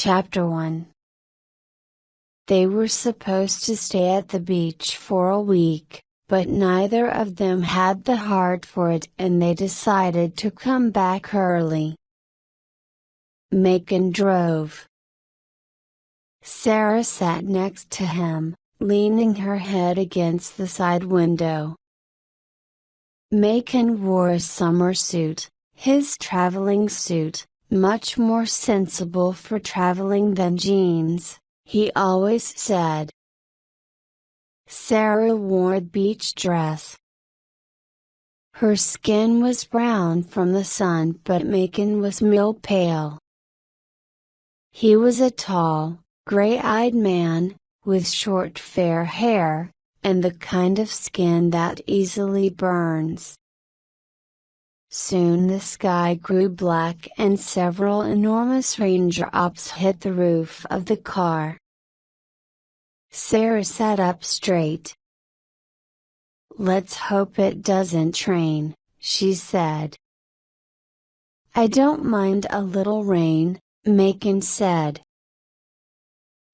Chapter 1. They were supposed to stay at the beach for a week, but neither of them had the heart for it and they decided to come back early. Macon drove. Sarah sat next to him, leaning her head against the side window. Macon wore a summer suit, his traveling suit, much more sensible for traveling than jeans, he always said. Sarah wore a beach dress. Her skin was brown from the sun, but Macon was milk pale. He was a tall, gray-eyed man, with short fair hair, and the kind of skin that easily burns. Soon the sky grew black and several enormous raindrops hit the roof of the car. Sarah sat up straight. "Let's hope it doesn't rain," she said. "I don't mind a little rain," Macon said.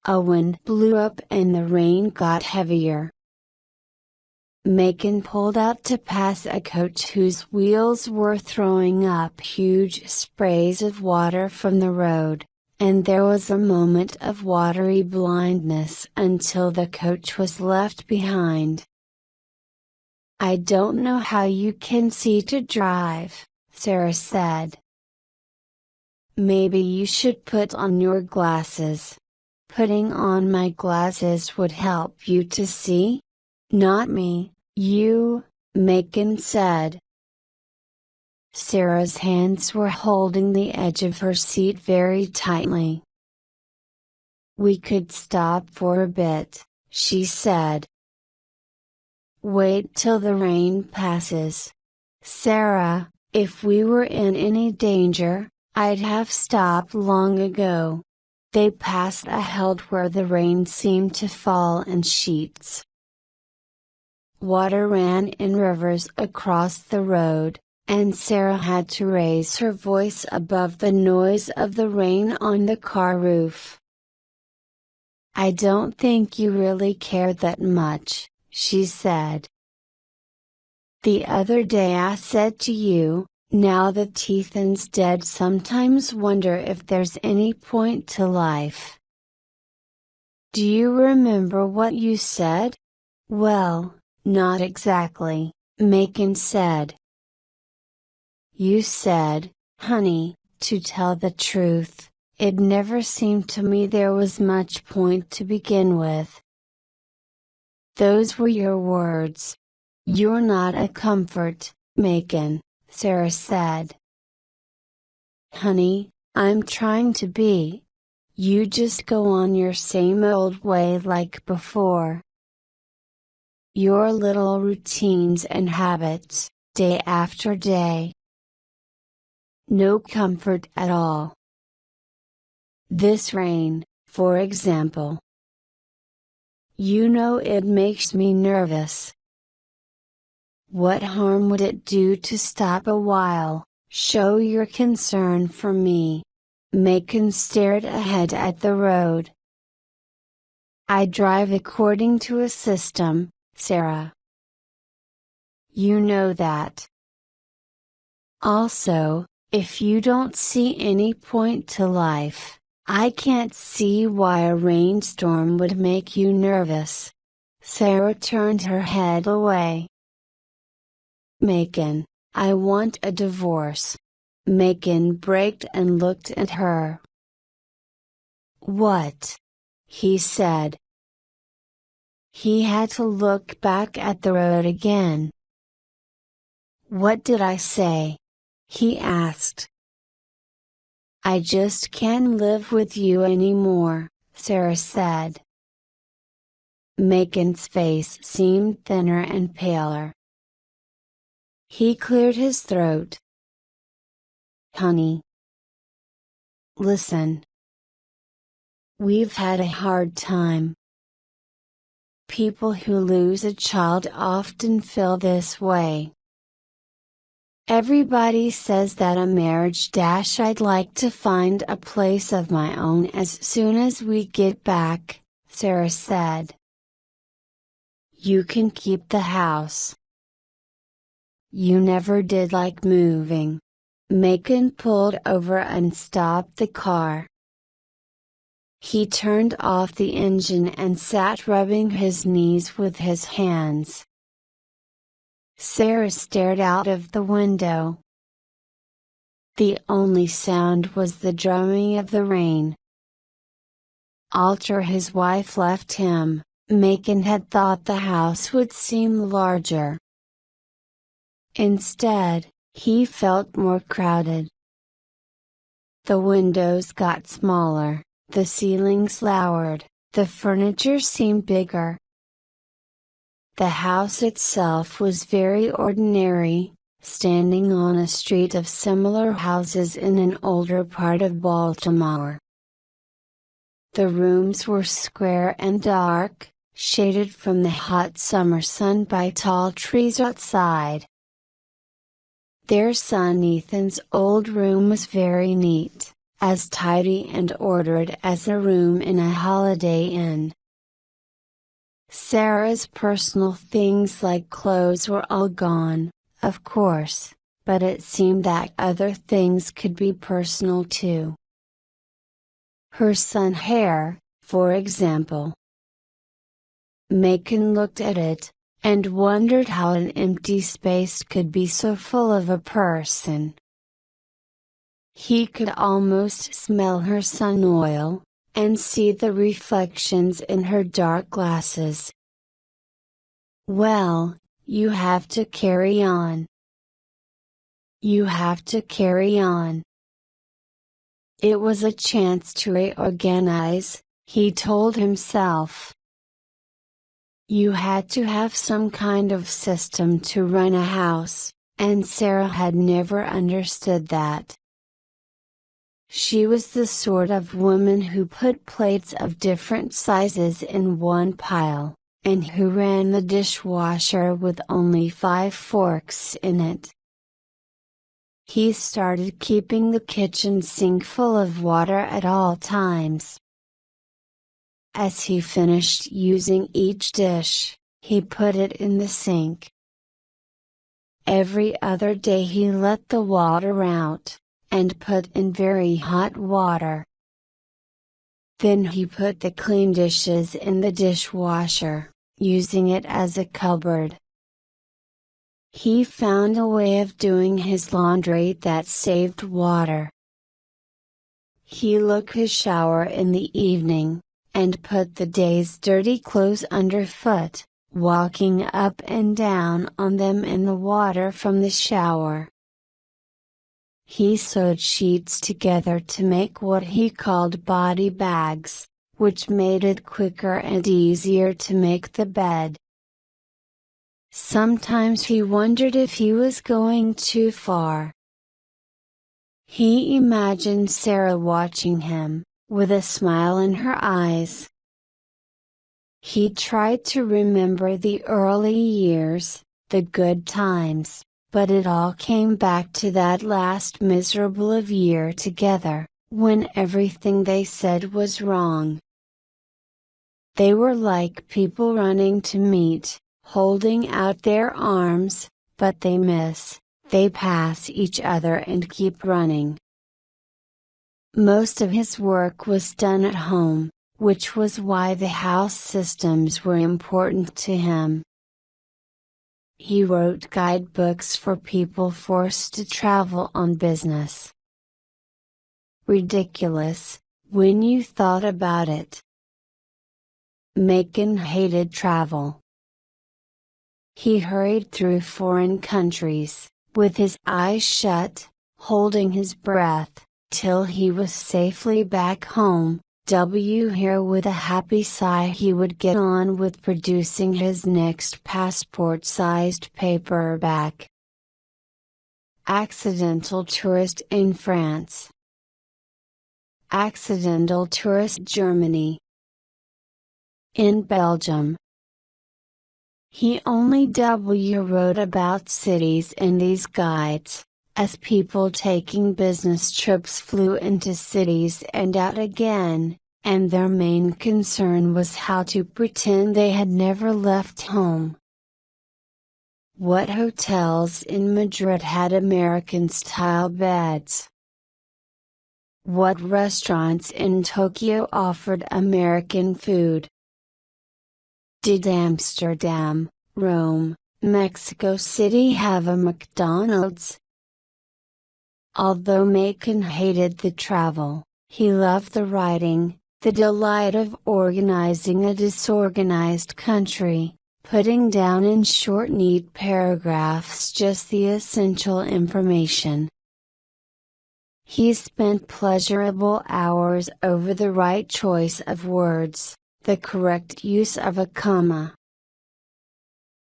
A wind blew up and the rain got heavier. Macon pulled out to pass a coach whose wheels were throwing up huge sprays of water from the road, and there was a moment of watery blindness until the coach was left behind. "I don't know how you can see to drive," Sarah said. "Maybe you should put on your glasses." "Putting on my glasses would help you to see?" "Not me, you," Macon said. Sarah's hands were holding the edge of her seat very tightly. "We could stop for a bit," she said. "Wait till the rain passes. Sarah, if we were in any danger, I'd have stopped long ago." They passed a hill where the rain seemed to fall in sheets. Water ran in rivers across the road, and Sarah had to raise her voice above the noise of the rain on the car roof. "I don't think you really care that much," she said. "The other day I said to you, now that Ethan's dead, sometimes wonder if there's any point to life. Do you remember what you said?" "Well, not exactly," Macon said. "You said, honey, to tell the truth, it never seemed to me there was much point to begin with." "Those were your words. You're not a comfort, Macon," Sarah said. "Honey, I'm trying to be. You just go on your same old way like before. Your little routines and habits, day after day. No comfort at all. This rain, for example. You know it makes me nervous. What harm would it do to stop a while, show your concern for me?" Macon stared ahead at the road. "I drive according to a system, Sarah. You know that. Also, if you don't see any point to life, I can't see why a rainstorm would make you nervous." Sarah turned her head away. "Macon, I want a divorce." Macon braked and looked at her. "What?" he said. He had to look back at the road again. "What did I say?" he asked. "I just can't live with you anymore," Sarah said. Macon's face seemed thinner and paler. He cleared his throat. "Honey. Listen. We've had a hard time. People who lose a child often feel this way. Everybody says that a marriage dash. I'd like to find a place of my own as soon as we get back, Sarah said. You can keep the house. You never did like moving. Macon pulled over and stopped the car. He turned off the engine and sat rubbing his knees with his hands. Sarah stared out of the window. The only sound was the drumming of the rain. After his wife left him, Macon had thought the house would seem larger. Instead, he felt more crowded. The windows got smaller, the ceilings lowered, the furniture seemed bigger. The house itself was very ordinary, standing on a street of similar houses in an older part of Baltimore. The rooms were square and dark, shaded from the hot summer sun by tall trees outside. Their son Ethan's old room was very neat, as tidy and ordered as a room in a Holiday Inn. Sarah's personal things like clothes were all gone, of course, but it seemed that other things could be personal too. Her son's hair, for example. Macon looked at it, and wondered how an empty space could be so full of a person. He could almost smell her sun oil, and see the reflections in her dark glasses. Well, you have to carry on. You have to carry on. It was a chance to reorganize, he told himself. You had to have some kind of system to run a house, and Sarah had never understood that. She was the sort of woman who put plates of different sizes in one pile, and who ran the dishwasher with only 5 forks in it. He started keeping the kitchen sink full of water at all times. As he finished using each dish, he put it in the sink. Every other day he let the water out, and put in very hot water. Then he put the clean dishes in the dishwasher, using it as a cupboard. He found a way of doing his laundry that saved water. He took his shower in the evening, and put the day's dirty clothes underfoot, walking up and down on them in the water from the shower. He sewed sheets together to make what he called body bags, which made it quicker and easier to make the bed. Sometimes he wondered if he was going too far. He imagined Sarah watching him, with a smile in her eyes. He tried to remember the early years, the good times, but it all came back to that last miserable of year together, when everything they said was wrong. They were like people running to meet, holding out their arms, but they miss, they pass each other and keep running. Most of his work was done at home, which was why the house systems were important to him. He wrote guidebooks for people forced to travel on business. Ridiculous, when you thought about it. Macon hated travel. He hurried through foreign countries, with his eyes shut, holding his breath, till he was safely back home. Here with a happy sigh he would get on with producing his next passport-sized paperback. Accidental tourist in France. Accidental tourist Germany. In Belgium. He only wrote about cities in these guides, as people taking business trips flew into cities and out again, and their main concern was how to pretend they had never left home. What hotels in Madrid had American-style beds? What restaurants in Tokyo offered American food? Did Amsterdam, Rome, Mexico City have a McDonald's? Although Macon hated the travel, he loved the writing, the delight of organizing a disorganized country, putting down in short neat paragraphs just the essential information. He spent pleasurable hours over the right choice of words, the correct use of a comma.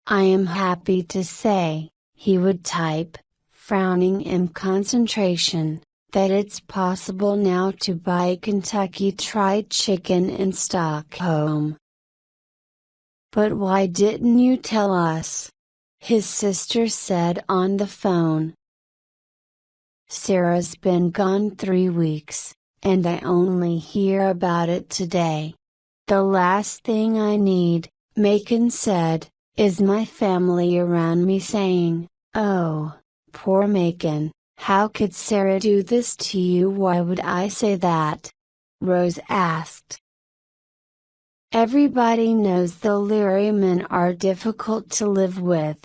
I am happy to say, he would type, frowning in concentration, that it's possible now to buy Kentucky Fried Chicken in Stockholm. But why didn't you tell us? His sister said on the phone. Sarah's been gone 3 weeks, and I only hear about it today. The last thing I need, Macon said, is my family around me saying, "Oh, poor Macon, how could Sarah do this to you?" "Why would I say that?" Rose asked. Everybody knows the Leary men are difficult to live with.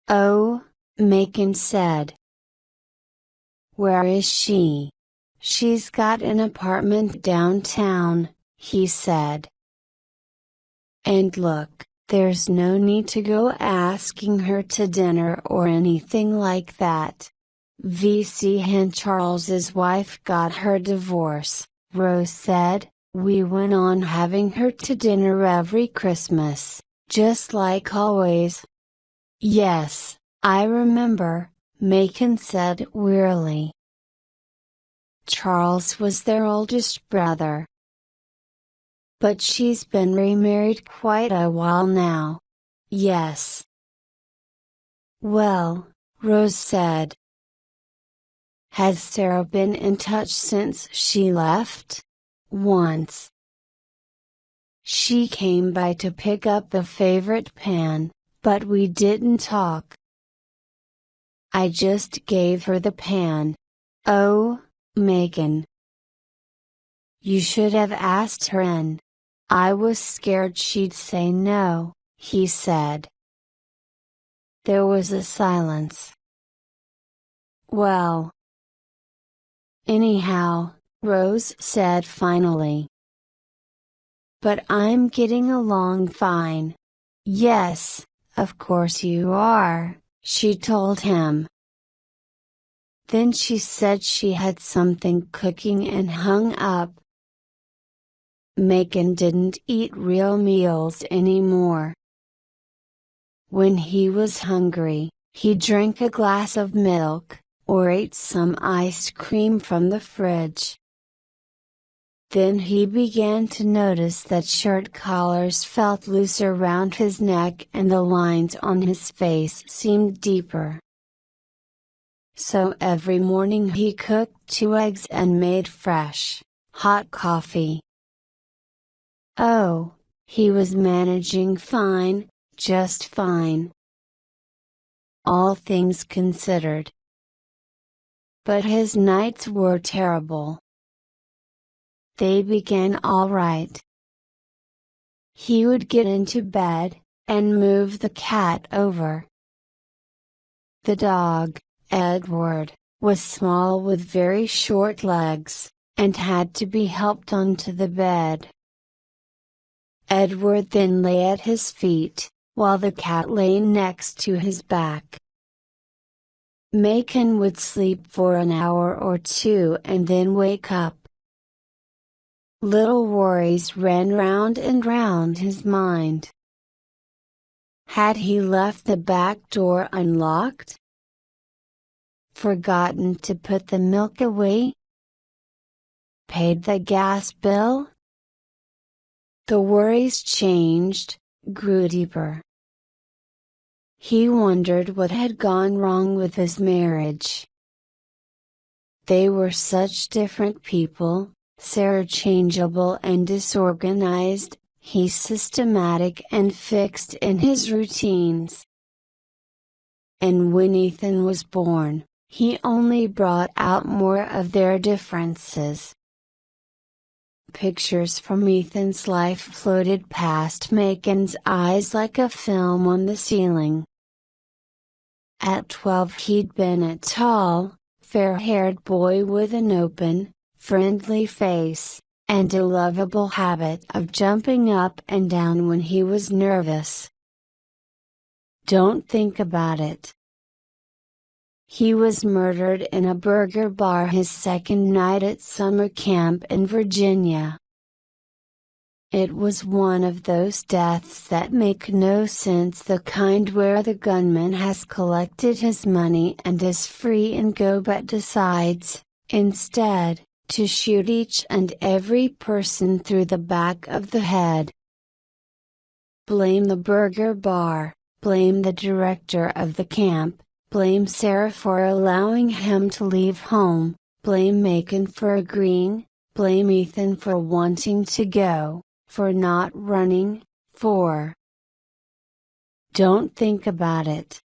"Oh," Macon said. "Where is she?" "She's got an apartment downtown," he said. "And look, there's no need to go asking her to dinner or anything like that. VC Hen Charles's wife got her divorce," Rose said. "We went on having her to dinner every Christmas, just like always." "Yes, I remember," Macon said wearily. Charles was their oldest brother. "But she's been remarried quite a while now." "Yes." "Well," Rose said. "Has Sarah been in touch since she left?" "Once. She came by to pick up a favorite pan, but we didn't talk. I just gave her the pan." "Oh, Macon. You should have asked her in. I was scared she'd say no," he said. There was a silence. "Well. Anyhow," Rose said finally. "But I'm getting along fine." "Yes, of course you are," she told him. Then she said she had something cooking and hung up. Macon didn't eat real meals anymore. When he was hungry, he drank a glass of milk, or ate some ice cream from the fridge. Then he began to notice that shirt collars felt looser round his neck and the lines on his face seemed deeper. So every morning he cooked 2 eggs and made fresh, hot coffee. Oh, he was managing fine, just fine. All things considered. But his nights were terrible. They began all right. He would get into bed, and move the cat over. The dog, Edward, was small with very short legs, and had to be helped onto the bed. Edward then lay at his feet, while the cat lay next to his back. Macon would sleep for an hour or 2 and then wake up. Little worries ran round and round his mind. Had he left the back door unlocked? Forgotten to put the milk away? Paid the gas bill? The worries changed, grew deeper. He wondered what had gone wrong with his marriage. They were such different people, Sarah changeable and disorganized, he systematic and fixed in his routines. And when Ethan was born, he only brought out more of their differences. Pictures from Ethan's life floated past Macon's eyes like a film on the ceiling. At 12 he'd been a tall, fair-haired boy with an open, friendly face, and a lovable habit of jumping up and down when he was nervous. Don't think about it. He was murdered in a burger bar his second night at summer camp in Virginia. It was one of those deaths that make no sense, the kind where the gunman has collected his money and is free and go but decides, instead, to shoot each and every person through the back of the head. Blame the burger bar, blame the director of the camp, blame Sarah for allowing him to leave home, blame Macon for agreeing, blame Ethan for wanting to go, for not running, for. Don't think about it.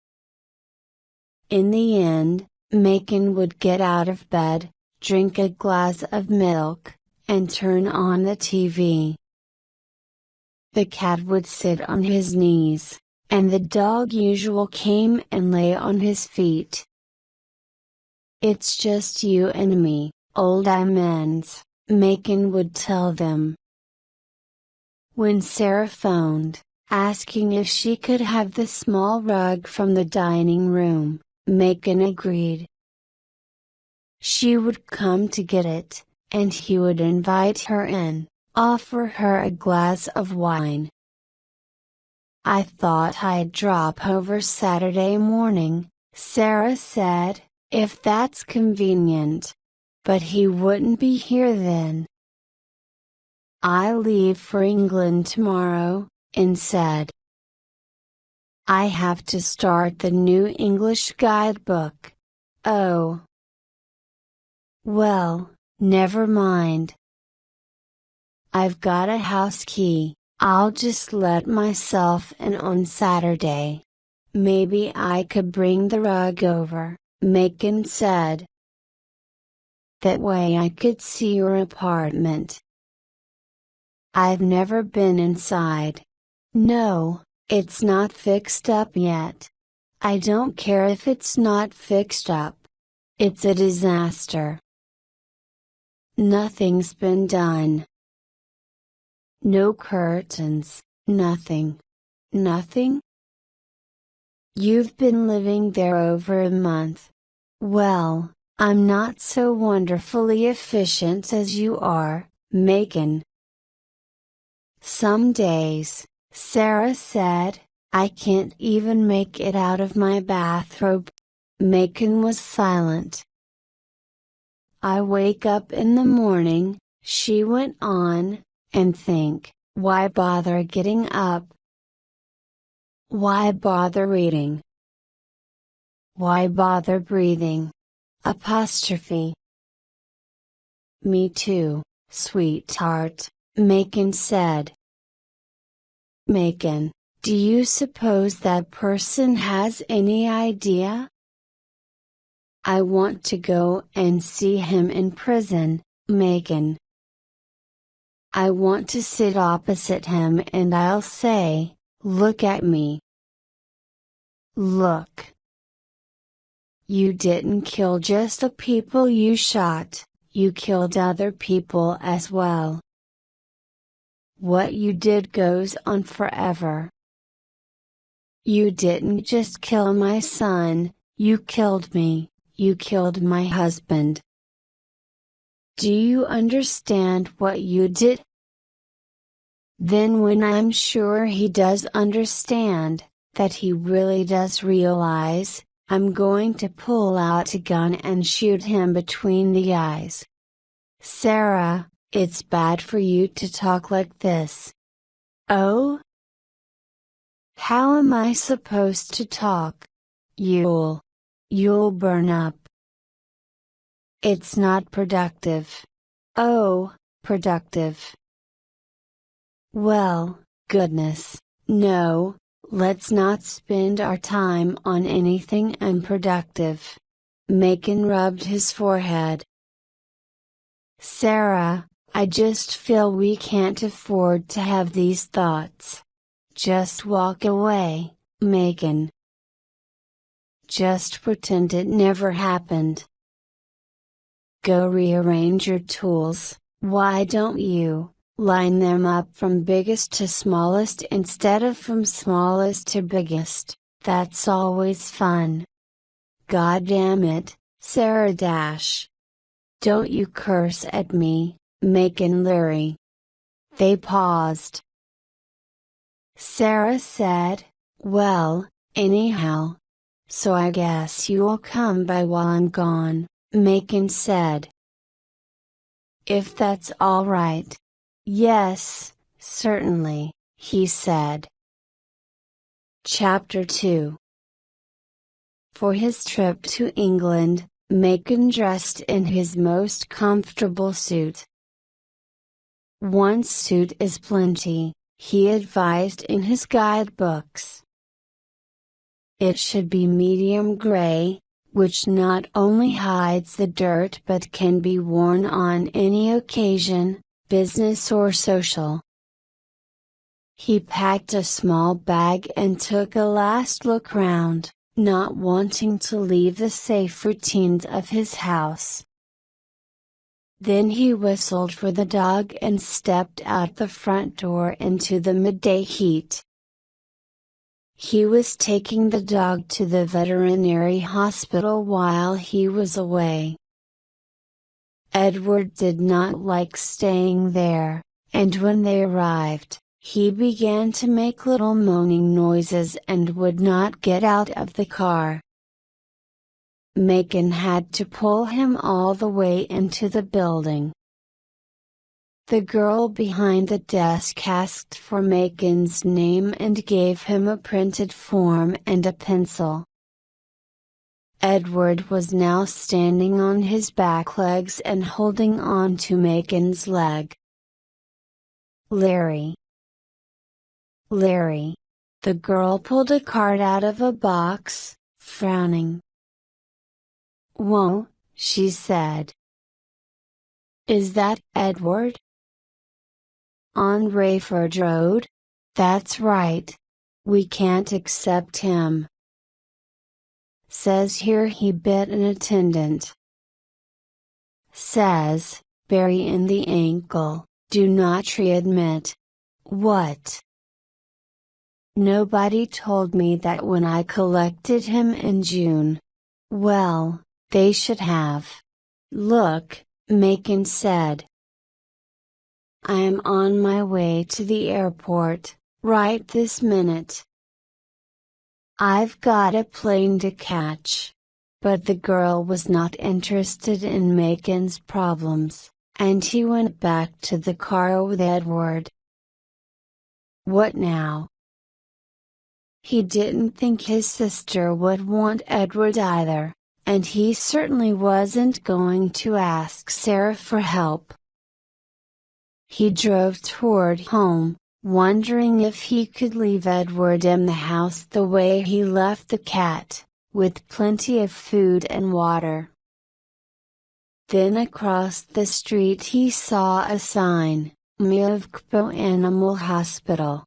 In the end, Macon would get out of bed, drink a glass of milk, and turn on the TV. The cat would sit on his knees, and the dog usual came and lay on his feet. It's just you and me, old amens, Macon would tell them. When Sarah phoned, asking if she could have the small rug from the dining room, Macon agreed. She would come to get it, and he would invite her in, offer her a glass of wine. I thought I'd drop over Saturday morning, Sarah said, if that's convenient. But he wouldn't be here then. I leave for England tomorrow, and said. I have to start the new English guidebook. Oh. Well, never mind. I've got a house key. I'll just let myself in on Saturday. Maybe I could bring the rug over, Macon said. That way I could see your apartment. I've never been inside. No, it's not fixed up yet. I don't care if it's not fixed up. It's a disaster. Nothing's been done. No curtains, nothing. Nothing? You've been living there over a month. Well, I'm not so wonderfully efficient as you are, Macon. Some days, Sarah said, I can't even make it out of my bathrobe. Macon was silent. I wake up in the morning, she went on, and think, why bother getting up? Why bother reading? Why bother breathing? Apostrophe. Me too, sweetheart, Macon said. Macon, do you suppose that person has any idea? I want to go and see him in prison, Macon. I want to sit opposite him and I'll say, look at me. Look. You didn't kill just the people you shot, you killed other people as well. What you did goes on forever. You didn't just kill my son, you killed me, you killed my husband. Do you understand what you did? Then when I'm sure he does understand, that he really does realize, I'm going to pull out a gun and shoot him between the eyes. Sarah, it's bad for you to talk like this. Oh? How am I supposed to talk? You'll burn up. It's not productive. Oh, productive. Well, goodness, no, let's not spend our time on anything unproductive. Macon rubbed his forehead. Sarah, I just feel we can't afford to have these thoughts. Just walk away, Macon. Just pretend it never happened. Go rearrange your tools, why don't you? Line them up from biggest to smallest instead of from smallest to biggest, that's always fun. God damn it, Sarah Dash. Don't you curse at me, Macon Leary. They paused. Sarah said, well, anyhow. So I guess you'll come by while I'm gone, Macon said. If that's all right. Yes, certainly, he said. Chapter 2. For his trip to England, Macon dressed in his most comfortable suit. One suit is plenty, he advised in his guidebooks. It should be medium gray, which not only hides the dirt but can be worn on any occasion, business or social. He packed a small bag and took a last look round, not wanting to leave the safe routines of his house. Then he whistled for the dog and stepped out the front door into the midday heat. He was taking the dog to the veterinary hospital while he was away. Edward did not like staying there, and when they arrived, he began to make little moaning noises and would not get out of the car. Macon had to pull him all the way into the building. The girl behind the desk asked for Macon's name and gave him a printed form and a pencil. Edward was now standing on his back legs and holding on to Macon's leg. Larry. Larry. The girl pulled a card out of a box, frowning. Whoa, she said. Is that Edward? On Rayford Road? That's right. We can't accept him. Says here he bit an attendant. Says, bury in the ankle, do not readmit. What? Nobody told me that when I collected him in June. Well, they should have. Look, Macon said. I am on my way to the airport, right this minute. I've got a plane to catch. But the girl was not interested in Macon's problems, and he went back to the car with Edward. What now? He didn't think his sister would want Edward either, and he certainly wasn't going to ask Sarah for help. He drove toward home, wondering if he could leave Edward in the house the way he left the cat, with plenty of food and water. Then across the street he saw a sign, Miyavkpo Animal Hospital.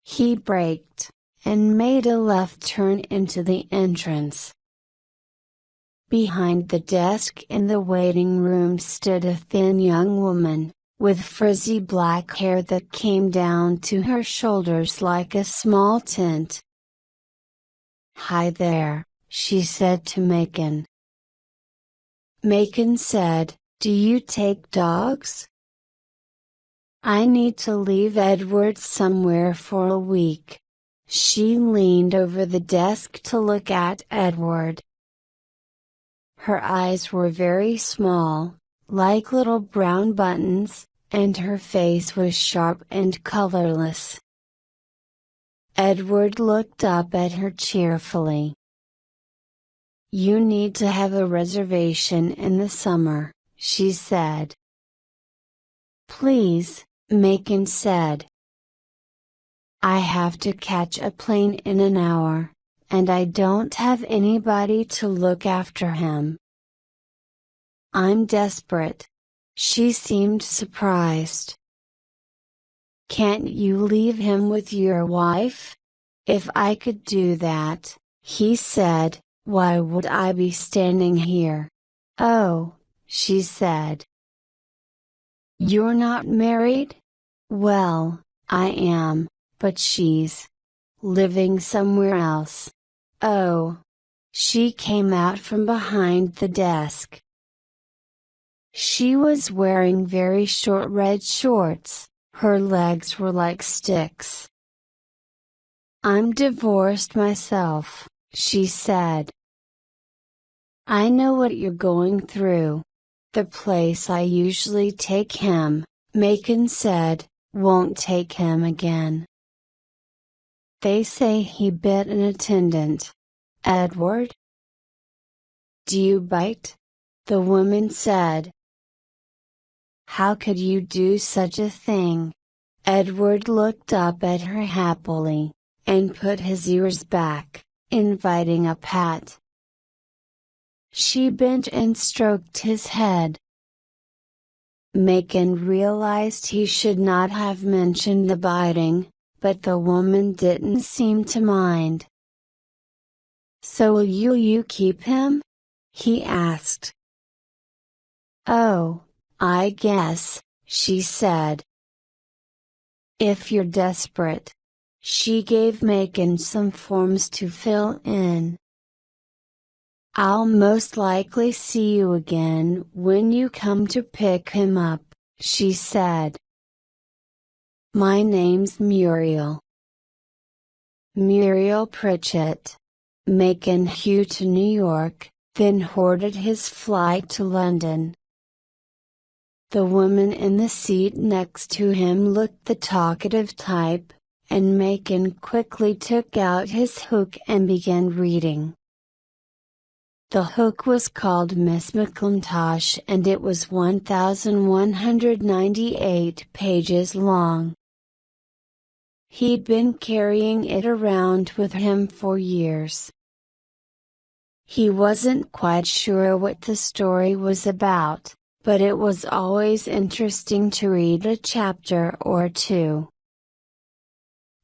He braked, and made a left turn into the entrance. Behind the desk in the waiting room stood a thin young woman, with frizzy black hair that came down to her shoulders like a small tent. Hi there, she said to Macon. Macon said, do you take dogs? I need to leave Edward somewhere for a week. She leaned over the desk to look at Edward. Her eyes were very small, like little brown buttons, and her face was sharp and colorless. Edward looked up at her cheerfully. You need to have a reservation in the summer, she said. Please, Macon said. I have to catch a plane in an hour, and I don't have anybody to look after him. I'm desperate. She seemed surprised. Can't you leave him with your wife? If I could do that, he said, why would I be standing here? Oh, she said. You're not married? Well, I am, but she's living somewhere else. Oh. She came out from behind the desk. She was wearing very short red shorts, her legs were like sticks. I'm divorced myself, she said. I know what you're going through. The place I usually take him, Macon said, won't take him again. They say he bit an attendant. Edward? Do you bite? The woman said. How could you do such a thing? Edward looked up at her happily, and put his ears back, inviting a pat. She bent and stroked his head. Macon realized he should not have mentioned the biting, but the woman didn't seem to mind. So will you keep him? He asked. Oh, I guess, she said. If you're desperate. She gave Macon some forms to fill in. I'll most likely see you again when you come to pick him up, she said. My name's Muriel. Muriel Pritchett. Macon flew to New York, then boarded his flight to London. The woman in the seat next to him looked the talkative type, and Macon quickly took out his hook and began reading. The hook was called Miss McIntosh and it was 1,198 pages long. He'd been carrying it around with him for years. He wasn't quite sure what the story was about, but it was always interesting to read a chapter or two.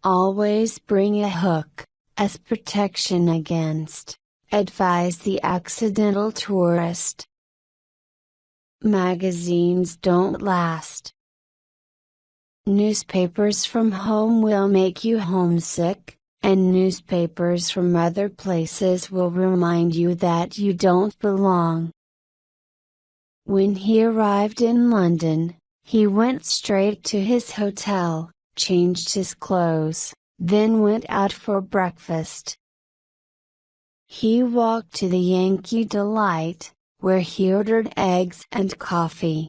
Always bring a hook, as protection against, advised the accidental tourist. Magazines don't last. Newspapers from home will make you homesick, and newspapers from other places will remind you that you don't belong. When he arrived in London, he went straight to his hotel, changed his clothes, then went out for breakfast. He walked to the Yankee Delight, where he ordered eggs and coffee.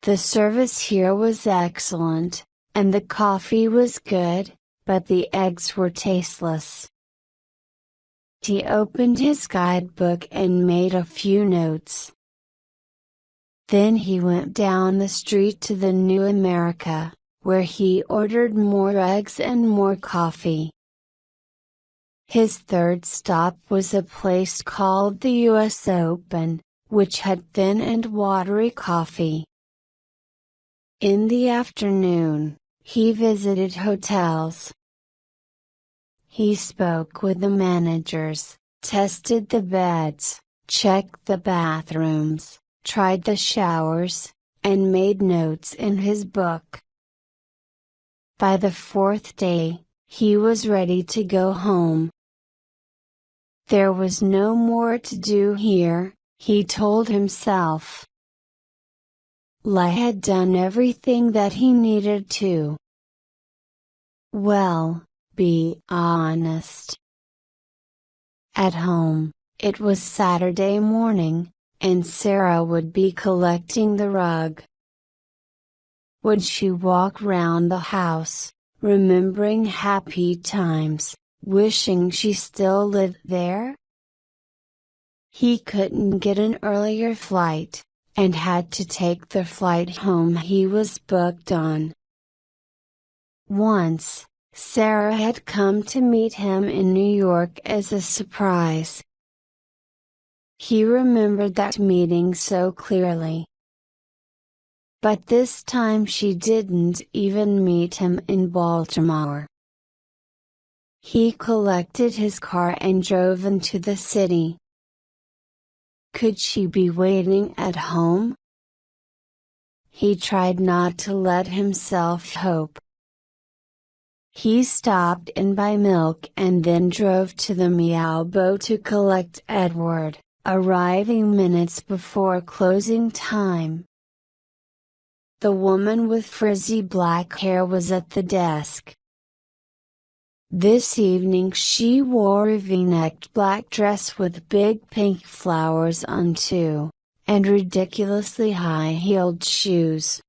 The service here was excellent, and the coffee was good, but the eggs were tasteless. He opened his guidebook and made a few notes. Then he went down the street to the New America, where he ordered more eggs and more coffee. His third stop was a place called the US Open, which had thin and watery coffee. In the afternoon, he visited hotels. He spoke with the managers, tested the beds, checked the bathrooms, tried the showers, and made notes in his book. By the fourth day, he was ready to go home. There was no more to do here, he told himself. I had done everything that he needed to. Well, be honest. At home, it was Saturday morning, and Sarah would be collecting the rug. Would she walk round the house, remembering happy times, wishing she still lived there? He couldn't get an earlier flight, and had to take the flight home he was booked on. Once, Sarah had come to meet him in New York as a surprise. He remembered that meeting so clearly. But this time she didn't even meet him in Baltimore. He collected his car and drove into the city. Could she be waiting at home? He tried not to let himself hope. He stopped in by milk and then drove to the Meow Boat to collect Edward, arriving minutes before closing time. The woman with frizzy black hair was at the desk. This evening she wore a V-necked black dress with big pink flowers on too, and ridiculously high-heeled shoes.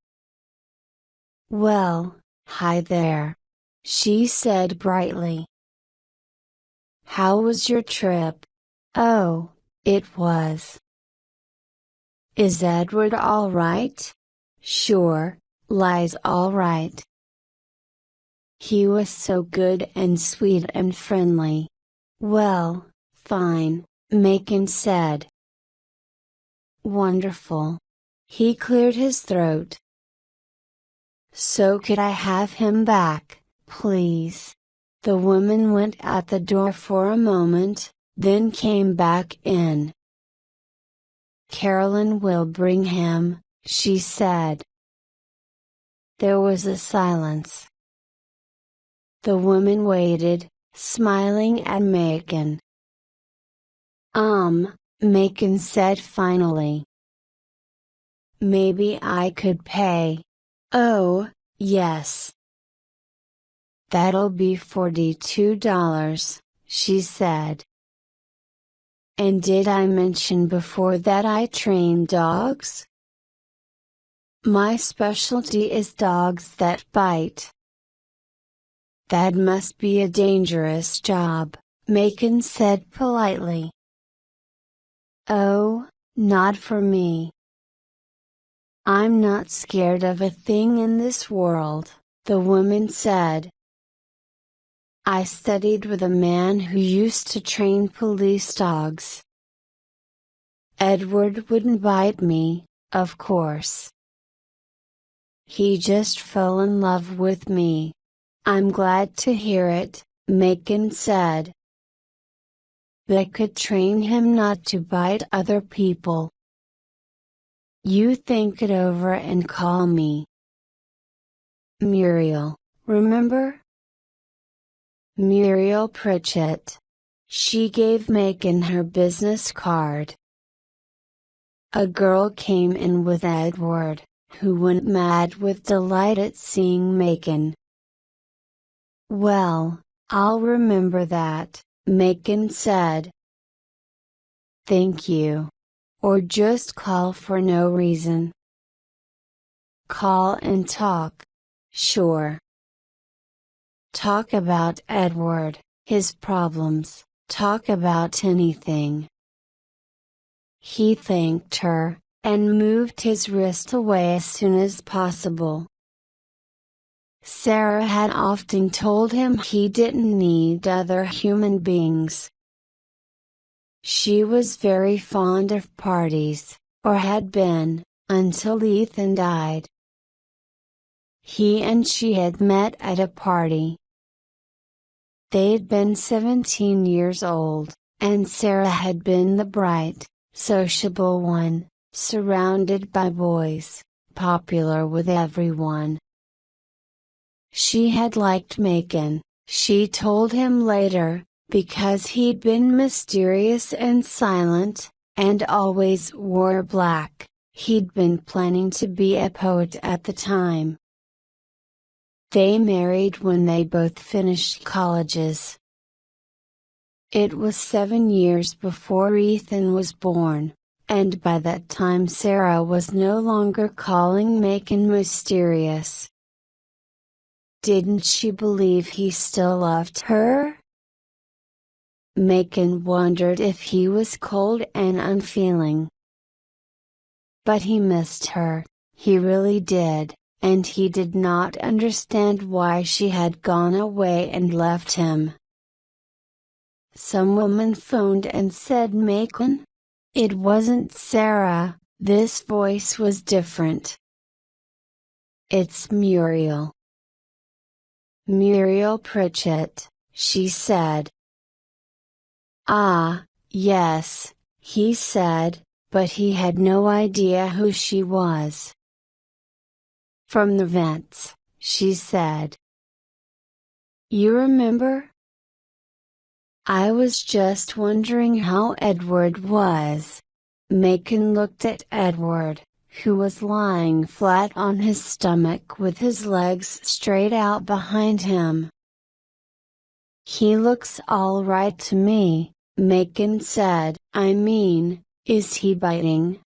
"Well, hi there," she said brightly. "How was your trip?" "Oh, it was." "Is Edward all right?" "Sure, Li's all right. He was so good and sweet and friendly." "Well, fine," Macon said. "Wonderful." He cleared his throat. "So could I have him back, please?" The woman went out the door for a moment, then came back in. "Carolyn will bring him," she said. There was a silence. The woman waited, smiling at Macon. Macon said finally. "Maybe I could pay." "Oh, yes. That'll be $42, she said. "And did I mention before that I train dogs? My specialty is dogs that bite." "That must be a dangerous job," Macon said politely. "Oh, not for me. I'm not scared of a thing in this world," the woman said. "I studied with a man who used to train police dogs. Edward wouldn't bite me, of course. He just fell in love with me." "I'm glad to hear it," Macon said. "But I could train him not to bite other people." "You think it over and call me." "Muriel, remember? Muriel Pritchett." She gave Macon her business card. A girl came in with Edward, who went mad with delight at seeing Macon. "Well, I'll remember that," Macon said. "Thank you. Or just call for no reason." "Call and talk." "Sure. Talk about Edward, his problems, talk about anything." He thanked her, and moved his wrist away as soon as possible. Sarah had often told him he didn't need other human beings. She was very fond of parties, or had been, until Ethan died. He and she had met at a party. They'd been 17 years old, and Sarah had been the bright, sociable one, surrounded by boys, popular with everyone. She had liked Macon, she told him later, because he'd been mysterious and silent, and always wore black. He'd been planning to be a poet at the time. They married when they both finished colleges. It was 7 years before Ethan was born, and by that time Sarah was no longer calling Macon mysterious. Didn't she believe he still loved her? Macon wondered if he was cold and unfeeling. But he missed her, he really did, and he did not understand why she had gone away and left him. Some woman phoned and said Macon? It wasn't Sarah, this voice was different. It's Muriel. Muriel Pritchett, she said. Ah, yes, he said, but he had no idea who she was. From the vents, she said. You remember? I was just wondering how Edward was. Macon looked at Edward, who was lying flat on his stomach with his legs straight out behind him. He looks all right to me, Macon said. I mean, is he biting?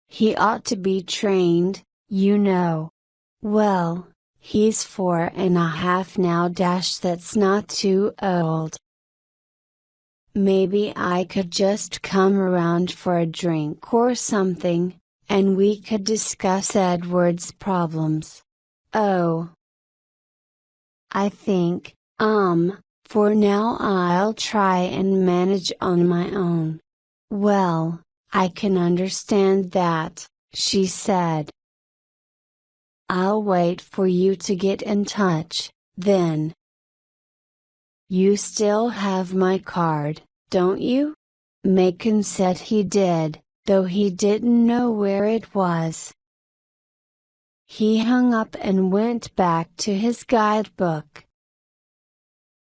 He ought to be trained, you know. Well, he's 4.5 now. That's not too old. Maybe I could just come around for a drink or something, and we could discuss Edward's problems. Oh. I think, for now I'll try and manage on my own. Well, I can understand that, she said. I'll wait for you to get in touch, then. You still have my card, don't you? Macon said he did, though he didn't know where it was. He hung up and went back to his guidebook.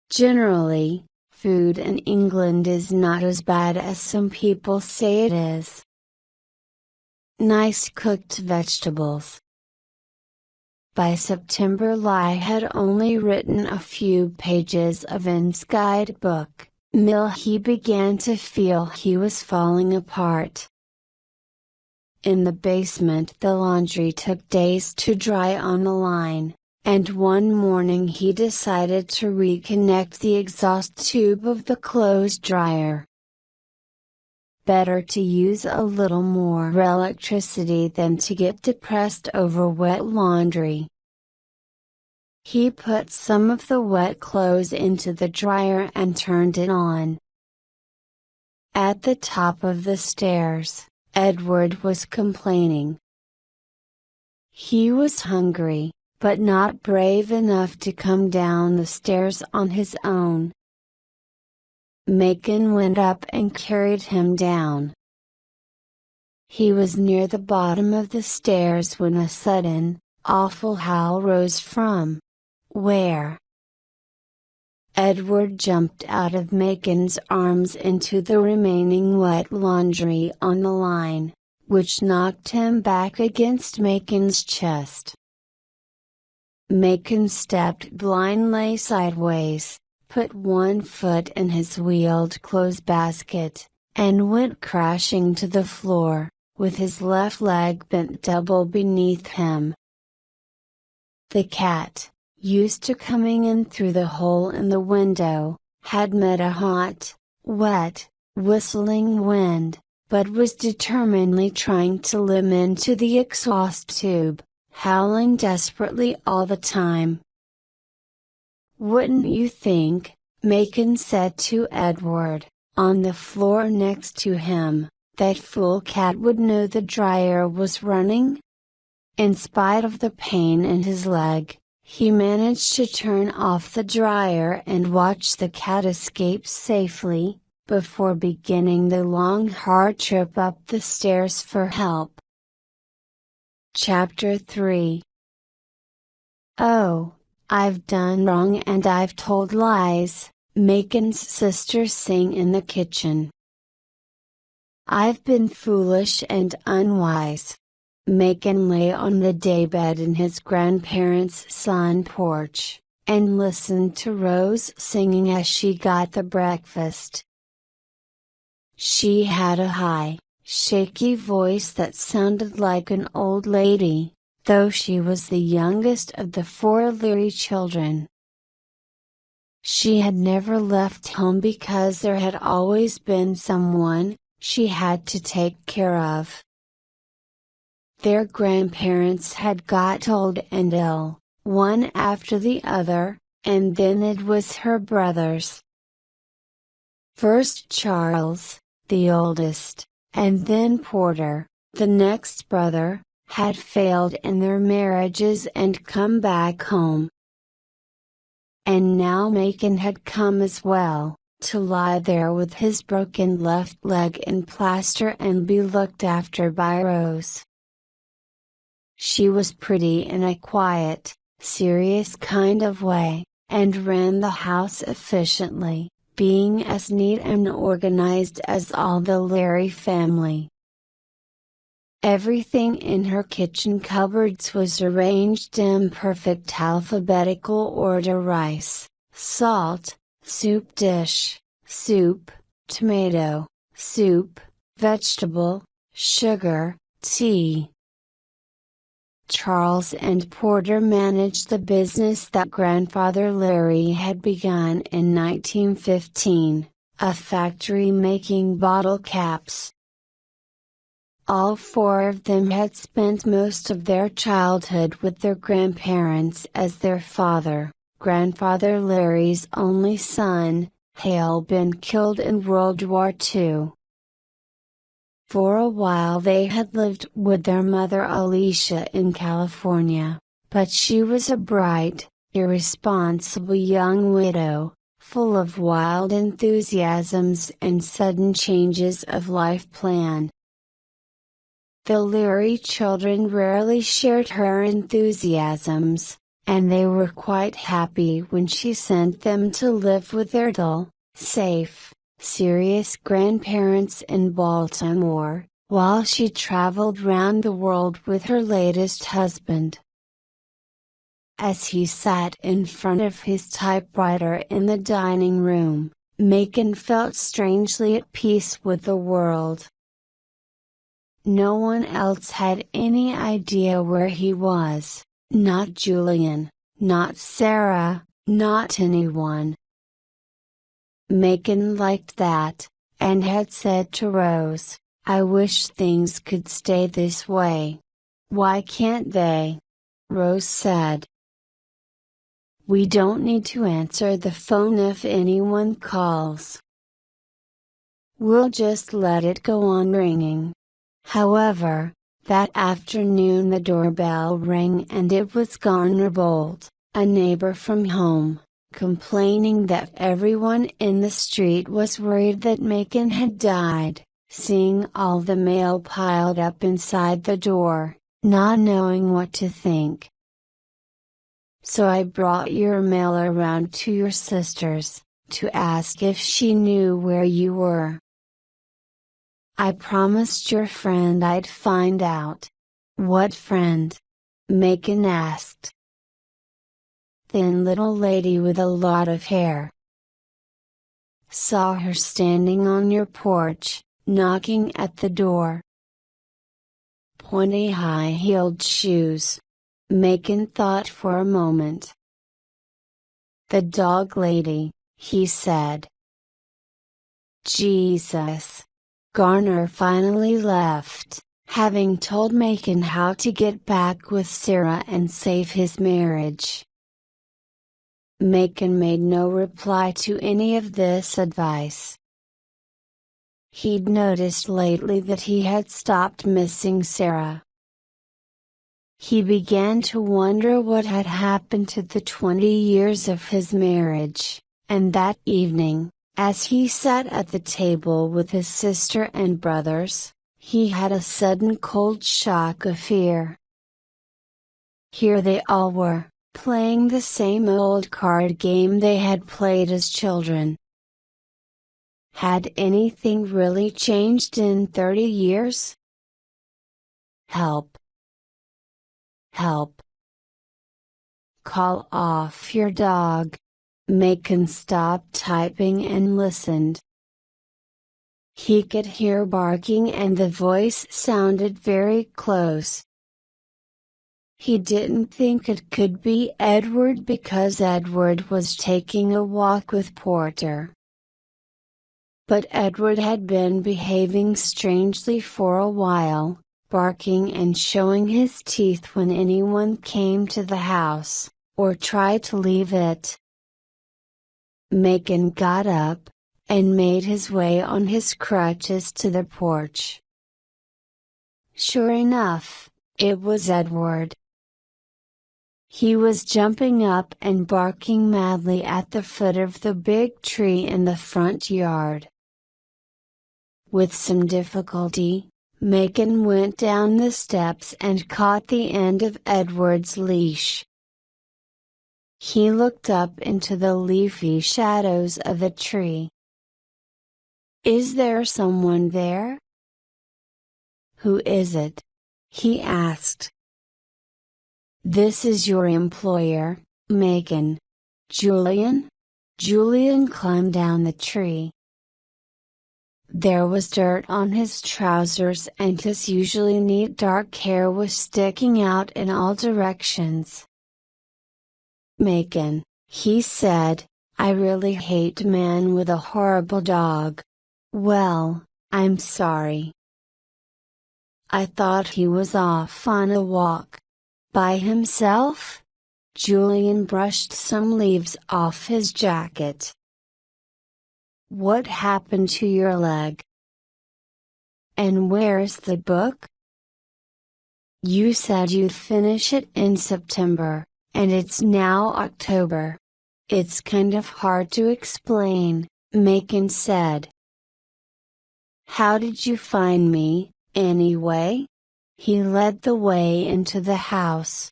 Generally, food in England is not as bad as some people say it is. Nice cooked vegetables. By September Lai had only written a few pages of N's guidebook, he began to feel he was falling apart. In the basement the laundry took days to dry on the line, and one morning he decided to reconnect the exhaust tube of the clothes dryer. Better to use a little more electricity than to get depressed over wet laundry. He put some of the wet clothes into the dryer and turned it on. At the top of the stairs, Edward was complaining. He was hungry, but not brave enough to come down the stairs on his own. Macon went up and carried him down. He was near the bottom of the stairs when a sudden, awful howl rose from where? Edward jumped out of Macon's arms into the remaining wet laundry on the line, which knocked him back against Macon's chest. Macon stepped blindly sideways, put one foot in his wheeled clothes basket, and went crashing to the floor, with his left leg bent double beneath him. The cat, used to coming in through the hole in the window, had met a hot, wet, whistling wind, but was determinedly trying to limp into the exhaust tube, howling desperately all the time. Wouldn't you think, Macon said to Edward, on the floor next to him, that fool cat would know the dryer was running? In spite of the pain in his leg, he managed to turn off the dryer and watch the cat escape safely, before beginning the long hard trip up the stairs for help. Chapter 3. Oh, I've done wrong and I've told lies, Macon's sister sang in the kitchen. I've been foolish and unwise. Macon lay on the daybed in his grandparents' sun porch, and listened to Rose singing as she got the breakfast. She had a high, shaky voice that sounded like an old lady, though she was the youngest of the four Leary children. She had never left home because there had always been someone she had to take care of. Their grandparents had got old and ill, one after the other, and then it was her brothers. First Charles, the oldest, and then Porter, the next brother, had failed in their marriages and come back home. And now Macon had come as well, to lie there with his broken left leg in plaster and be looked after by Rose. She was pretty in a quiet, serious kind of way, and ran the house efficiently, being as neat and organized as all the Leary family. Everything in her kitchen cupboards was arranged in perfect alphabetical order: rice, salt, soup dish, soup, tomato, soup, vegetable, sugar, tea. Charles and Porter managed the business that Grandfather Leary had begun in 1915, a factory making bottle caps. All four of them had spent most of their childhood with their grandparents, as their father, Grandfather Leary's only son, had been killed in World War II. For a while they had lived with their mother Alicia in California, but she was a bright, irresponsible young widow, full of wild enthusiasms and sudden changes of life plan. The Leary children rarely shared her enthusiasms, and they were quite happy when she sent them to live with their dull, safe, serious grandparents in Baltimore, while she traveled round the world with her latest husband. As he sat in front of his typewriter in the dining room, Macon felt strangely at peace with the world. No one else had any idea where he was, not Julian, not Sarah, not anyone. Macon liked that, and had said to Rose, "I wish things could stay this way." "Why can't they?" Rose said. "We don't need to answer the phone if anyone calls. We'll just let it go on ringing." However, that afternoon the doorbell rang and it was Garner Bolt, a neighbor from home, complaining that everyone in the street was worried that Macon had died, seeing all the mail piled up inside the door, not knowing what to think. "So I brought your mail around to your sister's, to ask if she knew where you were." "I promised your friend I'd find out." "What friend?" Macon asked. "Thin little lady with a lot of hair. Saw her standing on your porch, knocking at the door. Pointy high-heeled shoes." Macon thought for a moment. "The dog lady," he said. Jesus. Garner finally left, having told Macon how to get back with Sarah and save his marriage. Macon made no reply to any of this advice. He'd noticed lately that he had stopped missing Sarah. He began to wonder what had happened to the 20 years of his marriage, and that evening, as he sat at the table with his sister and brothers, he had a sudden cold shock of fear. Here they all were, playing the same old card game they had played as children. Had anything really changed in 30 years? Help! Help! Call off your dog. Macon stopped typing and listened. He could hear barking and the voice sounded very close. He didn't think it could be Edward because Edward was taking a walk with Porter. But Edward had been behaving strangely for a while, barking and showing his teeth when anyone came to the house, or tried to leave it. Macon got up, and made his way on his crutches to the porch. Sure enough, it was Edward. He was jumping up and barking madly at the foot of the big tree in the front yard. With some difficulty, Macon went down the steps and caught the end of Edward's leash. He looked up into the leafy shadows of the tree. "Is there someone there?" "Who is it?" he asked. "This is your employer, Macon." "Julian?" Julian climbed down the tree. There was dirt on his trousers and his usually neat dark hair was sticking out in all directions. "Macon," he said, "I really hate a man with a horrible dog." "Well, I'm sorry. I thought he was off on a walk." "By himself?" Julian brushed some leaves off his jacket. "What happened to your leg? And where's the book? You said you'd finish it in September, and it's now October." "It's kind of hard to explain," Macon said. "How did you find me, anyway?" He led the way into the house.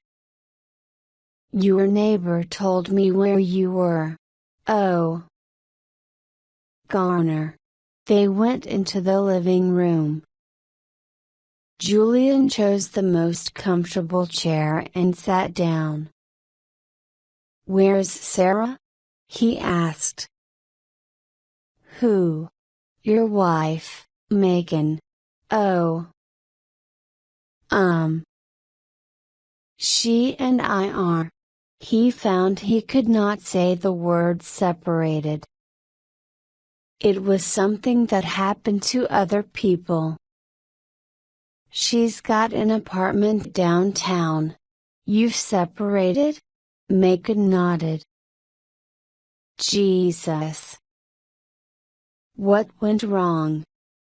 "Your neighbor told me where you were." "Oh. Garner." They went into the living room. Julian chose the most comfortable chair and sat down. "Where's Sarah?" he asked. "Who?" "Your wife, Macon." "Oh. She and I are." He found he could not say the words separated. It was something that happened to other people. "She's got an apartment downtown." "You've separated?" Macon nodded. "Jesus. What went wrong?"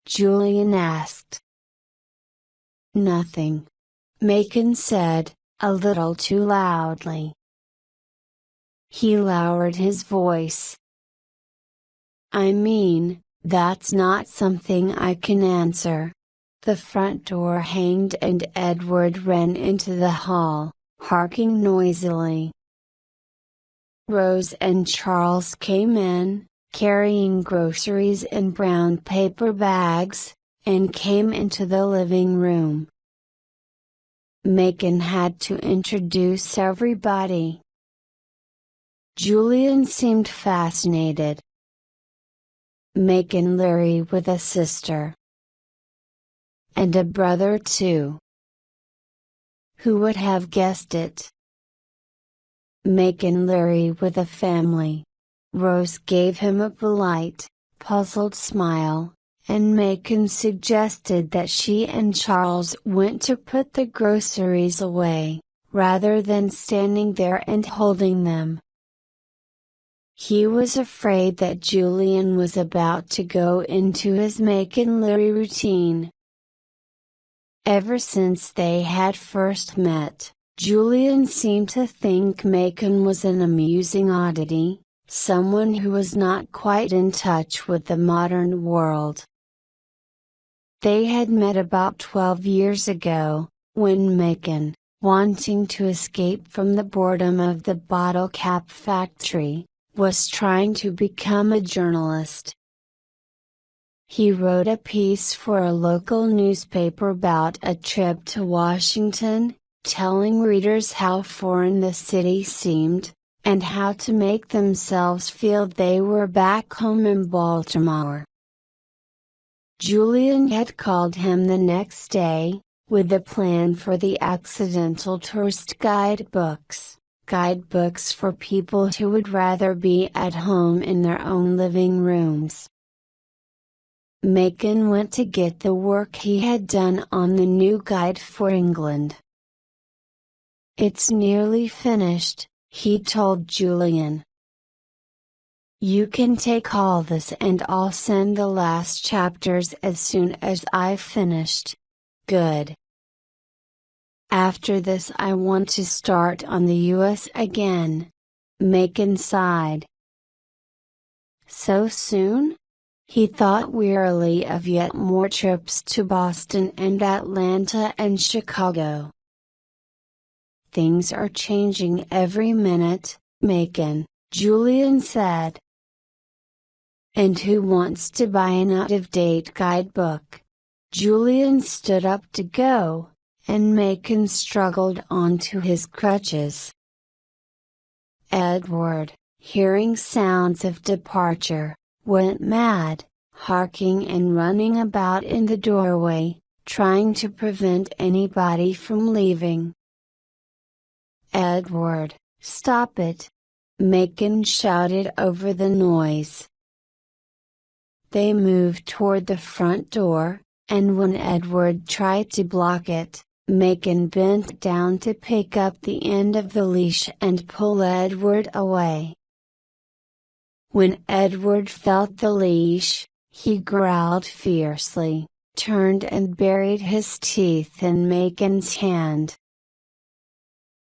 Julian asked. "Nothing," Macon said, a little too loudly. He lowered his voice. "I mean, that's not something I can answer." The front door banged and Edward ran into the hall, harking noisily. Rose and Charles came in, carrying groceries in brown paper bags, and came into the living room. Macon had to introduce everybody. Julian seemed fascinated. Macon Leary with a sister. And a brother too. Who would have guessed it? Macon Leary with a family. Rose gave him a polite, puzzled smile, and Macon suggested that she and Charles went to put the groceries away, rather than standing there and holding them. He was afraid that Julian was about to go into his Macon Leary routine. Ever since they had first met, Julian seemed to think Macon was an amusing oddity, someone who was not quite in touch with the modern world. They had met about 12 years ago, when Macon, wanting to escape from the boredom of the bottle cap factory, was trying to become a journalist. He wrote a piece for a local newspaper about a trip to Washington, telling readers how foreign the city seemed, and how to make themselves feel they were back home in Baltimore. Julian had called him the next day, with a plan for the accidental tourist guidebooks, guidebooks for people who would rather be at home in their own living rooms. Macon went to get the work he had done on the new guide for England. "It's nearly finished," he told Julian. "You can take all this and I'll send the last chapters as soon as I've finished." "Good. After this I want to start on the US again," Macon sighed. So soon? He thought wearily of yet more trips to Boston and Atlanta and Chicago. "Things are changing every minute, Macon," Julian said. "And who wants to buy an out-of-date guidebook?" Julian stood up to go, and Macon struggled onto his crutches. Edward, hearing sounds of departure, went mad, harking and running about in the doorway, trying to prevent anybody from leaving. "Edward, stop it!" Macon shouted over the noise. They moved toward the front door, and when Edward tried to block it, Macon bent down to pick up the end of the leash and pull Edward away. When Edward felt the leash, he growled fiercely, turned and buried his teeth in Macon's hand.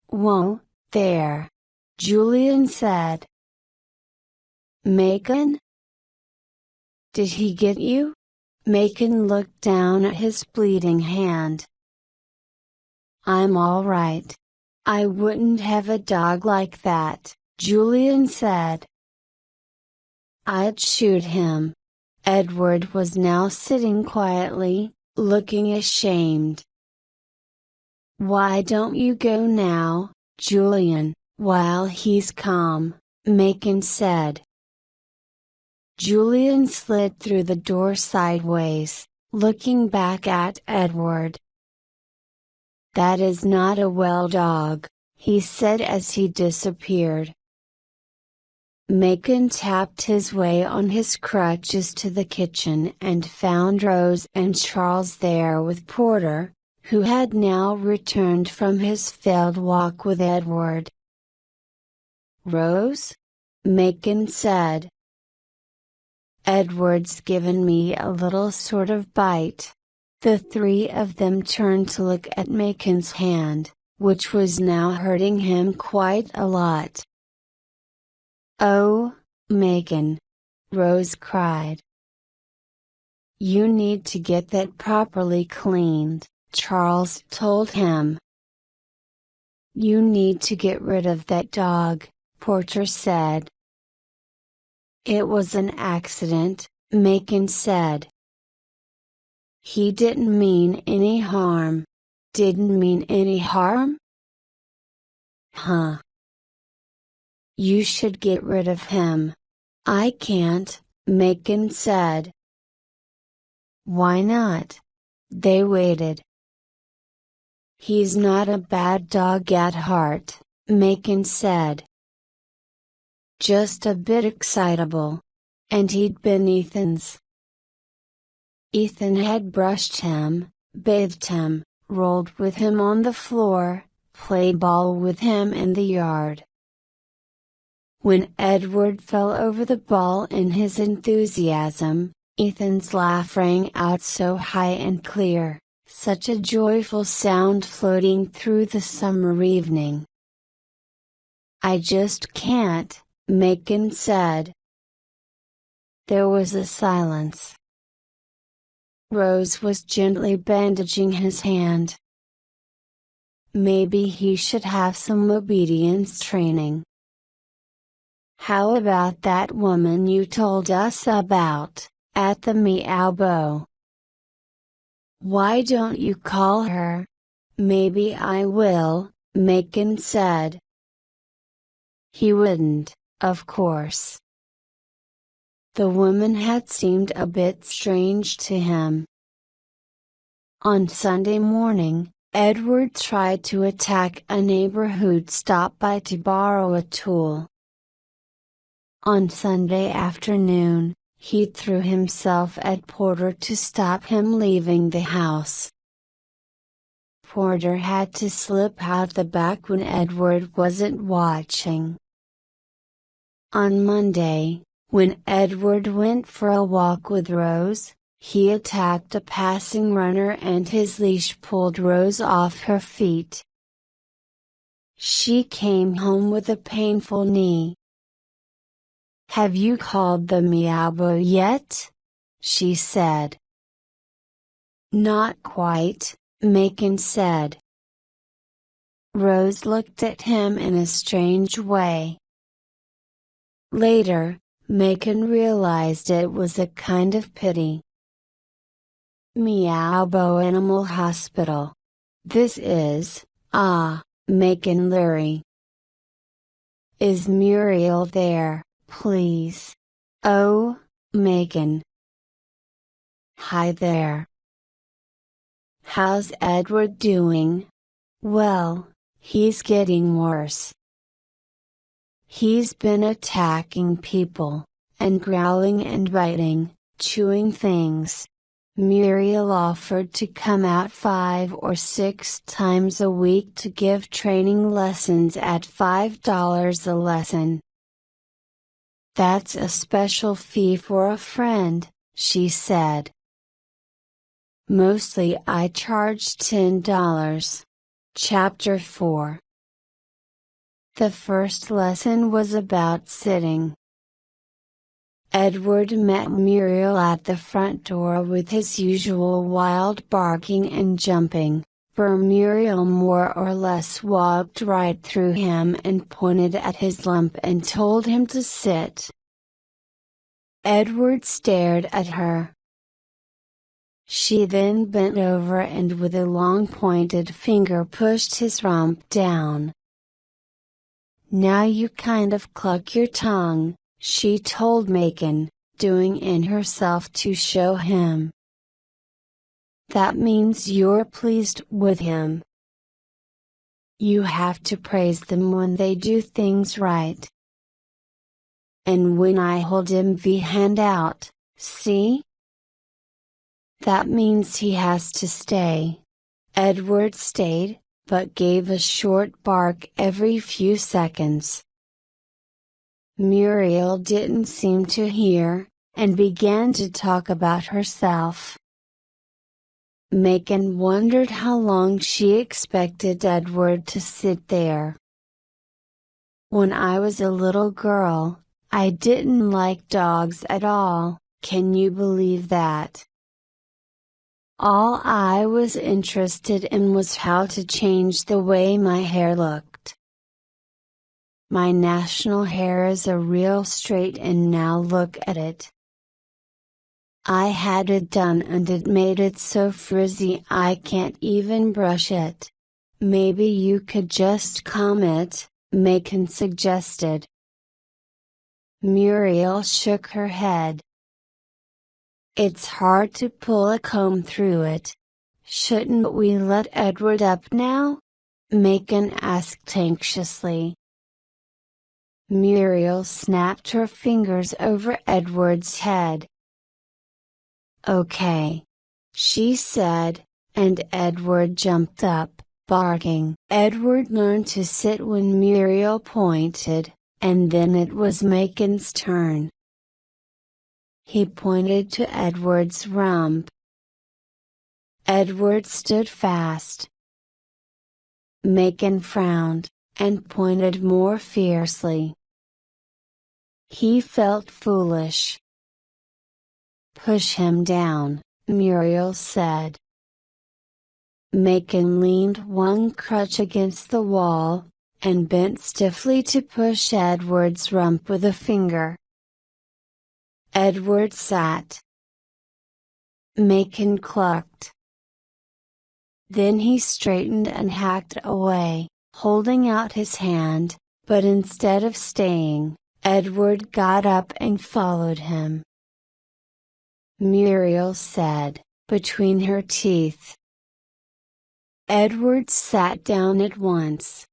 "Whoa, there!" Julian said. "Macon? Did he get you?" Macon looked down at his bleeding hand. "I'm all right. I wouldn't have a dog like that," Julian said. "I'd shoot him." Edward was now sitting quietly, looking ashamed. "Why don't you go now, Julian, while he's calm?" Macon said. Julian slid through the door sideways, looking back at Edward. "That is not a well dog," he said as he disappeared. Macon tapped his way on his crutches to the kitchen and found Rose and Charles there with Porter, who had now returned from his failed walk with Edward. "Rose?" Macon said. "Edward's given me a little sort of bite." The three of them turned to look at Macon's hand, which was now hurting him quite a lot. "Oh, Macon!" Rose cried. "You need to get that properly cleaned," Charles told him. "You need to get rid of that dog," Porter said. "It was an accident," Macon said. "He didn't mean any harm." "Didn't mean any harm?" "Huh. You should get rid of him." "I can't," Macon said. "Why not?" They waited. "He's not a bad dog at heart," Macon said. "Just a bit excitable. And he'd been Ethan's." Ethan had brushed him, bathed him, rolled with him on the floor, played ball with him in the yard. When Edward fell over the ball in his enthusiasm, Ethan's laugh rang out so high and clear, such a joyful sound floating through the summer evening. "I just can't," Macon said. There was a silence. Rose was gently bandaging his hand. "Maybe he should have some obedience training." "How about that woman you told us about, at the Meow Bow?" "Why don't you call her?" "Maybe I will," Macon said. He wouldn't, of course. The woman had seemed a bit strange to him. On Sunday morning, Edward tried to attack a neighbor who'd stopped by to borrow a tool. On Sunday afternoon, he threw himself at Porter to stop him leaving the house. Porter had to slip out the back when Edward wasn't watching. On Monday, when Edward went for a walk with Rose, he attacked a passing runner and his leash pulled Rose off her feet. She came home with a painful knee. "Have you called the Meowbo yet?" she said. "Not quite," Macon said. Rose looked at him in a strange way. Later, Macon realized it was a kind of pity. Meowbo Animal Hospital. This is, Macon Leary. Is Muriel there, please? Oh, Macon. Hi there. How's Edward doing? Well, he's getting worse. He's been attacking people, and growling and biting, chewing things. Muriel offered to come out 5 or 6 times a week to give training lessons at $5 a lesson. "That's a special fee for a friend," she said. "Mostly I charge $10. Chapter 4. The first lesson was about sitting. Edward met Muriel at the front door with his usual wild barking and jumping, for Muriel more or less walked right through him and pointed at his lump and told him to sit. Edward stared at her. She then bent over and with a long pointed finger pushed his rump down. "Now you kind of cluck your tongue," she told Macon, doing in herself to show him. "That means you're pleased with him. You have to praise them when they do things right. And when I hold him the hand out, see? That means he has to stay." Edward stayed, but gave a short bark every few seconds. Muriel didn't seem to hear, and began to talk about herself. Macon wondered how long she expected Edward to sit there. "When I was a little girl, I didn't like dogs at all, can you believe that? All I was interested in was how to change the way my hair looked. My national hair is a real straight and now look at it. I had it done and it made it so frizzy I can't even brush it. Maybe you could just comb it," Macon suggested. Muriel shook her head. "It's hard to pull a comb through it. Shouldn't we let Edward up now?" Macon asked anxiously. Muriel snapped her fingers over Edward's head. "Okay," she said, and Edward jumped up, barking. Edward learned to sit when Muriel pointed, and then it was Macon's turn. He pointed to Edward's rump. Edward stood fast. Macon frowned, and pointed more fiercely. He felt foolish. "Push him down," Muriel said. Macon leaned one crutch against the wall, and bent stiffly to push Edward's rump with a finger. Edward sat. Macon clucked. Then he straightened and hacked away, holding out his hand, but instead of staying, Edward got up and followed him. Muriel said, between her teeth, Edward sat down at once.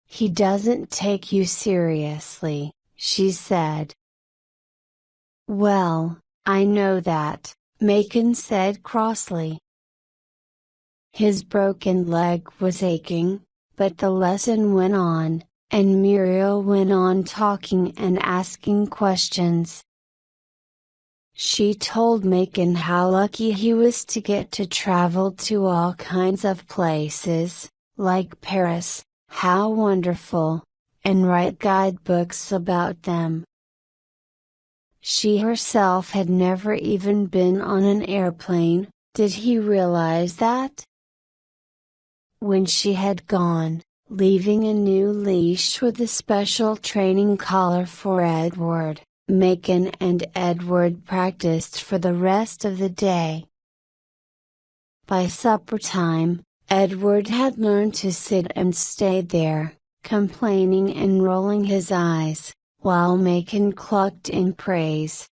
"He doesn't take you seriously," she said. "Well, I know that," Macon said crossly. His broken leg was aching, but the lesson went on, and Muriel went on talking and asking questions. She told Macon how lucky he was to get to travel to all kinds of places, like Paris, how wonderful, and write guidebooks about them. She herself had never even been on an airplane. Did he realize that? When she had gone, leaving a new leash with a special training collar for Edward, Macon and Edward practiced for the rest of the day. By supper time, Edward had learned to sit and stay there, complaining and rolling his eyes, while Macon clucked in praise.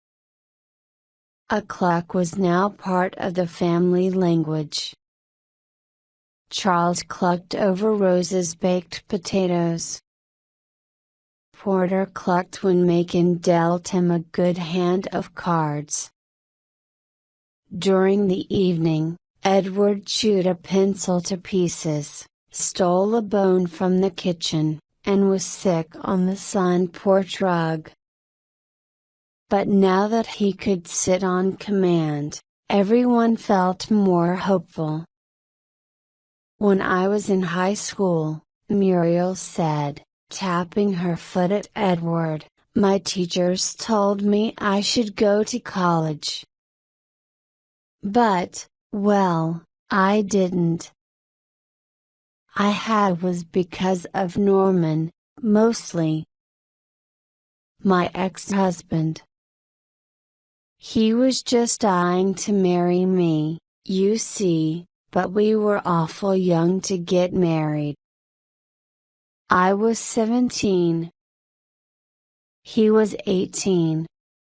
A cluck was now part of the family language. Charles clucked over Rose's baked potatoes. Porter clucked when Macon dealt him a good hand of cards. During the evening, Edward chewed a pencil to pieces, stole a bone from the kitchen, and was sick on the sun porch rug. But now that he could sit on command, everyone felt more hopeful. "When I was in high school," Muriel said, tapping her foot at Edward, "my teachers told me I should go to college. But, well, I didn't. I had was because of Norman, mostly. My ex-husband. He was just dying to marry me, you see, but we were awful young to get married. I was 17. He was 18.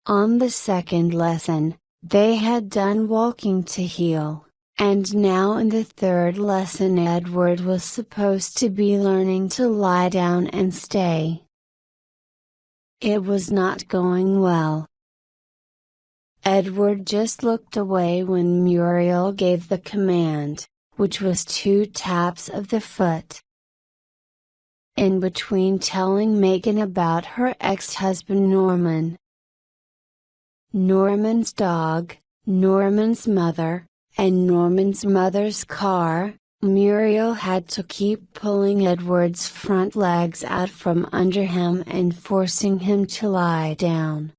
On the second lesson, they had done walking to heel, and now in the third lesson Edward was supposed to be learning to lie down and stay. It was not going well. Edward just looked away when Muriel gave the command, which was 2 taps of the foot. In between telling Macon about her ex-husband Norman, Norman's dog, Norman's mother, and Norman's mother's car, Muriel had to keep pulling Edward's front legs out from under him and forcing him to lie down.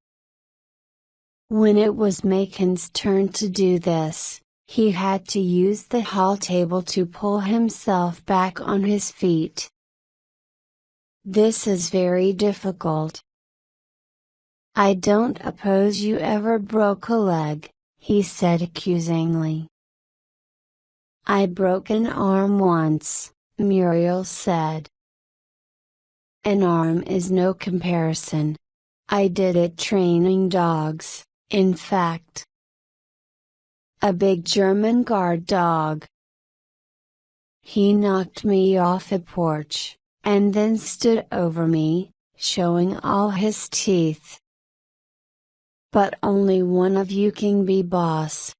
When it was Macon's turn to do this, he had to use the hall table to pull himself back on his feet. This is very difficult. I don't suppose you ever broke a leg, he said accusingly. I broke an arm once, Muriel said. An arm is no comparison. I did it training dogs. In fact, a big German guard dog. He knocked me off a porch, and then stood over me, showing all his teeth. But only one of you can be boss.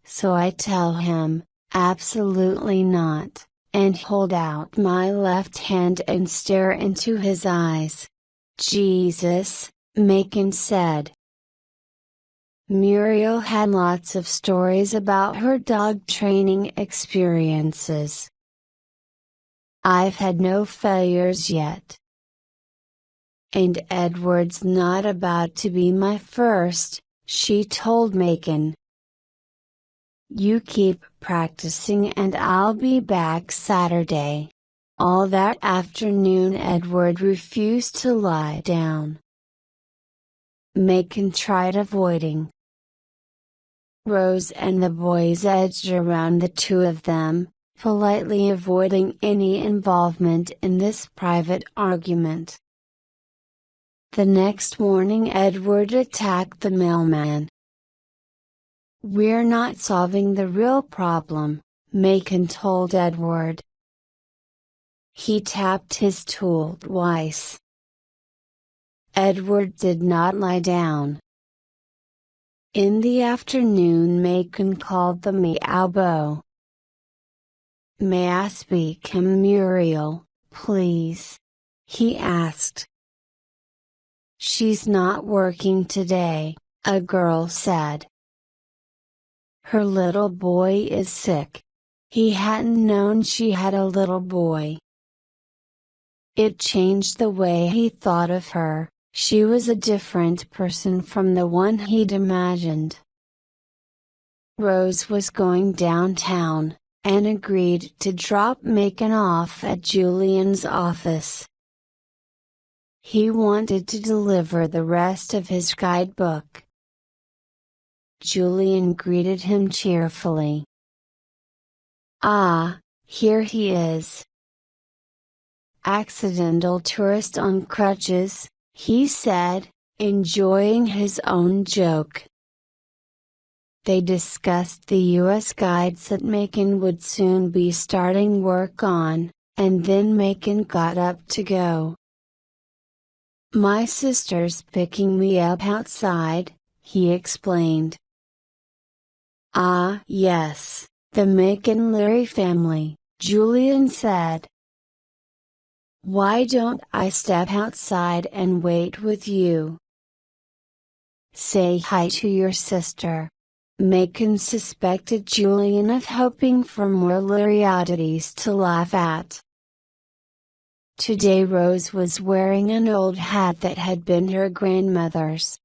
So I tell him, absolutely not, and hold out my left hand and stare into his eyes. Jesus, Macon said. Muriel had lots of stories about her dog training experiences. I've had no failures yet. And Edward's not about to be my first, she told Macon. You keep practicing and I'll be back Saturday. All that afternoon Edward refused to lie down. Macon tried avoiding. Rose and the boys edged around the two of them, politely avoiding any involvement in this private argument. The next morning Edward attacked the mailman. We're not solving the real problem, Macon told Edward. He tapped his tool twice. Edward did not lie down. In the afternoon Macon called the Meowbo. "May I speak to Muriel, please?" he asked. "She's not working today," a girl said. "Her little boy is sick." He hadn't known she had a little boy. It changed the way he thought of her. She was a different person from the one he'd imagined. Rose was going downtown, and agreed to drop Macon off at Julian's office. He wanted to deliver the rest of his guidebook. Julian greeted him cheerfully. "Ah, here he is. Accidental tourist on crutches," he said, enjoying his own joke. They discussed the U.S. guides that Macon would soon be starting work on, and then Macon got up to go. "My sister's picking me up outside," he explained. "Ah yes, the Macon-Leary family," Julian said. "Why don't I step outside and wait with you? Say hi to your sister." Macon suspected Julian of hoping for more Leary oddities to laugh at. Today Rose was wearing an old hat that had been her grandmother's.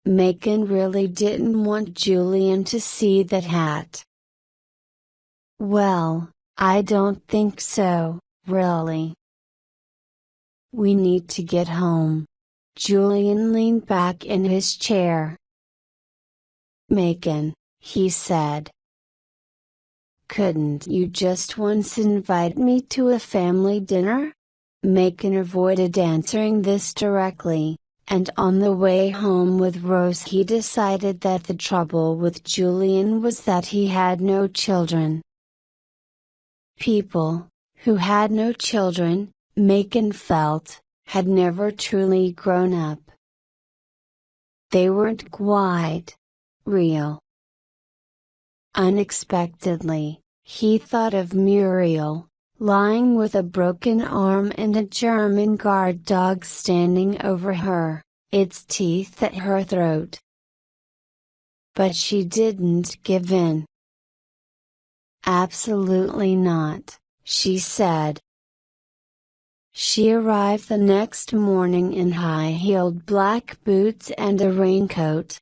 Macon really didn't want Julian to see that hat. "Well, I don't think so, really. We need to get home." Julian leaned back in his chair. "Macon," he said. "Couldn't you just once invite me to a family dinner?" Macon avoided answering this directly, and on the way home with Rose he decided that the trouble with Julian was that he had no children. People, who had no children, Macon felt, had never truly grown up. They weren't quite real. Unexpectedly, he thought of Muriel, lying with a broken arm and a German guard dog standing over her, its teeth at her throat. But she didn't give in. "Absolutely not," she said. She arrived the next morning in high-heeled black boots and a raincoat.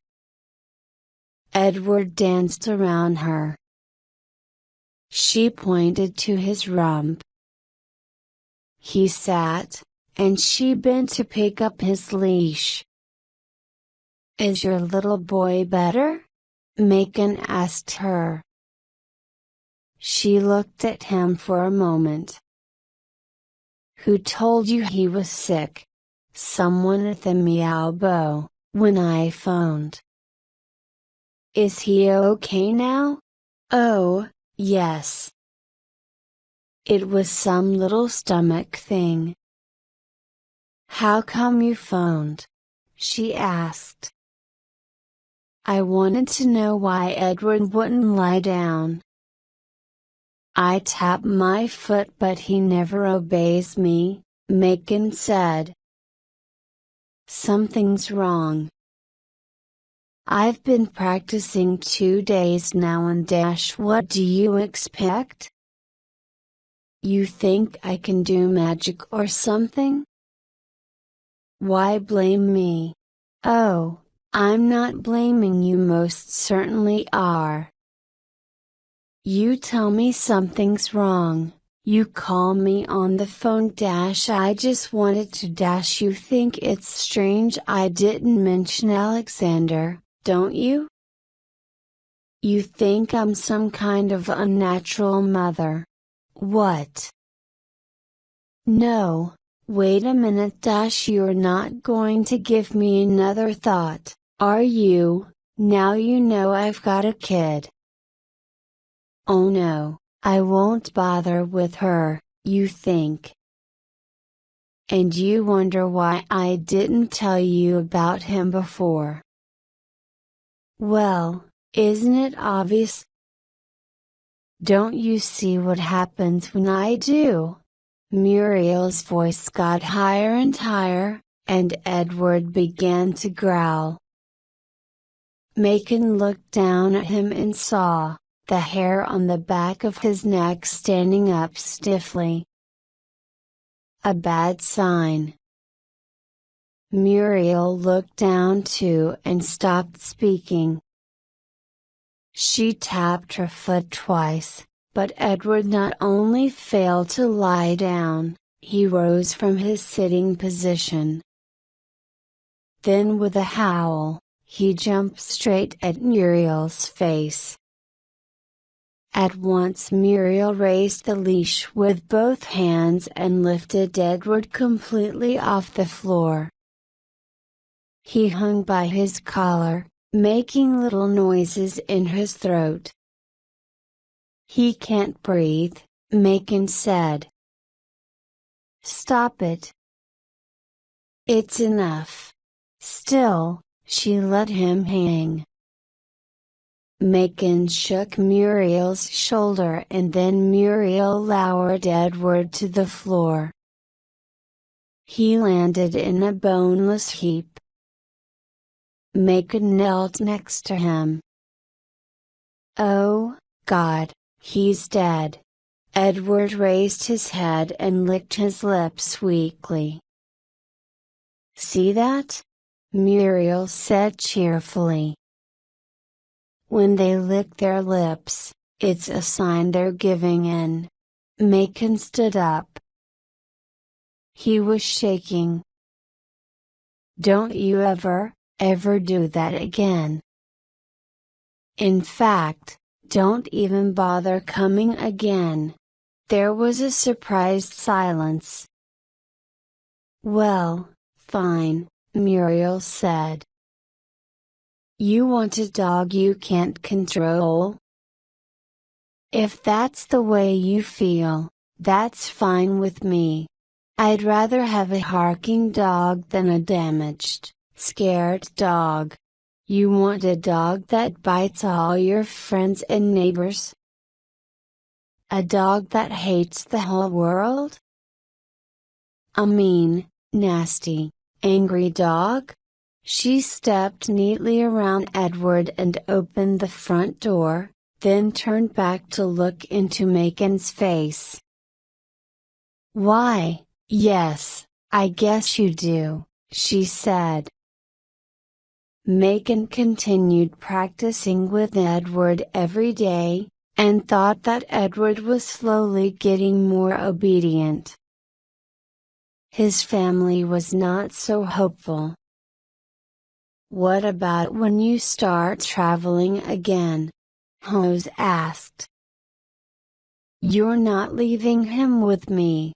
Edward danced around her. She pointed to his rump. He sat, and she bent to pick up his leash. "Is your little boy better?" Macon asked her. She looked at him for a moment. "Who told you he was sick?" "Someone at the Meowbo, when I phoned." "Is he okay now?" "Oh, yes. It was some little stomach thing." "How come you phoned?" she asked. "I wanted to know why Edward wouldn't lie down. I tap my foot but he never obeys me," Macon said. "Something's wrong. I've been practicing 2 days now and what do you expect? You think I can do magic or something? Why blame me?" "Oh, I'm not blaming you, most certainly are. You tell me something's wrong, you call me on the phone I just wanted to you think it's strange I didn't mention Alexander, don't you? You think I'm some kind of unnatural mother. What? No, wait a minute you're not going to give me another thought, are you, now you know I've got a kid?" "Oh no, I won't bother with her," you think. And you wonder why I didn't tell you about him before. Well, isn't it obvious? Don't you see what happens when I do? Muriel's voice got higher and higher, and Edward began to growl. Macon looked down at him and saw the hair on the back of his neck standing up stiffly. A bad sign. Muriel looked down too and stopped speaking. She tapped her foot twice, but Edward not only failed to lie down, he rose from his sitting position. Then with a howl, he jumped straight at Muriel's face. At once Muriel raised the leash with both hands and lifted Edward completely off the floor. He hung by his collar, making little noises in his throat. "He can't breathe," Macon said. "Stop it. It's enough." Still, she let him hang. Macon shook Muriel's shoulder and then Muriel lowered Edward to the floor. He landed in a boneless heap. Macon knelt next to him. "Oh, God, he's dead." Edward raised his head and licked his lips weakly. "See that?" Muriel said cheerfully. "When they lick their lips, it's a sign they're giving in." Macon stood up. He was shaking. "Don't you ever do that again. In fact, don't even bother coming again." There was a surprised silence. "Well, fine," Muriel said. "You want a dog you can't control? If that's the way you feel, that's fine with me. I'd rather have a barking dog than a damaged, scared dog. You want a dog that bites all your friends and neighbors? A dog that hates the whole world? A mean, nasty, angry dog?" She stepped neatly around Edward and opened the front door, then turned back to look into Macon's face. "Why, yes, I guess you do," she said. Macon continued practicing with Edward every day, and thought that Edward was slowly getting more obedient. His family was not so hopeful. "What about when you start traveling again?" Hose asked. "You're not leaving him with me."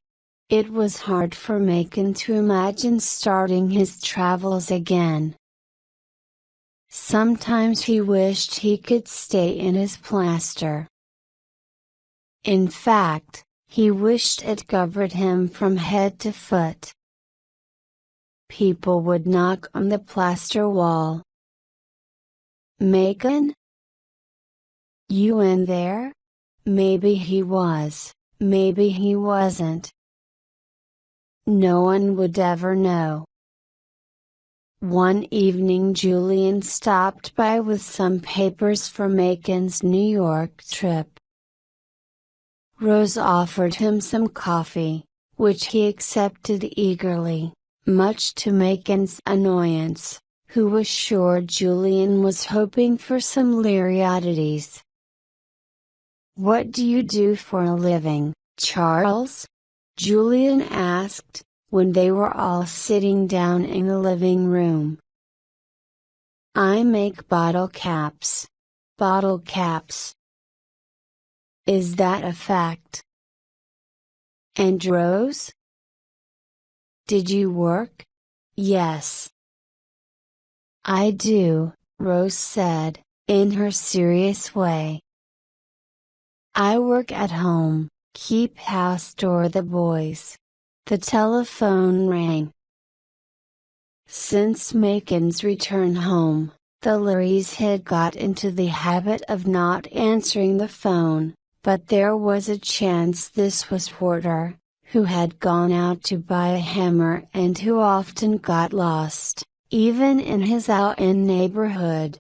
It was hard for Macon to imagine starting his travels again. Sometimes he wished he could stay in his plaster. In fact, he wished it covered him from head to foot. People would knock on the plaster wall. "Macon? You in there?" Maybe he was, maybe he wasn't. No one would ever know. One evening Julian stopped by with some papers for Macon's New York trip. Rose offered him some coffee, which he accepted eagerly, much to Macon's annoyance, who was sure Julian was hoping for some leery oddities. "What do you do for a living, Charles?" Julian asked, when they were all sitting down in the living room. "I make bottle caps." "Bottle caps? Is that a fact?" "And Rose? Did you work?" "Yes. I do," Rose said, in her serious way. I work at home, keep house or the boys. The telephone rang. Since Macon's return home, the Larrys had got into the habit of not answering the phone, but there was a chance this was Porter, who had gone out to buy a hammer and who often got lost, even in his out-in neighborhood.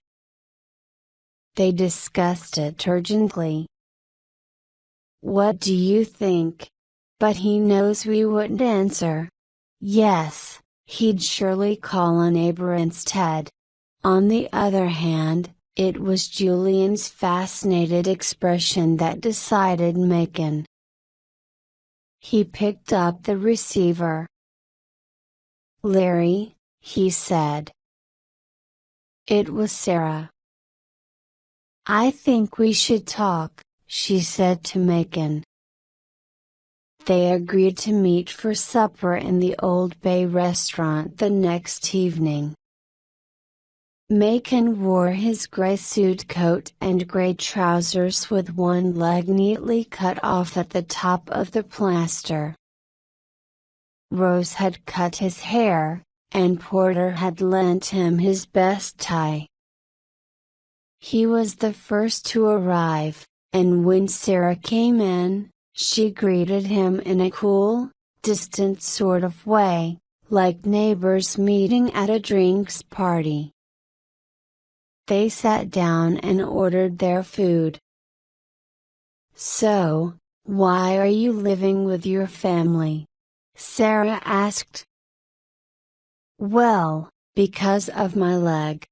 They discussed it urgently. "What do you think?" But he knows we wouldn't answer. Yes, he'd surely call a neighbor instead. On the other hand, it was Julian's fascinated expression that decided Macon. He picked up the receiver. "Larry," he said. It was Sarah. "I think we should talk," she said to Macon. They agreed to meet for supper in the Old Bay restaurant the next evening. Macon wore his gray suit coat and gray trousers with one leg neatly cut off at the top of the plaster. Rose had cut his hair, and Porter had lent him his best tie. He was the first to arrive, and when Sarah came in, she greeted him in a cool, distant sort of way, like neighbors meeting at a drinks party. They sat down and ordered their food. "So, why are you living with your family?" Sarah asked. "Well, because of my leg.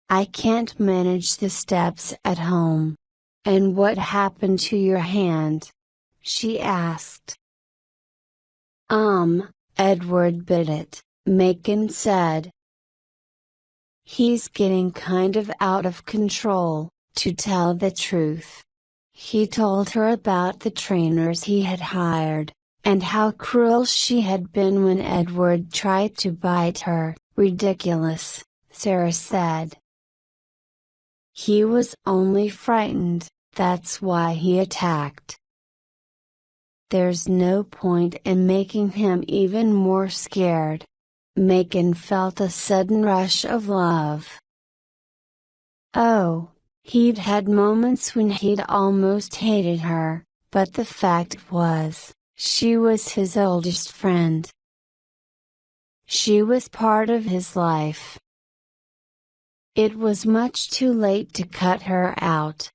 I can't manage the steps at home." "And what happened to your hand?" she asked. Edward bit it," Macon said. "He's getting kind of out of control, to tell the truth." He told her about the trainers he had hired, and how cruel she had been when Edward tried to bite her. "Ridiculous," Sarah said. "He was only frightened, that's why he attacked." "There's no point in making him even more scared." Macon felt a sudden rush of love. Oh, he'd had moments when he'd almost hated her, but the fact was, she was his oldest friend. She was part of his life. It was much too late to cut her out.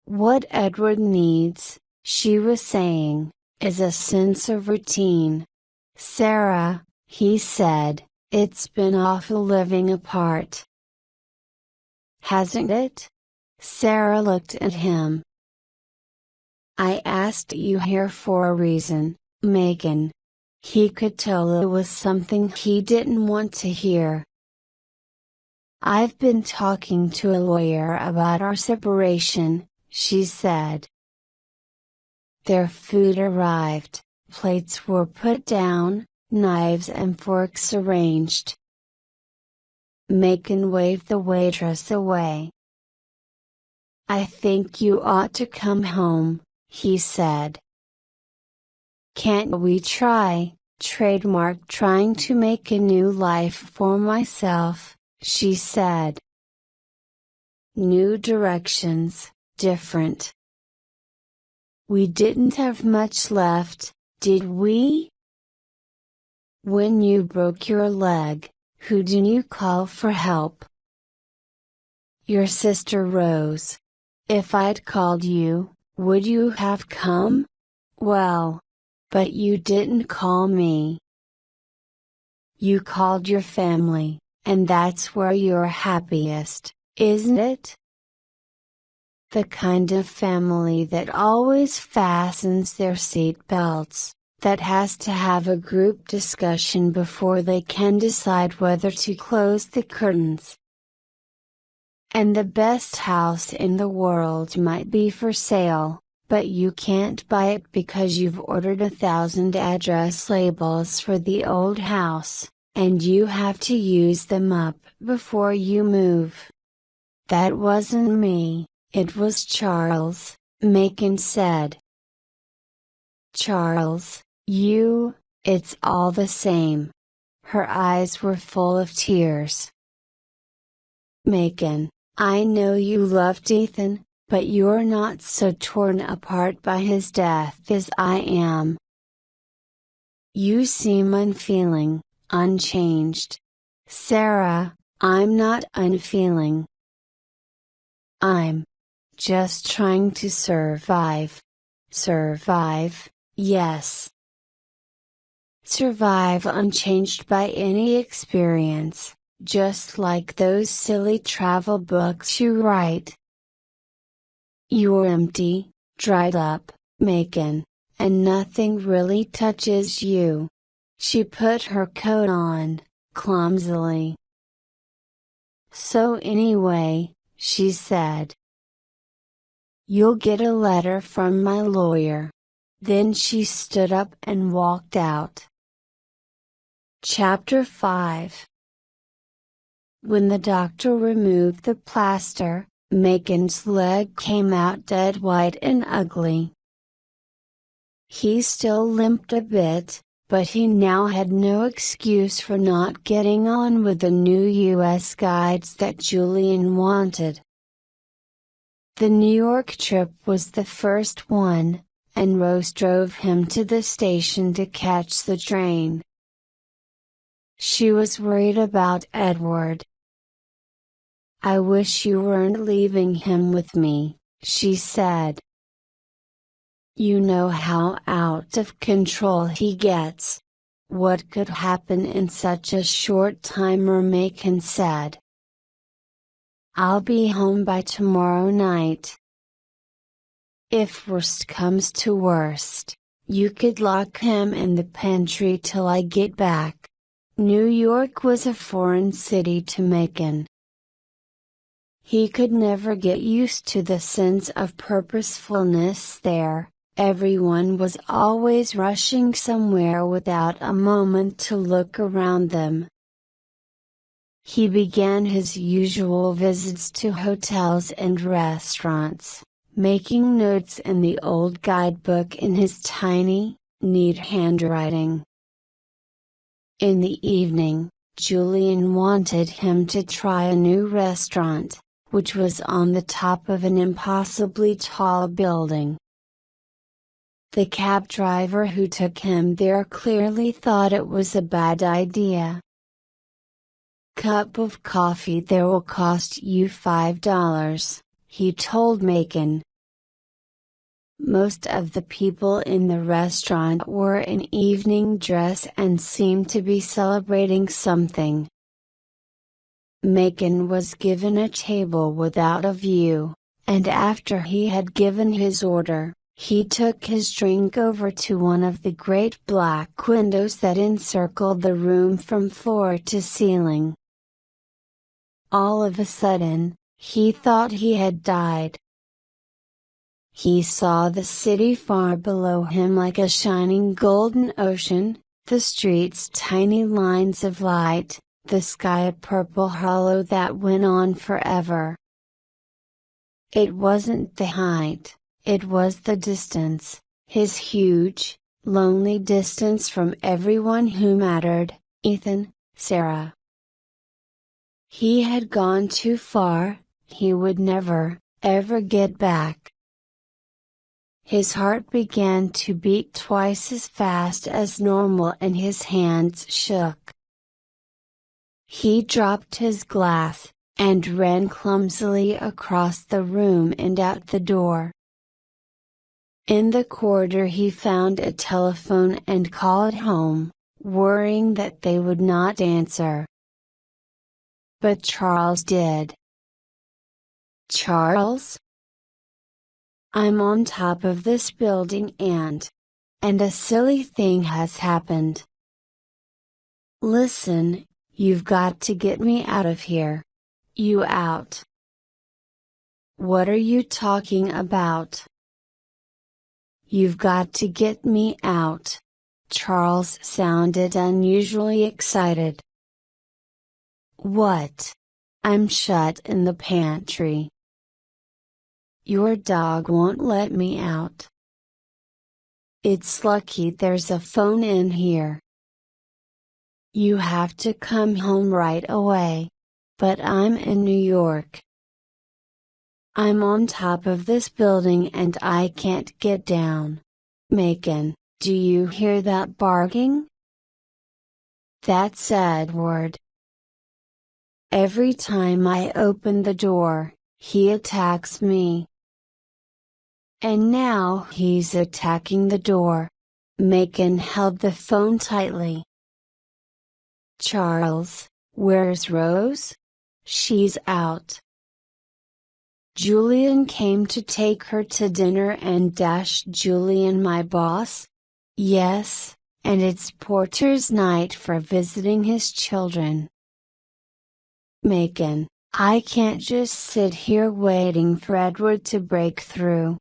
"What Edward needs," she was saying, "is a sense of routine. Sarah," he said, "it's been awful living apart." "Hasn't it?" Sarah looked at him. "I asked you here for a reason, Macon." He could tell it was something he didn't want to hear. "I've been talking to a lawyer about our separation," she said. Their food arrived, plates were put down, knives and forks arranged. Macon waved the waitress away. "I think you ought to come home," he said. "Can't we try?" Trademark trying to make a new life for myself, she said. New directions, different. We didn't have much left, did we? When you broke your leg, who did you call for help? Your sister Rose. If I'd called you, would you have come? Well. But you didn't call me. You called your family, and that's where you're happiest, isn't it? The kind of family that always fastens their seat belts, that has to have a group discussion before they can decide whether to close the curtains. And the best house in the world might be for sale, but you can't buy it because you've ordered 1,000 address labels for the old house, and you have to use them up before you move. That wasn't me, It was Charles, Macon said. Charles, it's all the same. Her eyes were full of tears. Macon, I know you loved Ethan, but you're not so torn apart by his death as I am. You seem unfeeling, unchanged. Sarah, I'm not unfeeling. I'm just trying to survive. Survive, yes. Survive unchanged by any experience, just like those silly travel books you write. You're empty, dried up, Macon, and nothing really touches you. She put her coat on, clumsily. So anyway, she said, you'll get a letter from my lawyer. Then she stood up and walked out. Chapter 5. When the doctor removed the plaster, Macon's leg came out dead white and ugly. He still limped a bit, but he now had no excuse for not getting on with the new U.S. guides that Julian wanted. The New York trip was the first one, and Rose drove him to the station to catch the train. She was worried about Edward. I wish you weren't leaving him with me, she said. You know how out of control he gets. What could happen in such a short time? Macon said. I'll be home by tomorrow night. If worst comes to worst, you could lock him in the pantry till I get back. New York was a foreign city to Macon. He could never get used to the sense of purposefulness there. Everyone was always rushing somewhere without a moment to look around them. He began his usual visits to hotels and restaurants, making notes in the old guidebook in his tiny, neat handwriting. In the evening, Julian wanted him to try a new restaurant, which was on the top of an impossibly tall building. The cab driver who took him there clearly thought it was a bad idea. Cup of coffee there will cost you $5, he told Macon. Most of the people in the restaurant were in evening dress and seemed to be celebrating something. Macon was given a table without a view, and after he had given his order, he took his drink over to one of the great black windows that encircled the room from floor to ceiling. All of a sudden, he thought he had died. He saw the city far below him like a shining golden ocean, the streets tiny lines of light, the sky a purple hollow that went on forever. It wasn't the height, it was the distance, his huge, lonely distance from everyone who mattered, Ethan, Sarah. He had gone too far, he would never, ever get back. His heart began to beat twice as fast as normal and his hands shook. He dropped his glass, and ran clumsily across the room and out the door. In the corridor he found a telephone and called home, worrying that they would not answer. But Charles did. Charles? I'm on top of this building and a silly thing has happened. Listen, you've got to get me out of here. You out. What are you talking about? You've got to get me out. Charles sounded unusually excited. What? I'm shut in the pantry. Your dog won't let me out. It's lucky there's a phone in here. You have to come home right away. But I'm in New York. I'm on top of this building and I can't get down. Macon, do you hear that barking? That's Edward. Every time I open the door, he attacks me. And now he's attacking the door. Macon held the phone tightly. Charles, where's Rose? She's out. Julian came to take her to dinner and Julian my boss? Yes, and it's Porter's night for visiting his children. Macon, I can't just sit here waiting for Edward to break through.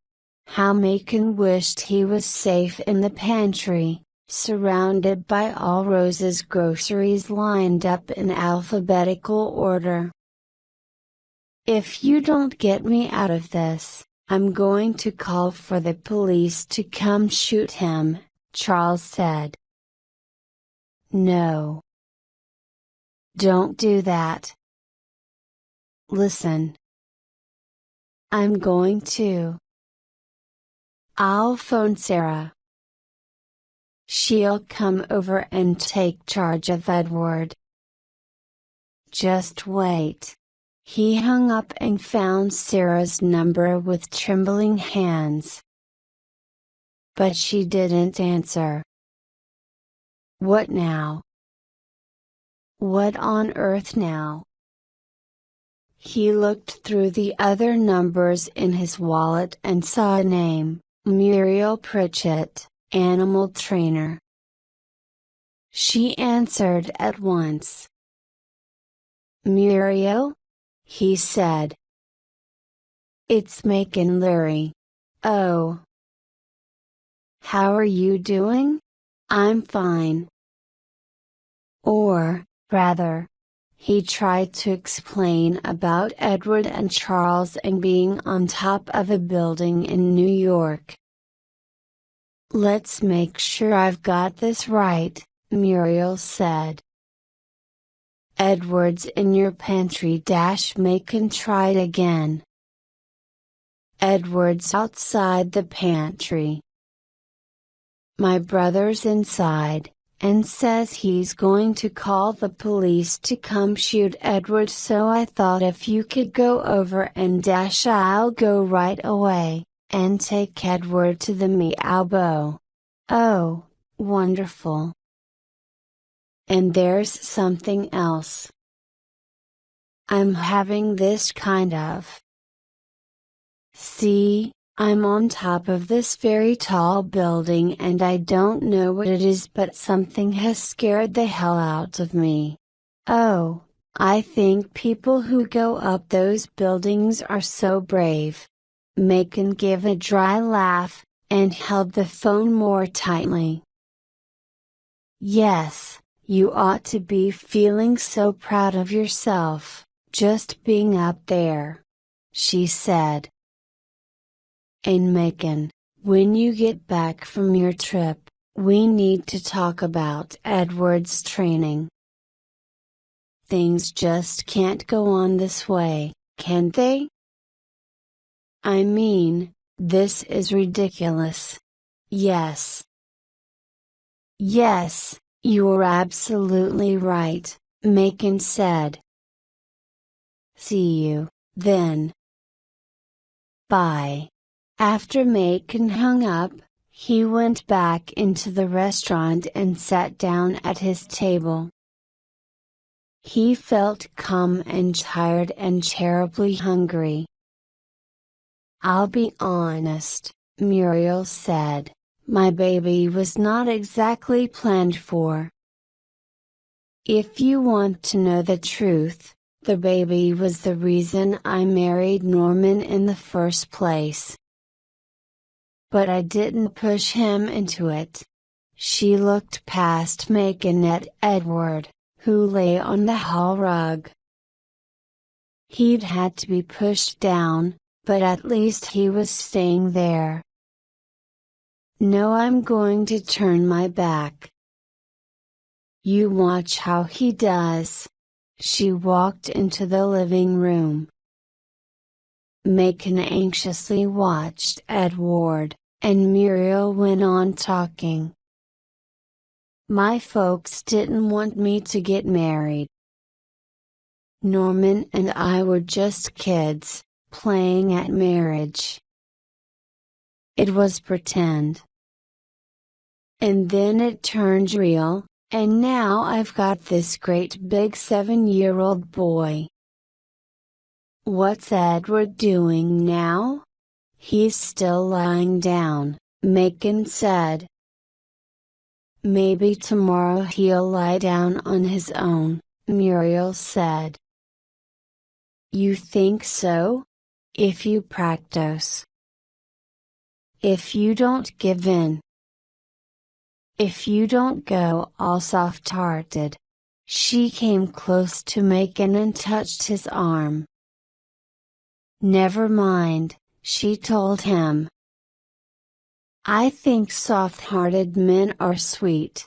How Macon wished he was safe in the pantry, surrounded by all Rose's groceries lined up in alphabetical order. If you don't get me out of this, I'm going to call for the police to come shoot him, Charles said. No. Don't do that. Listen. I'm going to. I'll phone Sarah. She'll come over and take charge of Edward. Just wait. He hung up and found Sarah's number with trembling hands. But she didn't answer. What now? What on earth now? He looked through the other numbers in his wallet and saw a name, Muriel Pritchett, animal trainer. She answered at once. Muriel? He said. It's Macon Leary. Oh. How are you doing? I'm fine. Or, rather, he tried to explain about Edward and Charles and being on top of a building in New York. Let's make sure I've got this right, Muriel said. Edward's in your pantry. Macon tried again. Edward's outside the pantry. My brother's inside, and says he's going to call the police to come shoot Edward, so I thought if you could go over and I'll go right away, and take Edward to the Meow. Oh, wonderful. And there's something else. I'm having this kind of. See, I'm on top of this very tall building and I don't know what it is, but something has scared the hell out of me. Oh, I think people who go up those buildings are so brave. Macon gave a dry laugh, and held the phone more tightly. Yes. You ought to be feeling so proud of yourself, just being up there, she said. And Macon, when you get back from your trip, we need to talk about Edward's training. Things just can't go on this way, can they? I mean, this is ridiculous. Yes. Yes. You're absolutely right, Macon said. See you, then. Bye. After Macon hung up, he went back into the restaurant and sat down at his table. He felt calm and tired and terribly hungry. I'll be honest, Muriel said. My baby was not exactly planned for. If you want to know the truth, the baby was the reason I married Norman in the first place. But I didn't push him into it. She looked past Macon at Edward, who lay on the hall rug. He'd had to be pushed down, but at least he was staying there. No, I'm going to turn my back. You watch how he does. She walked into the living room. Macon anxiously watched Edward, and Muriel went on talking. My folks didn't want me to get married. Norman and I were just kids, playing at marriage. It was pretend. And then it turned real, and now I've got this great big 7-year-old boy. What's Edward doing now? He's still lying down, Macon said. Maybe tomorrow he'll lie down on his own, Muriel said. You think so? If you practice. If you don't give in. If you don't go all soft-hearted. She came close to Macon and touched his arm. Never mind, she told him. I think soft-hearted men are sweet.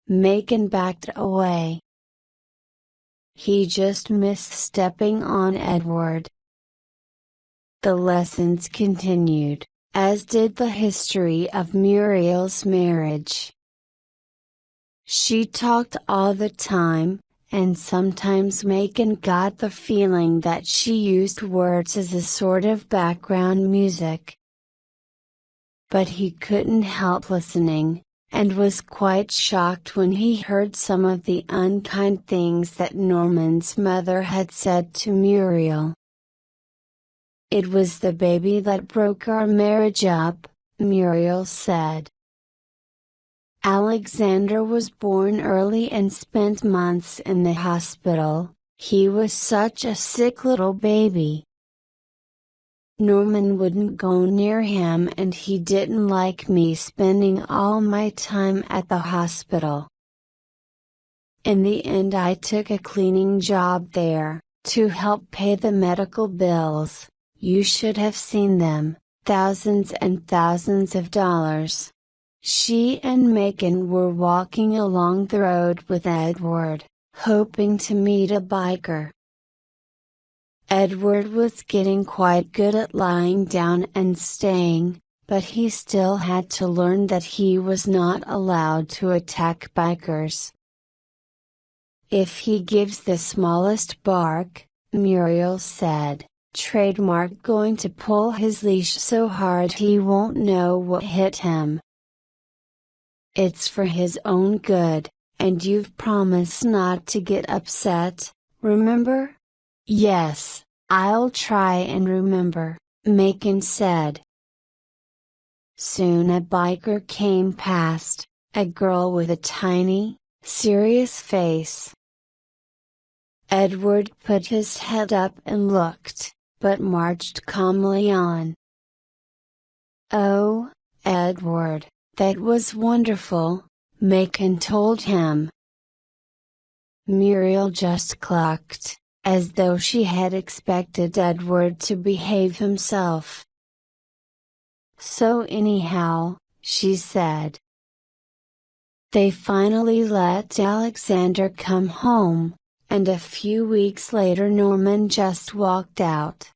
Macon backed away. He just missed stepping on Edward. The lessons continued, as did the history of Muriel's marriage. She talked all the time, and sometimes Macon got the feeling that she used words as a sort of background music. But he couldn't help listening, and was quite shocked when he heard some of the unkind things that Norman's mother had said to Muriel. It was the baby that broke our marriage up, Muriel said. Alexander was born early and spent months in the hospital. He was such a sick little baby. Norman wouldn't go near him, and he didn't like me spending all my time at the hospital. In the end, I took a cleaning job there, to help pay the medical bills. You should have seen them, thousands and thousands of dollars. She and Macon were walking along the road with Edward, hoping to meet a biker. Edward was getting quite good at lying down and staying, but he still had to learn that he was not allowed to attack bikers. If he gives the smallest bark, Muriel said, trademark going to pull his leash so hard he won't know what hit him. It's for his own good, and you've promised not to get upset, remember? Yes, I'll try and remember, Macon said. Soon a biker came past, a girl with a tiny, serious face. Edward put his head up and looked, but marched calmly on. Oh, Edward, that was wonderful, Macon told him. Muriel just clucked, as though she had expected Edward to behave himself. So anyhow, she said. They finally let Alexander come home, and a few weeks later Norman just walked out.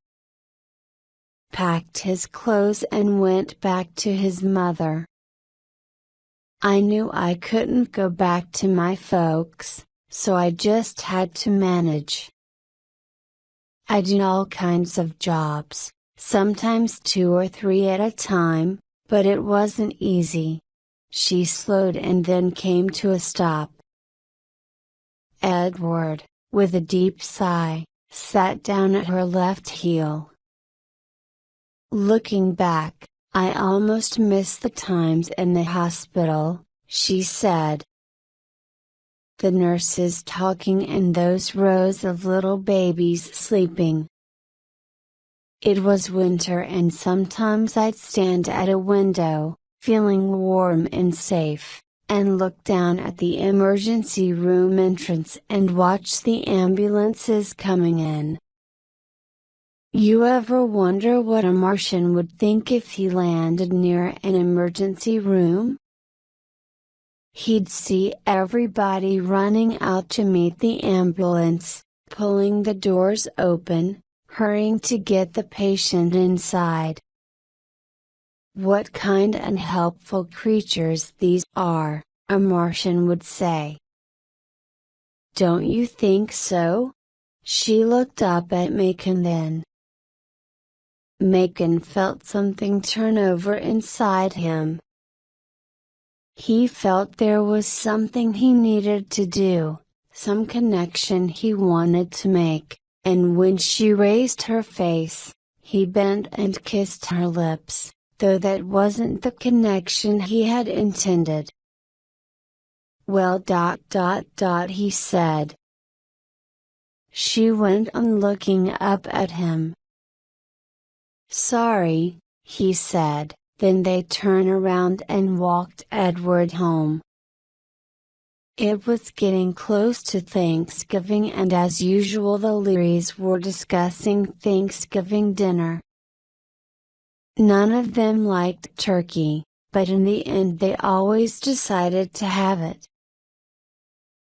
Packed his clothes and went back to his mother. I knew I couldn't go back to my folks, so I just had to manage. I did all kinds of jobs, sometimes 2 or 3 at a time, but it wasn't easy. She slowed and then came to a stop. Edward, with a deep sigh, sat down at her left heel. Looking back, I almost miss the times in the hospital, she said. The nurses talking and those rows of little babies sleeping. It was winter and sometimes I'd stand at a window, feeling warm and safe, and look down at the emergency room entrance and watch the ambulances coming in. You ever wonder what a Martian would think if he landed near an emergency room? He'd see everybody running out to meet the ambulance, pulling the doors open, hurrying to get the patient inside. What kind and helpful creatures these are, a Martian would say. Don't you think so? She looked up at Macon then. Macon felt something turn over inside him. He felt there was something he needed to do, some connection he wanted to make, and when she raised her face, he bent and kissed her lips, though that wasn't the connection he had intended. Well, he said. She went on looking up at him. Sorry, he said, then they turned around and walked Edward home. It was getting close to Thanksgiving and as usual the Learys were discussing Thanksgiving dinner. None of them liked turkey, but in the end they always decided to have it.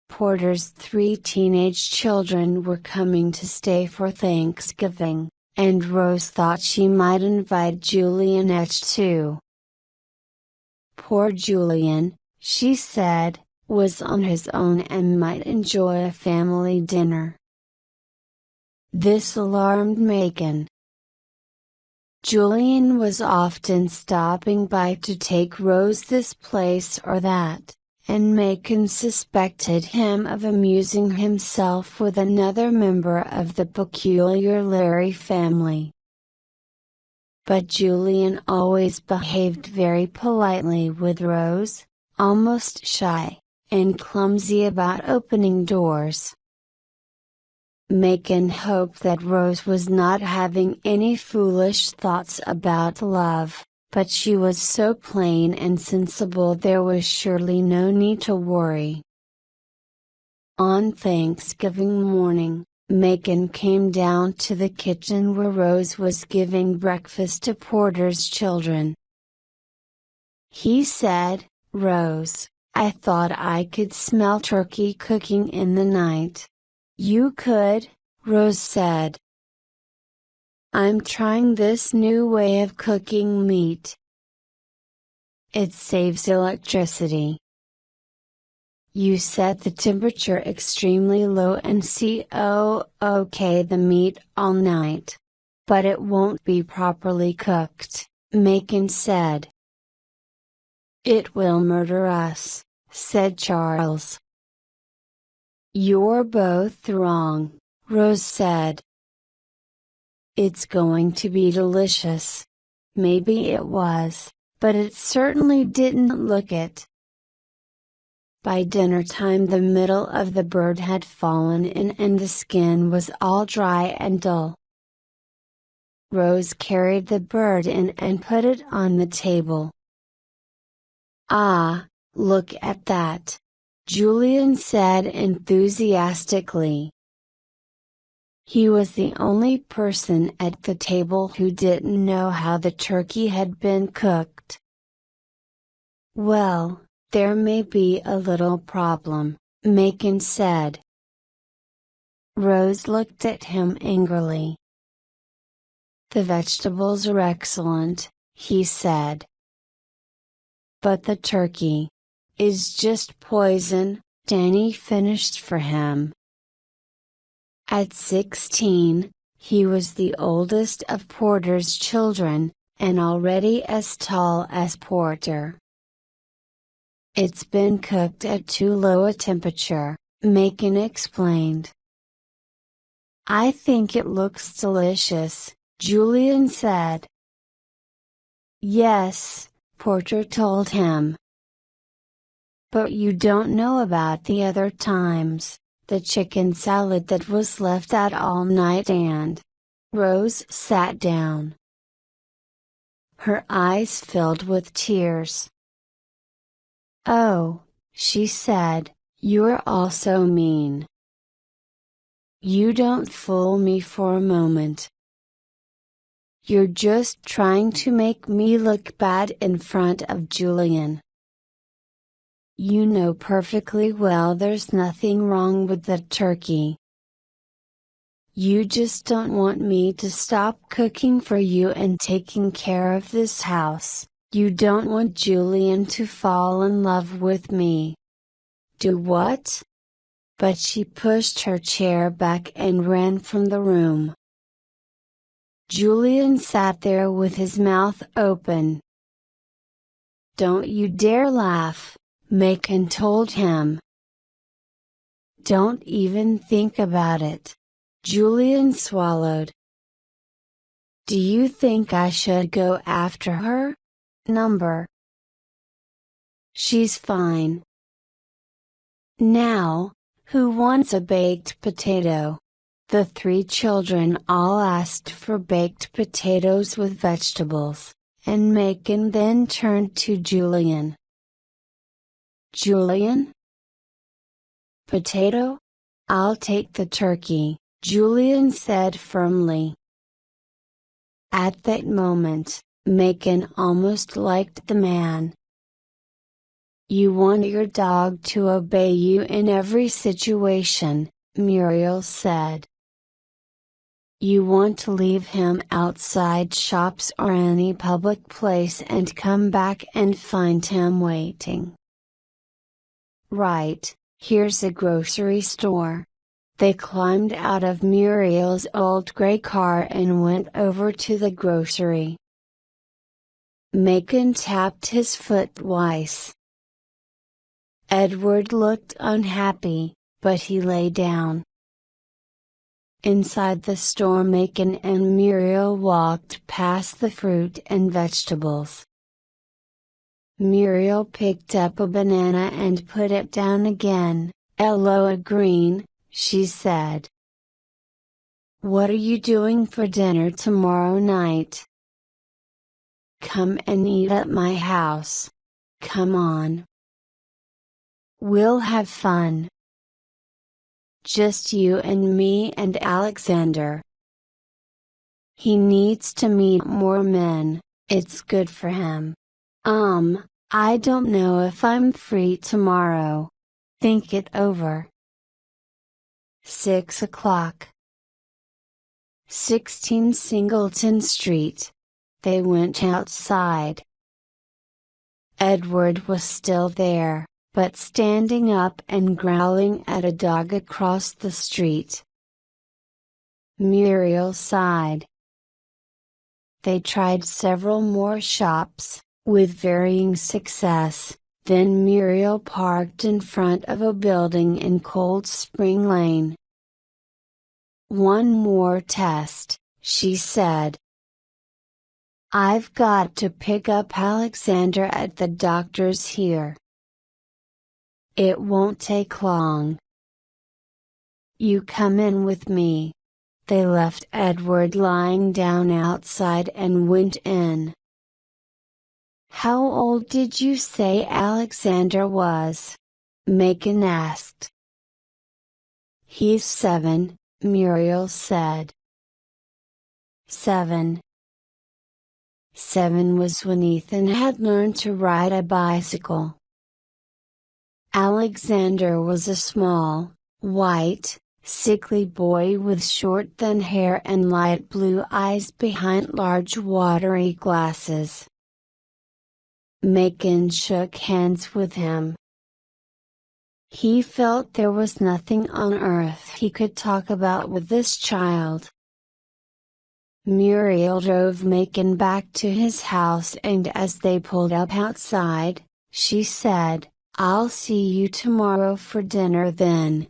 Porter's 3 teenage children were coming to stay for Thanksgiving, and Rose thought she might invite Julianette too. Poor Julian, she said, was on his own and might enjoy a family dinner. This alarmed Macon. Julian was often stopping by to take Rose this place or that, and Macon suspected him of amusing himself with another member of the peculiar Larry family. But Julian always behaved very politely with Rose, almost shy, and clumsy about opening doors. Macon hoped that Rose was not having any foolish thoughts about love, but she was so plain and sensible there was surely no need to worry. On Thanksgiving morning, Macon came down to the kitchen where Rose was giving breakfast to Porter's children. He said, "Rose, I thought I could smell turkey cooking in the night." "You could," Rose said. "I'm trying this new way of cooking meat. It saves electricity. You set the temperature extremely low and cook the meat all night. But it won't be properly cooked," Macon said. "It will murder us," said Charles. "You're both wrong," Rose said. "It's going to be delicious." Maybe it was, but it certainly didn't look it. By dinner time the middle of the bird had fallen in and the skin was all dry and dull. Rose carried the bird in and put it on the table. "Ah, look at that!" Julian said enthusiastically. He was the only person at the table who didn't know how the turkey had been cooked. "Well, there may be a little problem," Macon said. Rose looked at him angrily. "The vegetables are excellent," he said. "But the turkey is just poison," Danny finished for him. At 16, he was the oldest of Porter's children, and already as tall as Porter. "It's been cooked at too low a temperature," Macon explained. "I think it looks delicious," Julian said. "Yes," Porter told him. "But you don't know about the other times, the chicken salad that was left out all night and..." Rose sat down. Her eyes filled with tears. "Oh," she said, "you're all so mean. You don't fool me for a moment. You're just trying to make me look bad in front of Julian. You know perfectly well there's nothing wrong with the turkey. You just don't want me to stop cooking for you and taking care of this house. You don't want Julian to fall in love with me. Do what? But she pushed her chair back and ran from the room. Julian sat there with his mouth open. Don't you dare laugh, Macon told him. Don't even think about it. Julian swallowed. Do you think I should go after her? Number. She's fine. Now, who wants a baked potato? The three children all asked for baked potatoes with vegetables, and Macon then turned to Julian. Julian? Potato? I'll take the turkey, Julian said firmly. At that moment, Macon almost liked the man. You want your dog to obey you in every situation, Muriel said. You want to leave him outside shops or any public place and come back and find him waiting. Right, here's a grocery store. They climbed out of Muriel's old gray car and went over to the grocery. Macon tapped his foot twice. Edward looked unhappy, but he lay down. Inside the store, Macon and Muriel walked past the fruit and vegetables. Muriel picked up a banana and put it down again. "Hello, green," she said. "What are you doing for dinner tomorrow night?" "Come and eat at my house. Come on. We'll have fun. Just you and me and Alexander. He needs to meet more men, it's good for him. I don't know if I'm free tomorrow. Think it over." 6 o'clock. 16 Singleton Street. They went outside. Edward was still there, but standing up and growling at a dog across the street. Muriel sighed. They tried several more shops, with varying success, then Muriel parked in front of a building in Cold Spring Lane. "One more test," she said. "I've got to pick up Alexander at the doctor's here. It won't take long. You come in with me." They left Edward lying down outside and went in. "How old did you say Alexander was?" Macon asked. "He's 7, Muriel said. 7. 7 was when Ethan had learned to ride a bicycle. Alexander was a small, white, sickly boy with short thin hair and light blue eyes behind large watery glasses. Macon shook hands with him. He felt there was nothing on earth he could talk about with this child. Muriel drove Macon back to his house, and as they pulled up outside, she said, "I'll see you tomorrow for dinner then."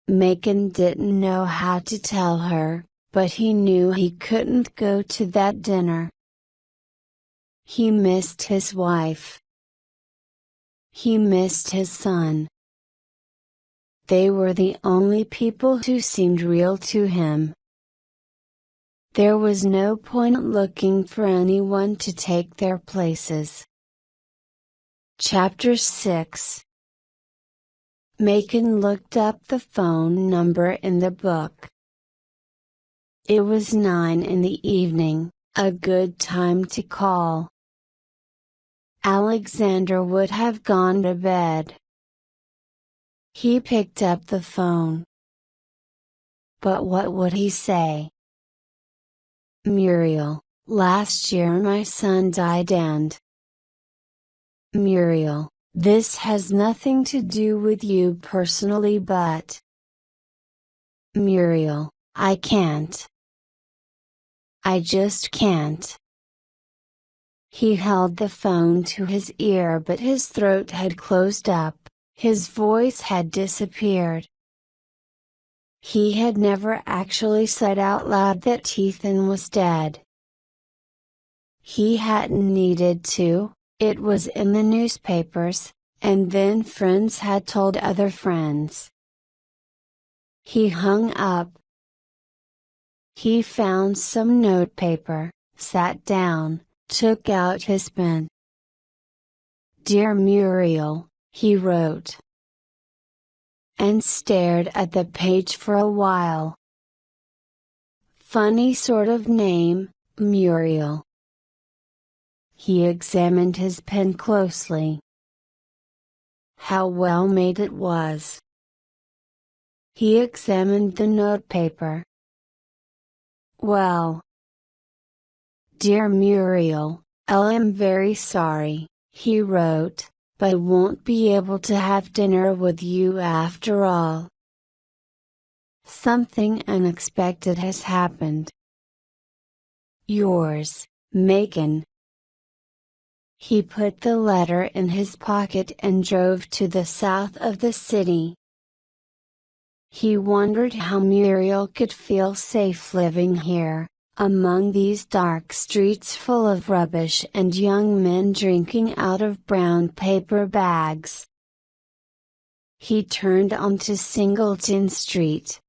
Macon didn't know how to tell her, but he knew he couldn't go to that dinner. He missed his wife. He missed his son. They were the only people who seemed real to him. There was no point looking for anyone to take their places. Chapter 6. Macon looked up the phone number in the book. It was 9 in the evening, a good time to call. Alexander would have gone to bed. He picked up the phone. But what would he say? Muriel, last year my son died and… Muriel, this has nothing to do with you personally but… Muriel, I can't. I just can't. He held the phone to his ear but his throat had closed up, his voice had disappeared. He had never actually said out loud that Ethan was dead. He hadn't needed to, it was in the newspapers, and then friends had told other friends. He hung up. He found some notepaper, sat down, took out his pen. Dear Muriel, he wrote. And stared at the page for a while. Funny sort of name, Muriel. He examined his pen closely. How well made it was. He examined the notepaper. Well. Dear Muriel, I'm very sorry, he wrote, but won't be able to have dinner with you after all. Something unexpected has happened. Yours, Megan. He put the letter in his pocket and drove to the south of the city. He wondered how Muriel could feel safe living here, among these dark streets full of rubbish and young men drinking out of brown paper bags. He turned onto Singleton Street.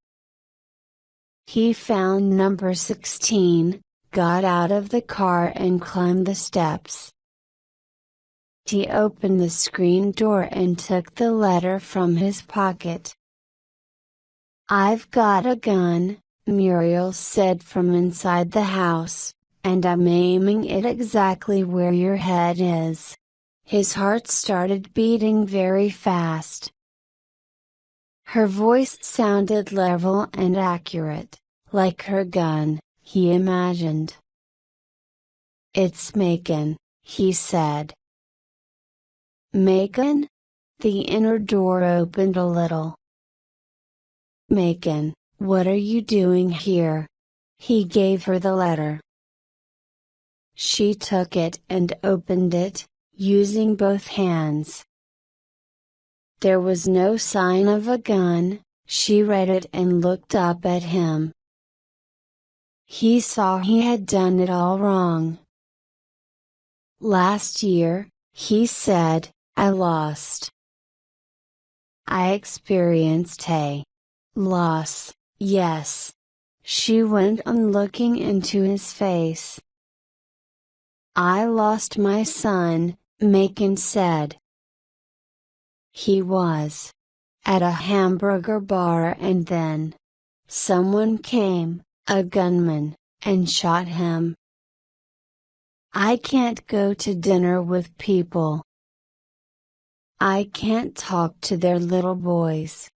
He found number 16, got out of the car and climbed the steps. He opened the screen door and took the letter from his pocket. I've got a gun, Muriel said from inside the house, and I'm aiming it exactly where your head is. His heart started beating very fast. Her voice sounded level and accurate, like her gun, he imagined. It's Megan, he said. Megan? The inner door opened a little. Megan, what are you doing here? He gave her the letter. She took it and opened it, using both hands. There was no sign of a gun. She read it and looked up at him. He saw he had done it all wrong. Last year, he said, I lost. I experienced a loss, yes. She went on looking into his face. I lost my son, Megan said. He was at a hamburger bar and then someone came, a gunman, and shot him. I can't go to dinner with people. I can't talk to their little boys.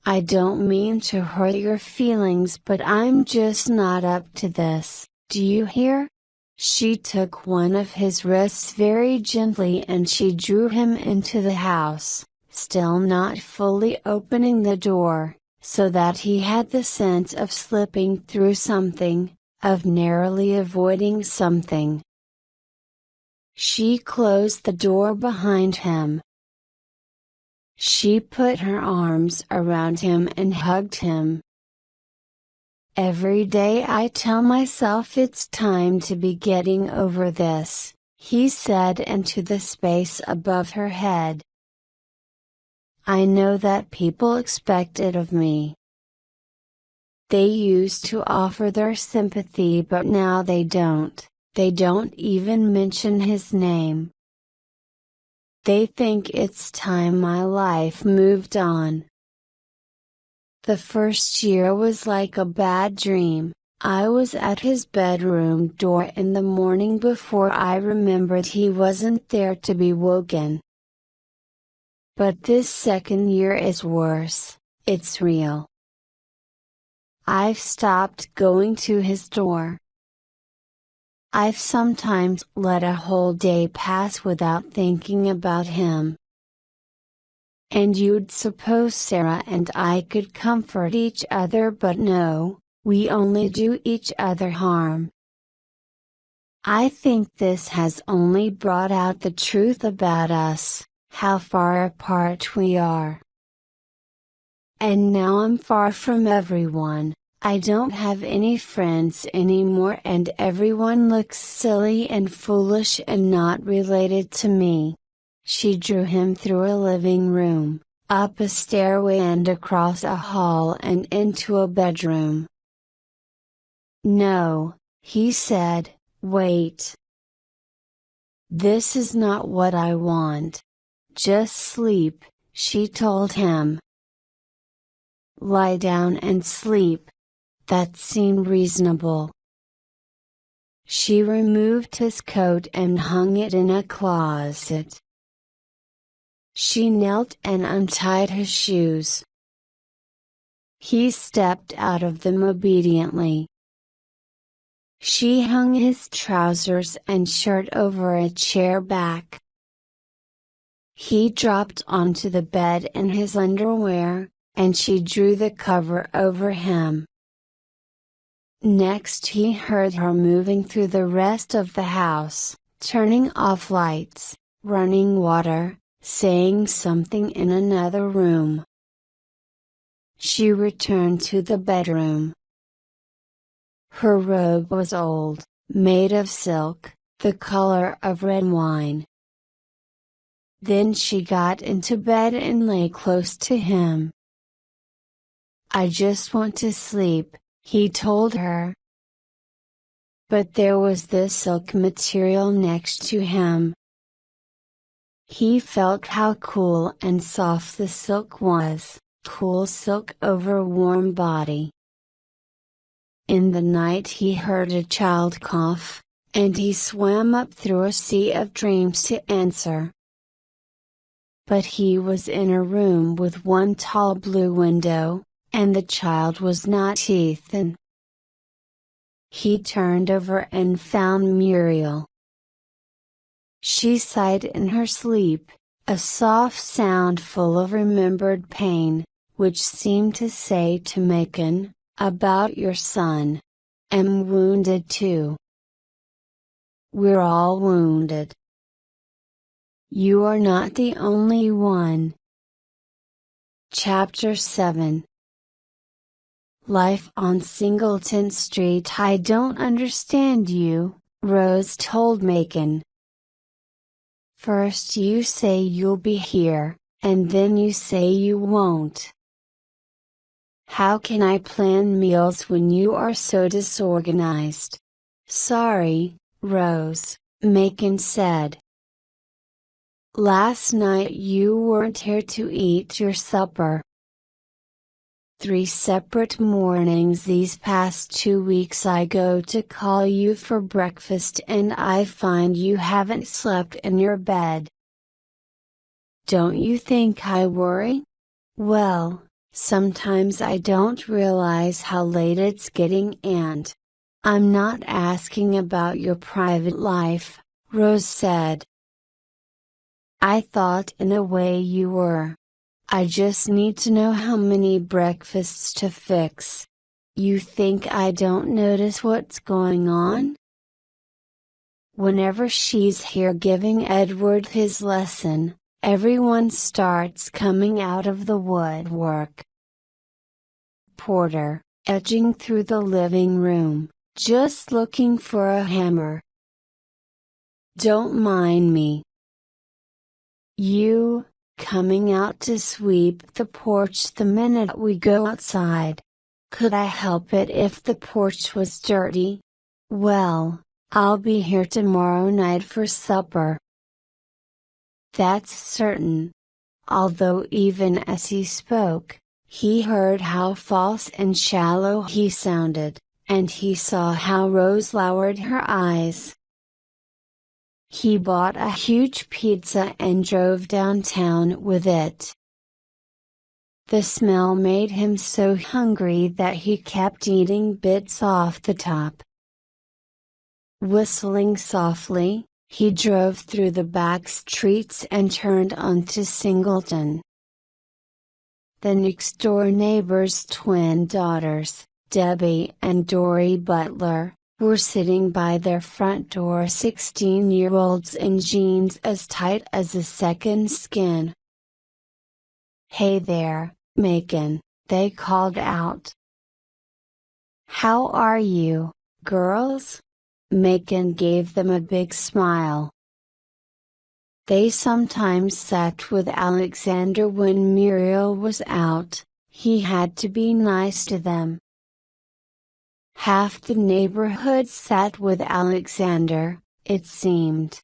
I don't mean to hurt your feelings but I'm just not up to this, do you hear? She took one of his wrists very gently and she drew him into the house, still not fully opening the door, so that he had the sense of slipping through something, of narrowly avoiding something. She closed the door behind him. She put her arms around him and hugged him. Every day I tell myself it's time to be getting over this, he said into the space above her head. I know that people expect it of me. They used to offer their sympathy but now they don't even mention his name. They think it's time my life moved on. The first year was like a bad dream, I was at his bedroom door in the morning before I remembered he wasn't there to be woken. But this second year is worse, it's real. I've stopped going to his door. I've sometimes let a whole day pass without thinking about him. And you'd suppose Sarah and I could comfort each other, but no. We only do each other harm. I think this has only brought out the truth about us, how far apart we are. And now I'm far from everyone, I don't have any friends anymore, and everyone looks silly and foolish and not related to me. She drew him through a living room, up a stairway and across a hall and into a bedroom. No, he said, wait. This is not what I want. Just sleep, she told him. Lie down and sleep. That seemed reasonable. She removed his coat and hung it in a closet. She knelt and untied his shoes. He stepped out of them obediently. She hung his trousers and shirt over a chair back. He dropped onto the bed in his underwear, and she drew the cover over him. Next he heard her moving through the rest of the house, turning off lights, running water, saying something in another room. She returned to the bedroom. Her robe was old, made of silk, the color of red wine. Then she got into bed and lay close to him. I just want to sleep, he told her. But there was the silk material next to him. He felt how cool and soft the silk was, cool silk over a warm body. In the night he heard a child cough, and he swam up through a sea of dreams to answer. But he was in a room with one tall blue window, and the child was not Ethan. He turned over and found Muriel. She sighed in her sleep, a soft sound full of remembered pain, which seemed to say to Macon, about your son. I'm wounded too. We're all wounded. You are not the only one. Chapter 7. Life on Singleton Street. I don't understand you, Rose told Macon. First you say you'll be here, and then you say you won't. How can I plan meals when you are so disorganized? Sorry, Rose, Macon said. Last night you weren't here to eat your supper. 3 separate mornings these past 2 weeks I go to call you for breakfast and I find you haven't slept in your bed. Don't you think I worry? Well, sometimes I don't realize how late it's getting, and I'm not asking about your private life, Rose said. I thought in a way you were. I just need to know how many breakfasts to fix. You think I don't notice what's going on? Whenever she's here giving Edward his lesson, everyone starts coming out of the woodwork. Porter, edging through the living room, just looking for a hammer. Don't mind me. You, coming out to sweep the porch the minute we go outside. Could I help it if the porch was dirty? Well, I'll be here tomorrow night for supper. That's certain. Although even as he spoke, he heard how false and shallow he sounded, and he saw how Rose lowered her eyes. He bought a huge pizza and drove downtown with it. The smell made him so hungry that he kept eating bits off the top. Whistling softly, he drove through the back streets and turned onto Singleton. The next-door neighbor's twin daughters, Debbie and Dory Butler, were sitting by their front door, 16-year-olds in jeans as tight as a second skin. "Hey there, Macon," they called out. "How are you, girls?" Macon gave them a big smile. They sometimes sat with Alexander when Muriel was out. He had to be nice to them. Half the neighborhood sat with Alexander, it seemed.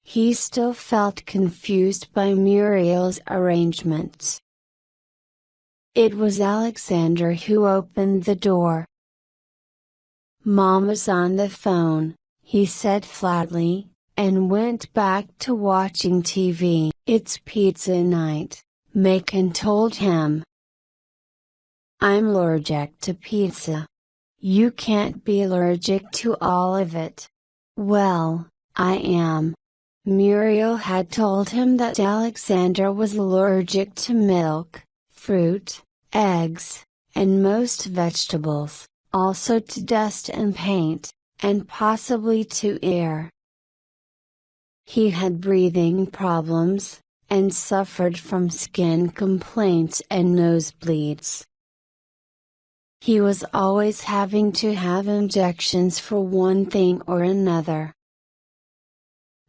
He still felt confused by Muriel's arrangements. It was Alexander who opened the door. "Mama's on the phone," he said flatly, and went back to watching TV. "It's pizza night," Macon told him. "I'm allergic to pizza." "You can't be allergic to all of it." "Well, I am." Muriel had told him that Alexander was allergic to milk, fruit, eggs, and most vegetables, also to dust and paint, and possibly to air. He had breathing problems, and suffered from skin complaints and nosebleeds. He was always having to have injections for one thing or another.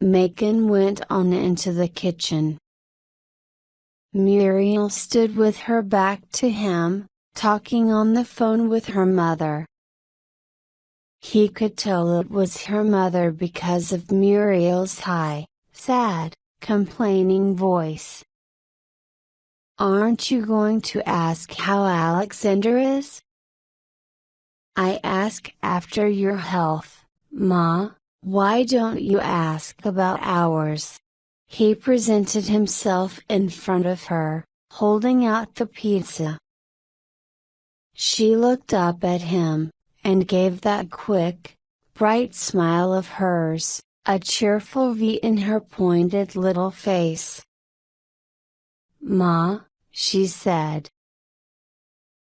Macon went on into the kitchen. Muriel stood with her back to him, talking on the phone with her mother. He could tell it was her mother because of Muriel's high, sad, complaining voice. "Aren't you going to ask how Alexander is?" "I ask after your health, Ma. Why don't you ask about ours?" He presented himself in front of her, holding out the pizza. She looked up at him, and gave that quick, bright smile of hers, a cheerful V in her pointed little face. "Ma," she said.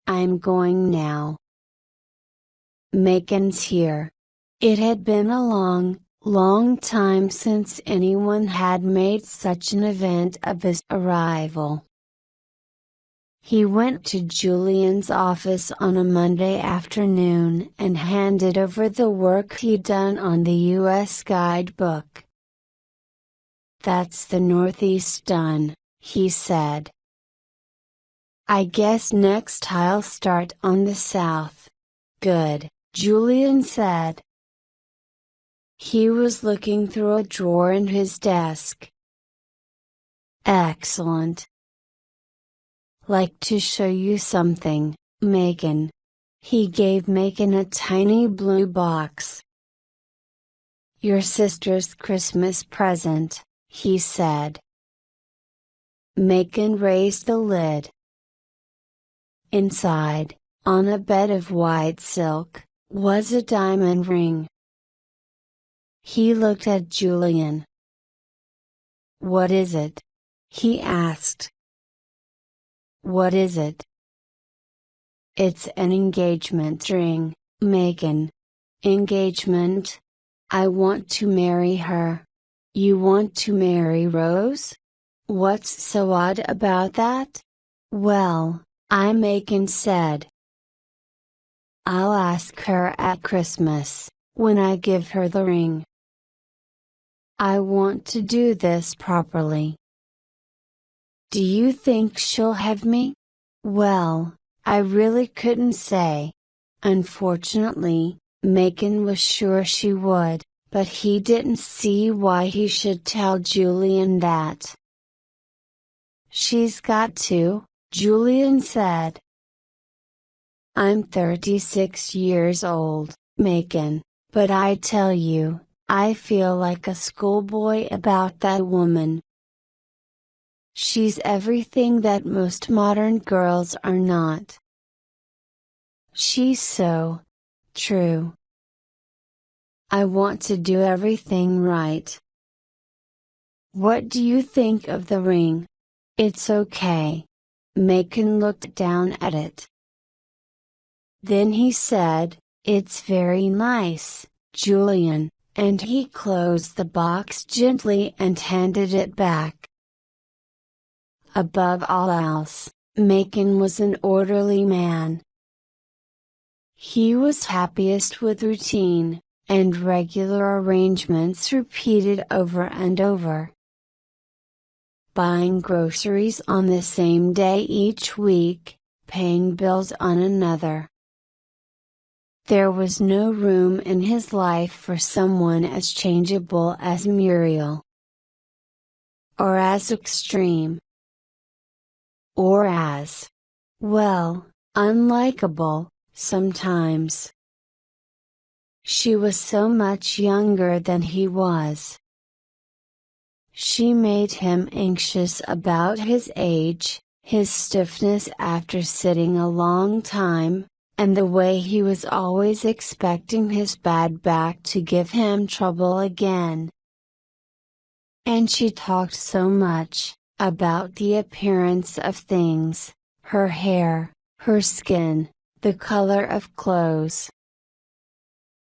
"I'm going now. Macon's here." It had been a long, long time since anyone had made such an event of his arrival. He went to Julian's office on a Monday afternoon and handed over the work he'd done on the U.S. guidebook. "That's the Northeast done," he said. "I guess next I'll start on the South." "Good," Julian said. He was looking through a drawer in his desk. "Excellent. Like to show you something, Macon." He gave Macon a tiny blue box. "Your sister's Christmas present," he said. Macon raised the lid. Inside, on a bed of white silk, was a diamond ring. He looked at Julian. "What is it?" he asked. "What is it?" "It's an engagement ring, Macon." "Engagement? I want to marry her." "You want to marry Rose? What's so odd about that?" "Well," Macon said, "I'll ask her at Christmas, when I give her the ring. I want to do this properly." "Do you think she'll have me?" "Well, I really couldn't say." Unfortunately, Macon was sure she would, but he didn't see why he should tell Julian that. "She's got to," Julian said. I'm 36 years old, Macon, but I tell you, I feel like a schoolboy about that woman. She's everything that most modern girls are not. She's so true. I want to do everything right. What do you think of the ring? It's okay. Macon looked down at it. Then he said, "It's very nice, Julian," and he closed the box gently and handed it back. Above all else, Macon was an orderly man. He was happiest with routine, and regular arrangements repeated over and over. Buying groceries on the same day each week, paying bills on another. There was no room in his life for someone as changeable as Muriel. Or as extreme. Or as, well, unlikable, sometimes. She was so much younger than he was. She made him anxious about his age, his stiffness after sitting a long time, and the way he was always expecting his bad back to give him trouble again. And she talked so much about the appearance of things, her hair, her skin, the color of clothes.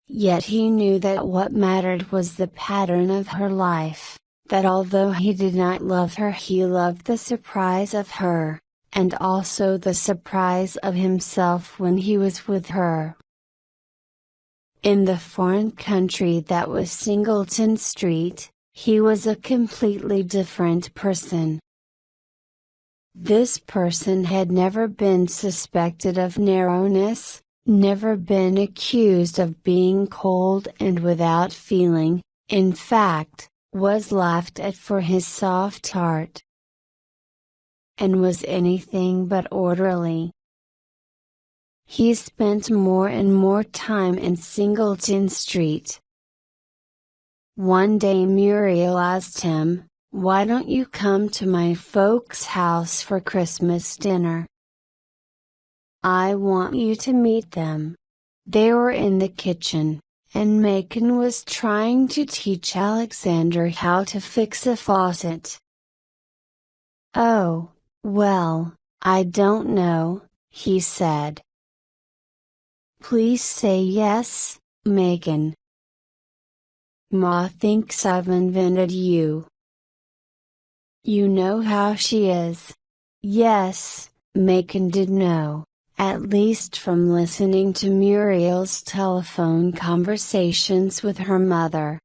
Yet he knew that what mattered was the pattern of her life, that although he did not love her, he loved the surprise of her, and also the surprise of himself when he was with her. In the foreign country that was Singleton Street, he was a completely different person. This person had never been suspected of narrowness, never been accused of being cold and without feeling, in fact, was laughed at for his soft heart. And was anything but orderly. He spent more and more time in Singleton Street. One day Muriel asked him, "Why don't you come to my folks' house for Christmas dinner? I want you to meet them." They were in the kitchen, and Macon was trying to teach Alexander how to fix a faucet. "Oh, well, I don't know," he said. "Please say yes, Macon. Ma thinks I've invented you." "You know how she is." Yes, Macon did know, at least from listening to Muriel's telephone conversations with her mother.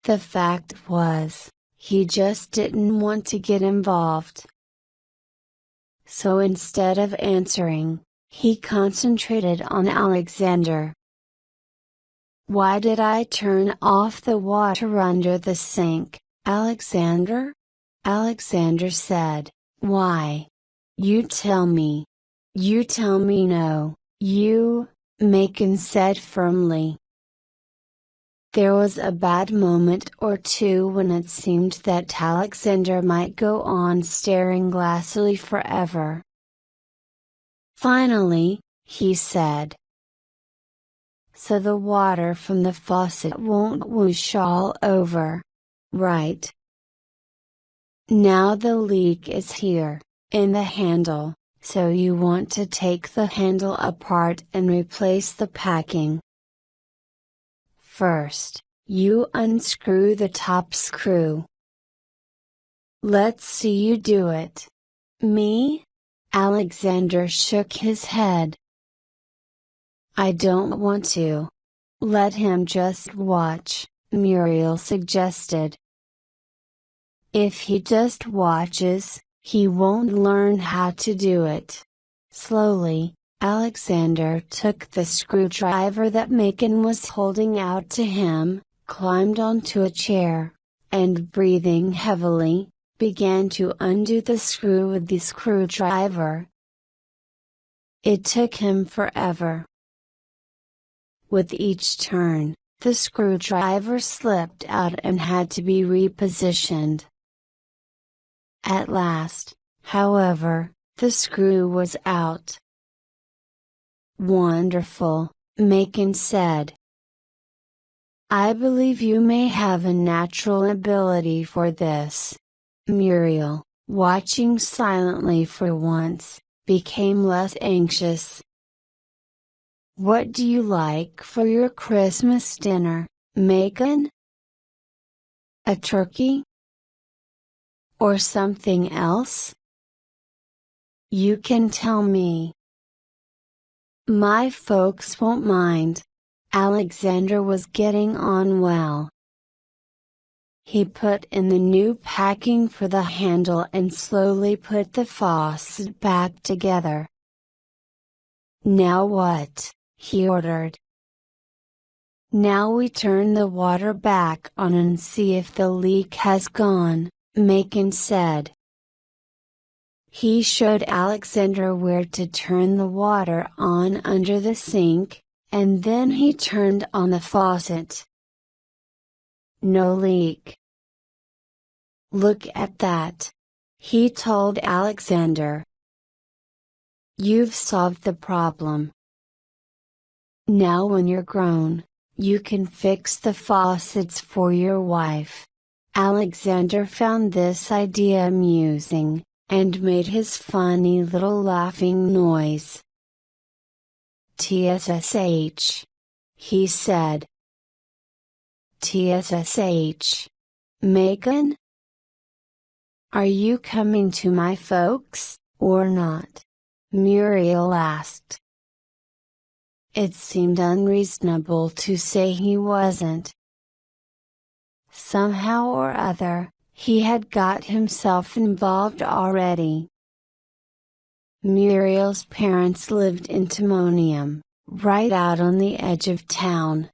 The fact was, he just didn't want to get involved. So instead of answering, he concentrated on Alexander. "Why did I turn off the water under the sink, Alexander?" Alexander said, "Why? You tell me. You tell me no, you," Macon said firmly. There was a bad moment or two when it seemed that Alexander might go on staring glassily forever. Finally, he said, "So the water from the faucet won't whoosh all over, right? Now the leak is here, in the handle, so you want to take the handle apart and replace the packing. First, you unscrew the top screw. Let's see you do it." "Me?" Alexander shook his head. "I don't want to. Let him just watch," Muriel suggested. "If he just watches, he won't learn how to do it." Slowly, Alexander took the screwdriver that Macon was holding out to him, climbed onto a chair, and breathing heavily, began to undo the screw with the screwdriver. It took him forever. With each turn, the screwdriver slipped out and had to be repositioned. At last, however, the screw was out. "Wonderful," Macon said. "I believe you may have a natural ability for this." Muriel, watching silently for once, became less anxious. "What do you like for your Christmas dinner, Macon? A turkey? Or something else? You can tell me." "My folks won't mind." Alexander was getting on well. He put in the new packing for the handle and slowly put the faucet back together. "Now what?" he ordered. "Now we turn the water back on and see if the leak has gone," Macon said. He showed Alexander where to turn the water on under the sink, and then he turned on the faucet. "No leak." "Look at that," he told Alexander. "You've solved the problem. Now when you're grown, you can fix the faucets for your wife." Alexander found this idea amusing, and made his funny little laughing noise. "TSSH," he said. "TSSH. Macon? Are you coming to my folks, or not?" Muriel asked. It seemed unreasonable to say he wasn't. Somehow or other, he had got himself involved already. Muriel's parents lived in Timonium, right out on the edge of town.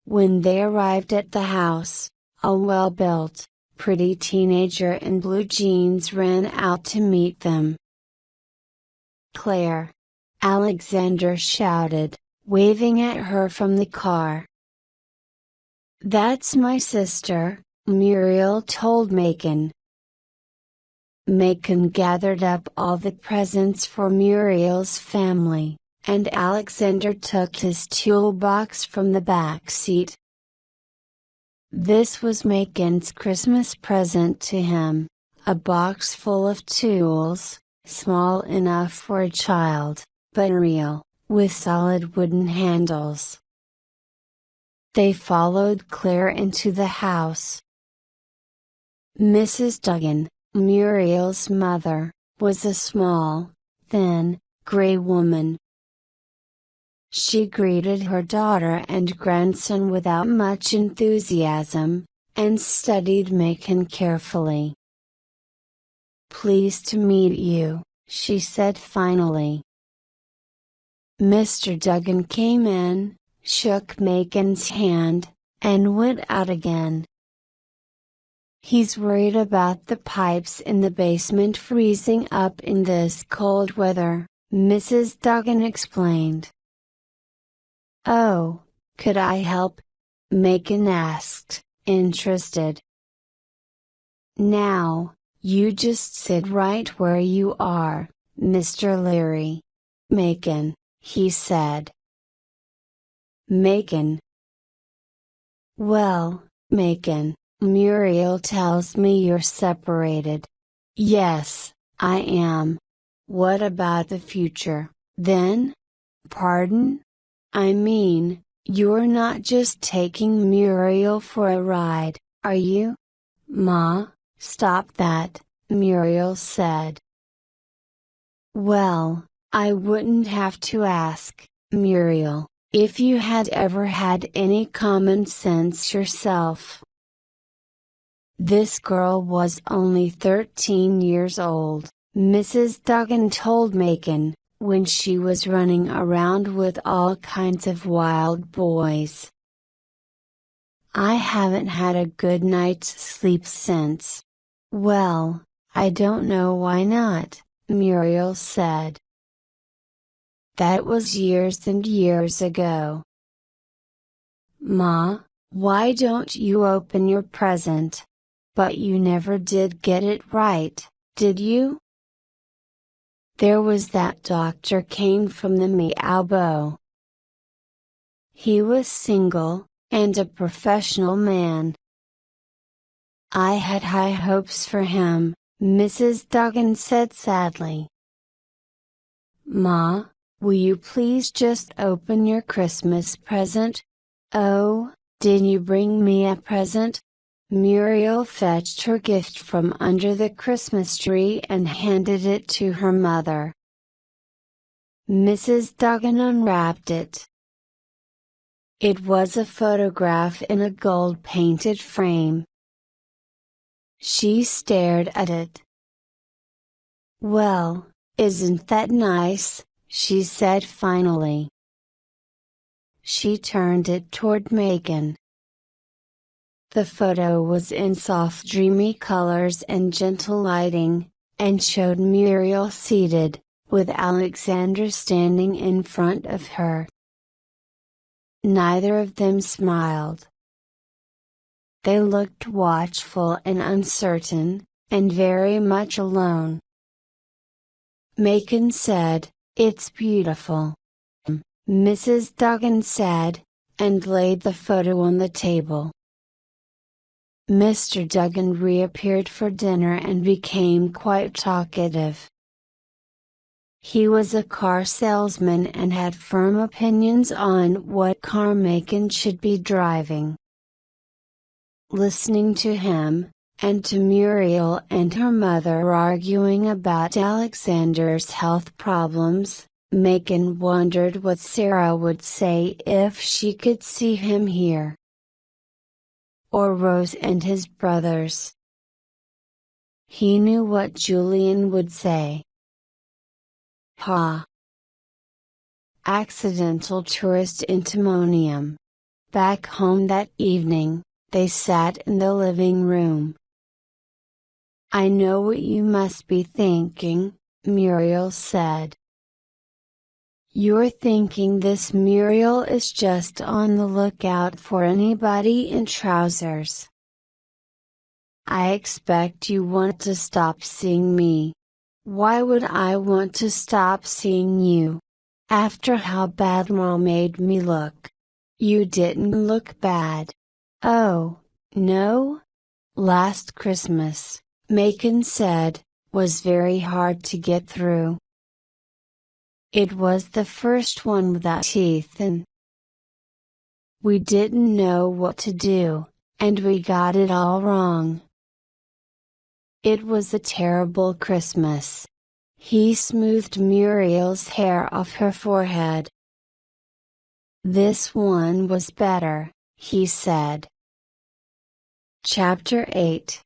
When they arrived at the house, a well-built, pretty teenager in blue jeans ran out to meet them. "Claire!" Alexander shouted, waving at her from the car. "That's my sister," Muriel told Macon. Macon gathered up all the presents for Muriel's family, and Alexander took his toolbox from the back seat. This was Macon's Christmas present to him, a box full of tools, small enough for a child, but real, with solid wooden handles. They followed Claire into the house. Mrs. Duggan, Muriel's mother, was a small, thin, gray woman. She greeted her daughter and grandson without much enthusiasm, and studied Macon carefully. "Pleased to meet you," she said finally. Mr. Duggan came in, shook Macon's hand, and went out again. "He's worried about the pipes in the basement freezing up in this cold weather," Mrs. Duggan explained. "Oh, could I help?" Macon asked, interested. "Now, you just sit right where you are, Mr. Leary. Macon," he said. "Macon. Well, Macon, Muriel tells me you're separated." "Yes, I am. What about the future, then?" "Pardon? I mean, you're not just taking Muriel for a ride, are you?" "Ma, stop that," Muriel said. "Well, I wouldn't have to ask, Muriel, if you had ever had any common sense yourself." This girl was only 13 years old, Mrs. Duggan told Macon, when she was running around with all kinds of wild boys. "I haven't had a good night's sleep since." "Well, I don't know why not," Muriel said. That was years and years ago. Ma, why don't you open your present? But you never did get it right, did you? There was that doctor came from the Meow. He was single, and a professional man. I had high hopes for him, Mrs. Duggan said sadly. Ma, will you please just open your Christmas present? Oh, did you bring me a present? Muriel fetched her gift from under the Christmas tree and handed it to her mother. Mrs. Duggan unwrapped it. It was a photograph in a gold-painted frame. She stared at it. Well, isn't that nice? She said finally. She turned it toward Megan. The photo was in soft dreamy colors and gentle lighting, and showed Muriel seated, with Alexander standing in front of her. Neither of them smiled. They looked watchful and uncertain, and very much alone. Megan said, "It's beautiful." Mrs. Duggan said, and laid the photo on the table. Mr. Duggan reappeared for dinner and became quite talkative. He was a car salesman and had firm opinions on what car Megan should be driving. Listening to him, and to Muriel and her mother arguing about Alexander's health problems, Megan wondered what Sarah would say if she could see him here. Or Rose and his brothers. He knew what Julian would say. Ha! Accidental tourist antimonium. Back home that evening, they sat in the living room. I know what you must be thinking, Muriel said. You're thinking this Muriel is just on the lookout for anybody in trousers. I expect you want to stop seeing me. Why would I want to stop seeing you? After how bad Mom made me look. You didn't look bad. Oh, no? Last Christmas, Megan said, was very hard to get through. It was the first one without teeth and we didn't know what to do, and we got it all wrong. It was a terrible Christmas. He smoothed Muriel's hair off her forehead. This one was better, he said. Chapter 8.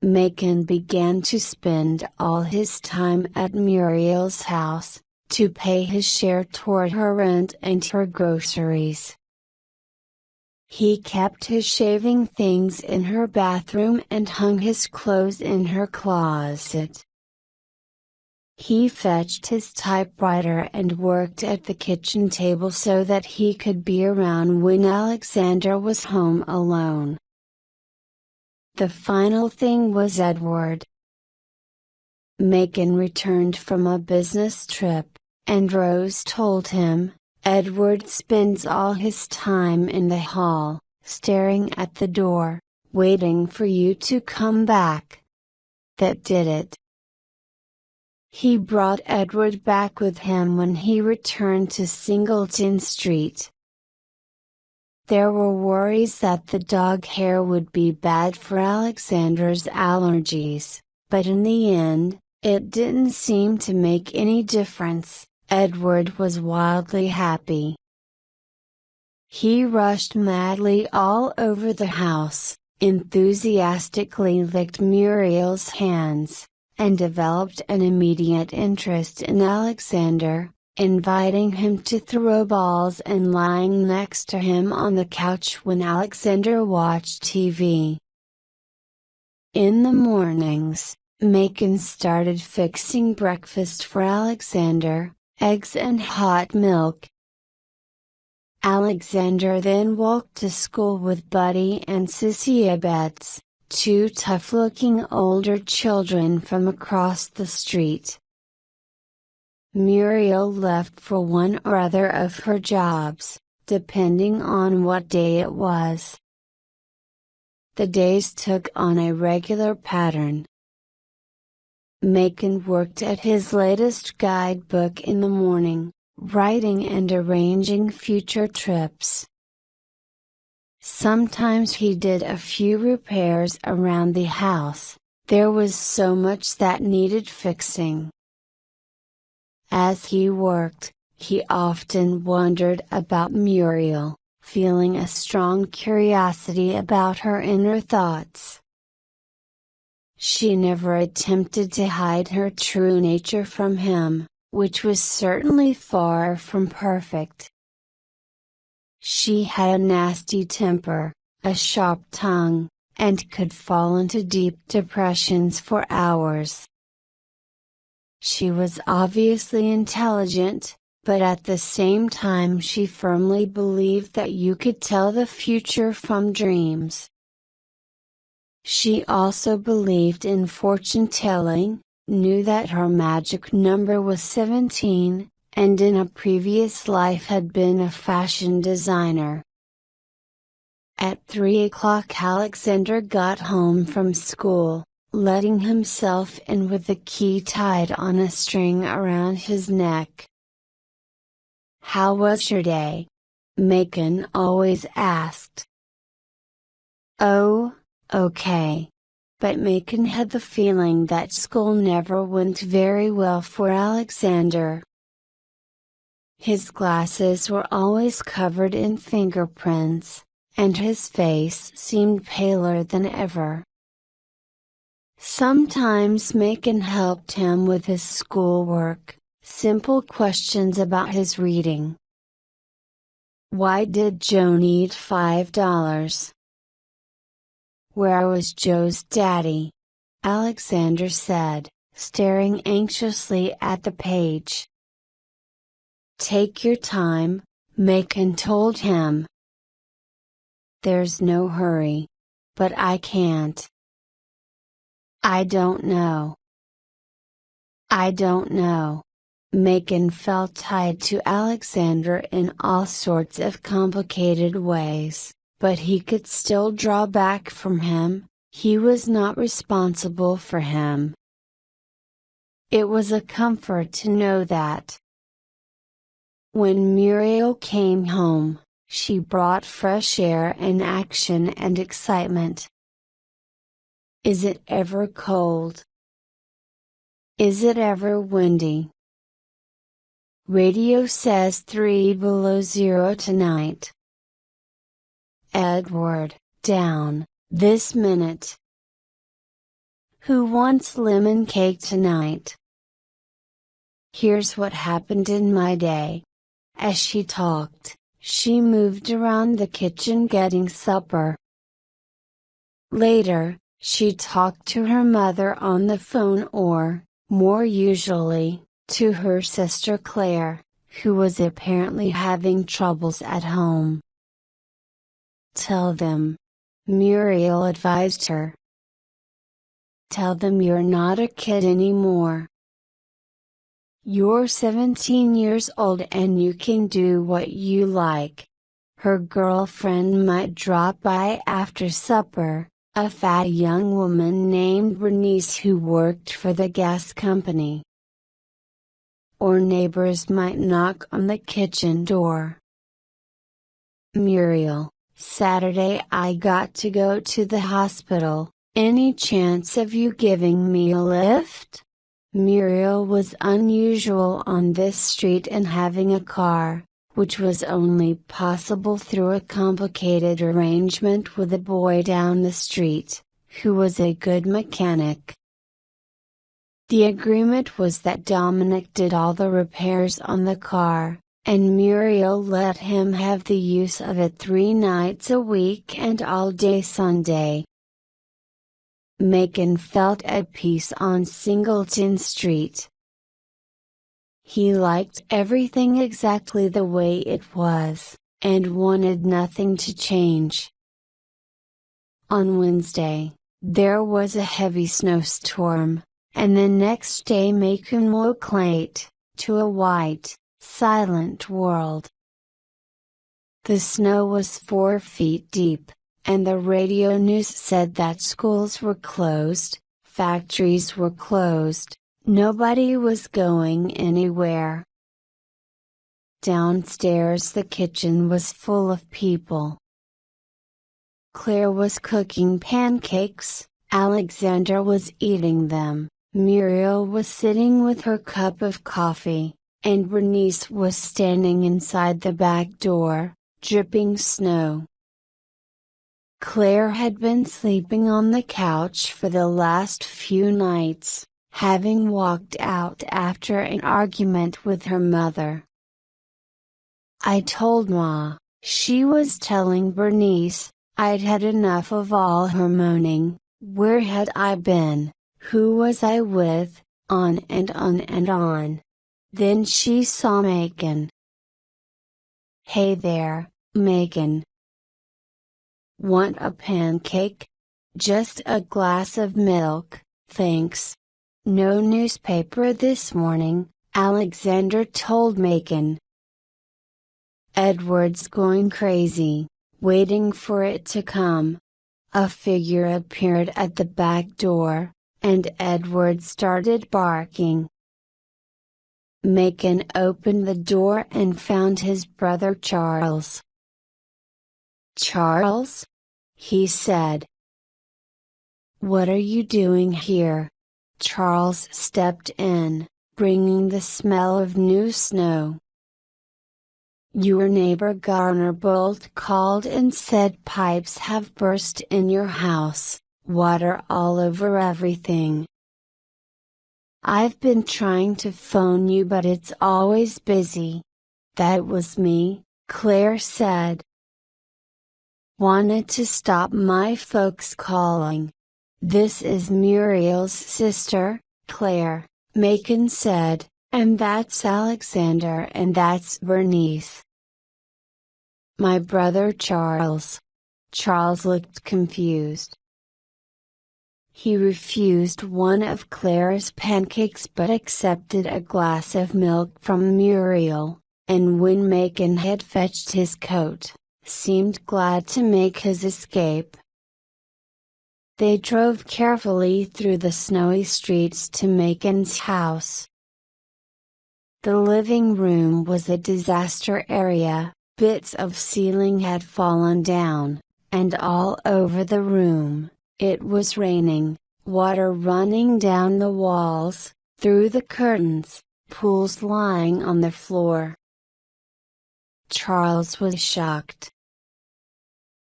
Megan began to spend all his time at Muriel's house, to pay his share toward her rent and her groceries. He kept his shaving things in her bathroom and hung his clothes in her closet. He fetched his typewriter and worked at the kitchen table so that he could be around when Alexander was home alone. The final thing was Edward. Megan returned from a business trip, and Rose told him, Edward spends all his time in the hall, staring at the door, waiting for you to come back. That did it. He brought Edward back with him when he returned to Singleton Street. There were worries that the dog hair would be bad for Alexander's allergies, but in the end, it didn't seem to make any difference. Edward was wildly happy. He rushed madly all over the house, enthusiastically licked Muriel's hands, and developed an immediate interest in Alexander, inviting him to throw balls and lying next to him on the couch when Alexander watched TV. In the mornings, Megan started fixing breakfast for Alexander, eggs and hot milk. Alexander then walked to school with Buddy and Sissy Betts, two tough-looking older children from across the street. Muriel left for one or other of her jobs, depending on what day it was. The days took on a regular pattern. Macon worked at his latest guidebook in the morning, writing and arranging future trips. Sometimes he did a few repairs around the house, there was so much that needed fixing. As he worked, he often wondered about Muriel, feeling a strong curiosity about her inner thoughts. She never attempted to hide her true nature from him, which was certainly far from perfect. She had a nasty temper, a sharp tongue, and could fall into deep depressions for hours. She was obviously intelligent, but at the same time she firmly believed that you could tell the future from dreams. She also believed in fortune-telling, knew that her magic number was 17, and in a previous life had been a fashion designer. At 3 o'clock Alexander got home from school, letting himself in with the key tied on a string around his neck. "How was your day?" Macon always asked. "Oh, okay." But Macon had the feeling that school never went very well for Alexander. His glasses were always covered in fingerprints, and his face seemed paler than ever. Sometimes Macon helped him with his schoolwork, simple questions about his reading. Why did Joe need $5? Where was Joe's daddy? Alexander said, staring anxiously at the page. Take your time, Macon told him. There's no hurry. But I can't. I don't know. I don't know. Macon felt tied to Alexander in all sorts of complicated ways, but he could still draw back from him, he was not responsible for him. It was a comfort to know that. When Muriel came home, she brought fresh air and action and excitement. Is it ever cold? Is it ever windy? Radio says 3 below zero tonight. Edward, down, this minute. Who wants lemon cake tonight? Here's what happened in my day. As she talked, she moved around the kitchen getting supper. Later, she talked to her mother on the phone or, more usually, to her sister Claire, who was apparently having troubles at home. Tell them. Muriel advised her. Tell them you're not a kid anymore. You're 17 years old and you can do what you like. Her girlfriend might drop by after supper, a fat young woman named Bernice who worked for the gas company. Or neighbors might knock on the kitchen door. Muriel, Saturday I got to go to the hospital, any chance of you giving me a lift? Muriel was unusual on this street in having a car, which was only possible through a complicated arrangement with a boy down the street, who was a good mechanic. The agreement was that Dominic did all the repairs on the car, and Muriel let him have the use of it 3 nights a week and all day Sunday. Macon felt at peace on Singleton Street. He liked everything exactly the way it was, and wanted nothing to change. On Wednesday, there was a heavy snowstorm, and the next day Macon woke late, to a white, silent world. The snow was 4 feet deep, and the radio news said that schools were closed, factories were closed, nobody was going anywhere. Downstairs the kitchen was full of people. Claire was cooking pancakes, Alexander was eating them, Muriel was sitting with her cup of coffee, and Bernice was standing inside the back door, dripping snow. Claire had been sleeping on the couch for the last few nights, having walked out after an argument with her mother. "I told Ma," she was telling Bernice, "I'd had enough of all her moaning, where had I been, who was I with, on and on and on." Then she saw Macon. "Hey there, Macon. Want a pancake? Just a glass of milk, thanks." "No newspaper this morning," Alexander told Macon. Edward's going crazy, waiting for it to come. A figure appeared at the back door, and Edward started barking. Macon opened the door and found his brother Charles. "Charles?" he said. "What are you doing here?" Charles stepped in, bringing the smell of new snow. "Your neighbor Garner Bolt called and said pipes have burst in your house, water all over everything. I've been trying to phone you but it's always busy." "That was me," Claire said. "Wanted to stop my folks calling. This is Muriel's sister, Claire," Macon said, "and that's Alexander and that's Bernice." "My brother Charles." Charles looked confused. He refused one of Claire's pancakes but accepted a glass of milk from Muriel, and when Macon had fetched his coat, seemed glad to make his escape. They drove carefully through the snowy streets to Macon's house. The living room was a disaster area, bits of ceiling had fallen down, and all over the room, it was raining, water running down the walls, through the curtains, pools lying on the floor. Charles was shocked.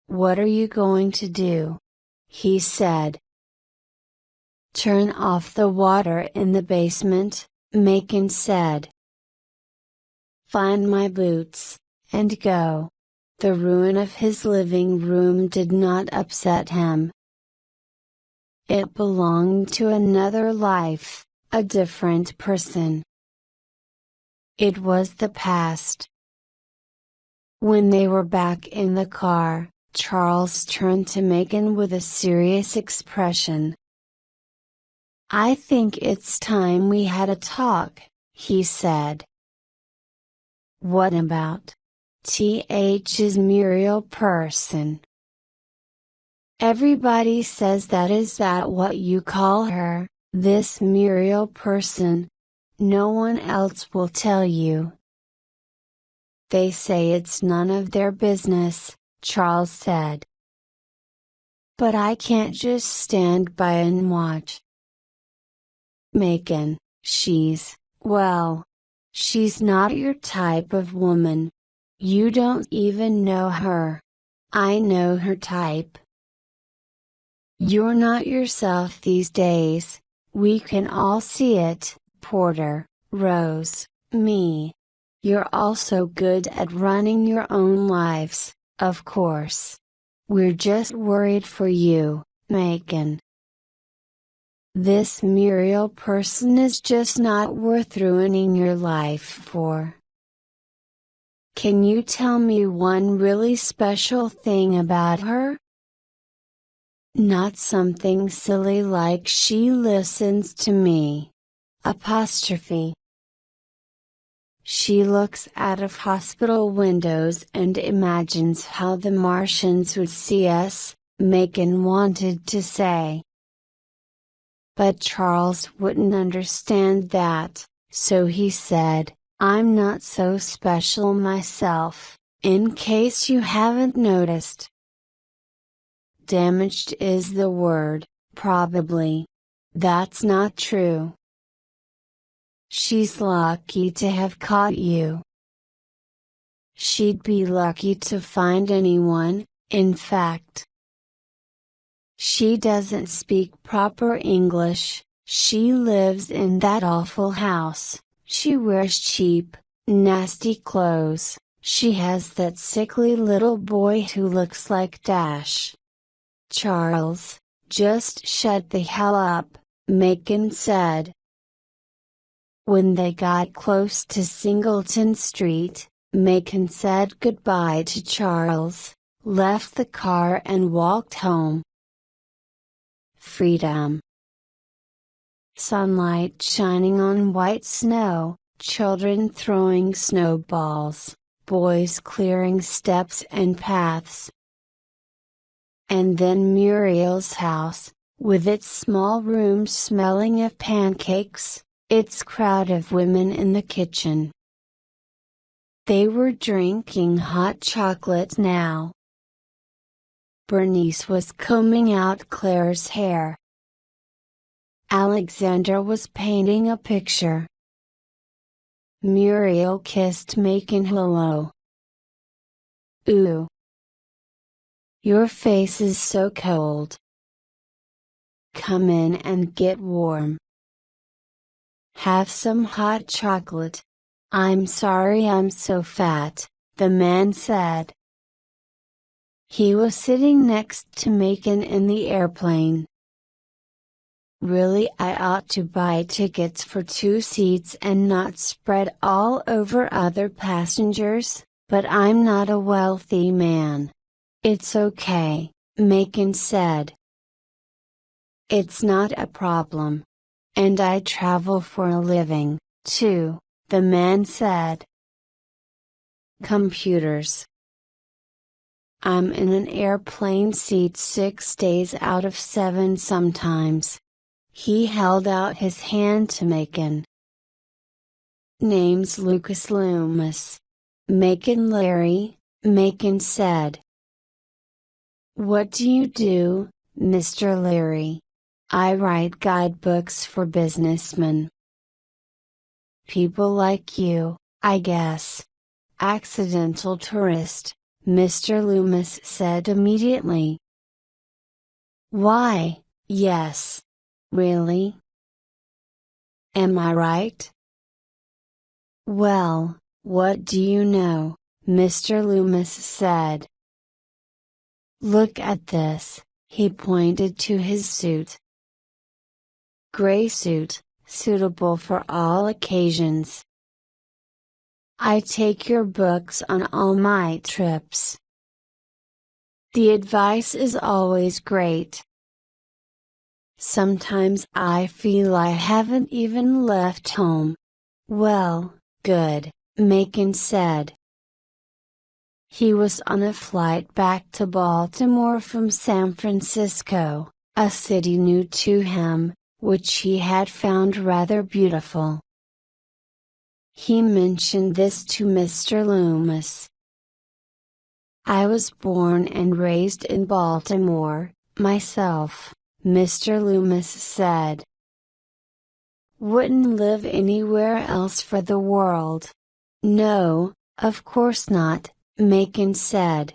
"What are you going to do?" he said. "Turn off the water in the basement," Macon said. "Find my boots, and go." The ruin of his living room did not upset him. It belonged to another life, a different person. It was the past. When they were back in the car, Charles turned to Macon with a serious expression. "I think it's time we had a talk," he said. "What about? Is Muriel person?" "Everybody says that. Is that what you call her, this Muriel person? No one else will tell you." "They say it's none of their business," Charles said. "But I can't just stand by and watch." "Macon, well, she's not your type of woman. You don't even know her. I know her type. You're not yourself these days, we can all see it, Porter, Rose, me. You're also good at running your own lives, of course. We're just worried for you, Macon." This Muriel person is just not worth ruining your life for. Can you tell me one really special thing about her? Not something silly like she listens to me. Apostrophe. She looks out of hospital windows and imagines how the Martians would see us, Macon wanted to say. But Charles wouldn't understand that, so he said, I'm not so special myself, in case you haven't noticed. Damaged is the word, probably. That's not true. She's lucky to have caught you. She'd be lucky to find anyone, in fact. She doesn't speak proper English, she lives in that awful house, she wears cheap, nasty clothes, she has that sickly little boy who looks like Dash. Charles, just shut the hell up, Macon said. When they got close to Singleton Street, Macon said goodbye to Charles, left the car and walked home. Freedom. Sunlight shining on white snow, children throwing snowballs, boys clearing steps and paths. And then Muriel's house, with its small room smelling of pancakes, its crowd of women in the kitchen. They were drinking hot chocolate now. Bernice was combing out Claire's hair. Alexander was painting a picture. Muriel kissed Macon hello. Ooh. Your face is so cold. Come in and get warm. Have some hot chocolate. I'm sorry I'm so fat, the man said. He was sitting next to Macon in the airplane. Really, I ought to buy tickets for 2 seats and not spread all over other passengers, but I'm not a wealthy man. It's okay, Macon said. It's not a problem. And I travel for a living, too, the man said. Computers. I'm in an airplane seat 6 days out of 7 sometimes. He held out his hand to Macon. Name's Lucas Loomis. Macon Larry, Macon said. What do you do, Mr. Leary? I write guidebooks for businessmen. People like you, I guess. Accidental tourist, Mr. Loomis said immediately. Why, yes. Really? Am I right? Well, what do you know, Mr. Loomis said. Look at this, he pointed to his suit. Gray suit, suitable for all occasions. I take your books on all my trips. The advice is always great. Sometimes I feel I haven't even left home. Well, good, Macon said. He was on a flight back to Baltimore from San Francisco, a city new to him, which he had found rather beautiful. He mentioned this to Mr. Loomis. I was born and raised in Baltimore, myself, Mr. Loomis said. Wouldn't live anywhere else for the world. No, of course not, Macon said.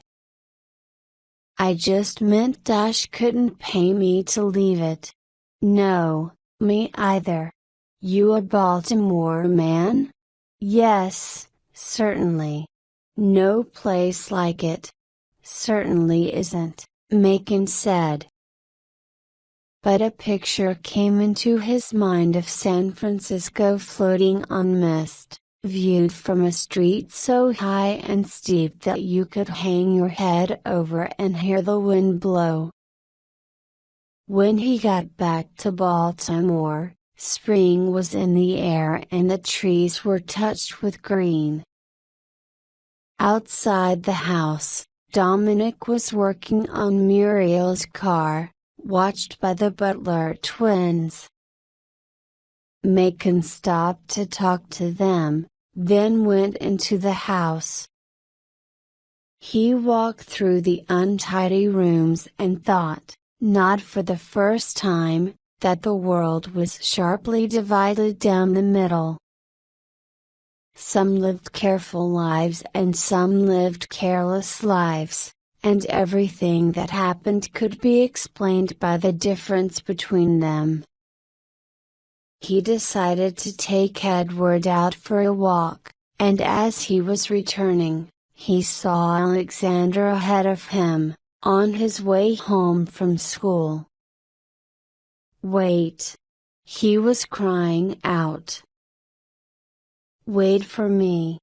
I just meant Dash couldn't pay me to leave it. No, me either. You a Baltimore man? Yes, certainly. No place like it. Certainly isn't, Macon said. but a picture came into his mind of San Francisco floating on mist, viewed from a street so high and steep that you could hang your head over and hear the wind blow. When he got back to Baltimore, spring was in the air and the trees were touched with green. Outside the house, Dominic was working on Muriel's car, watched by the Butler twins. Macon stopped to talk to them, then went into the house. He walked through the untidy rooms and thought, not for the first time, that the world was sharply divided down the middle. Some lived careful lives and some lived careless lives, and everything that happened could be explained by the difference between them. He decided to take Edward out for a walk, and as he was returning, he saw Alexander ahead of him, on his way home from school. "Wait!" he was crying out. "Wait for me!"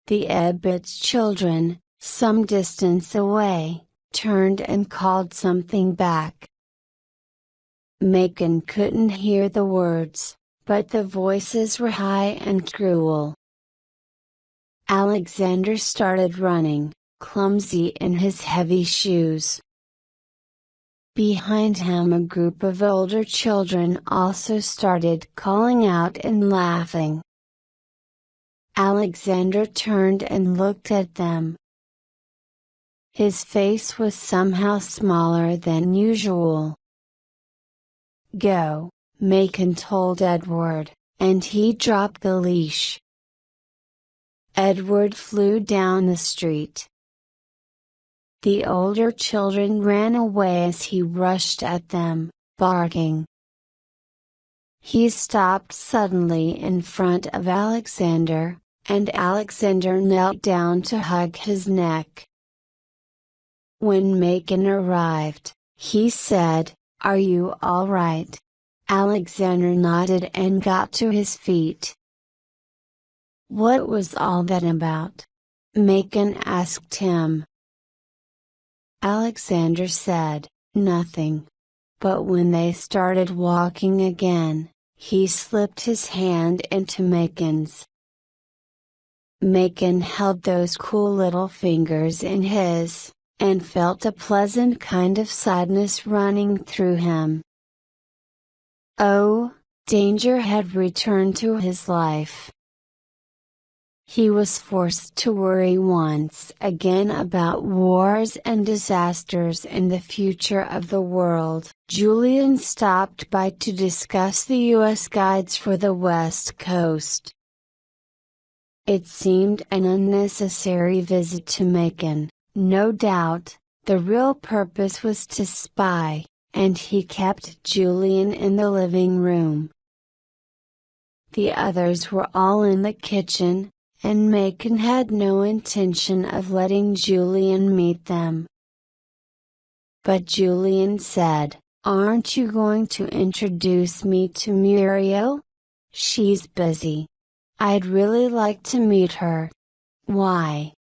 The Ebbets children, some distance away, turned and called something back. Macon couldn't hear the words, but the voices were high and cruel. Alexander started running, clumsy in his heavy shoes. Behind him a group of older children also started calling out and laughing. Alexander turned and looked at them. His face was somehow smaller than usual. "Go," Macon told Edward, and he dropped the leash. Edward flew down the street. The older children ran away as he rushed at them, barking. He stopped suddenly in front of Alexander, and Alexander knelt down to hug his neck. When Macon arrived, he said, "Are you all right?" Alexander nodded and got to his feet. "What was all that about?" Macon asked him. Alexander said, "Nothing." But when they started walking again, he slipped his hand into Macon's. Macon held those cool little fingers in his, and felt a pleasant kind of sadness running through him. Oh, danger had returned to his life. He was forced to worry once again about wars and disasters in the future of the world. Julian stopped by to discuss the U.S. guides for the West Coast. It seemed an unnecessary visit to Macon, no doubt. The real purpose was to spy, and he kept Julian in the living room. The others were all in the kitchen, and Macon had no intention of letting Julian meet them. But Julian said, "Aren't you going to introduce me to Muriel? She's busy. I'd really like to meet her." "Why?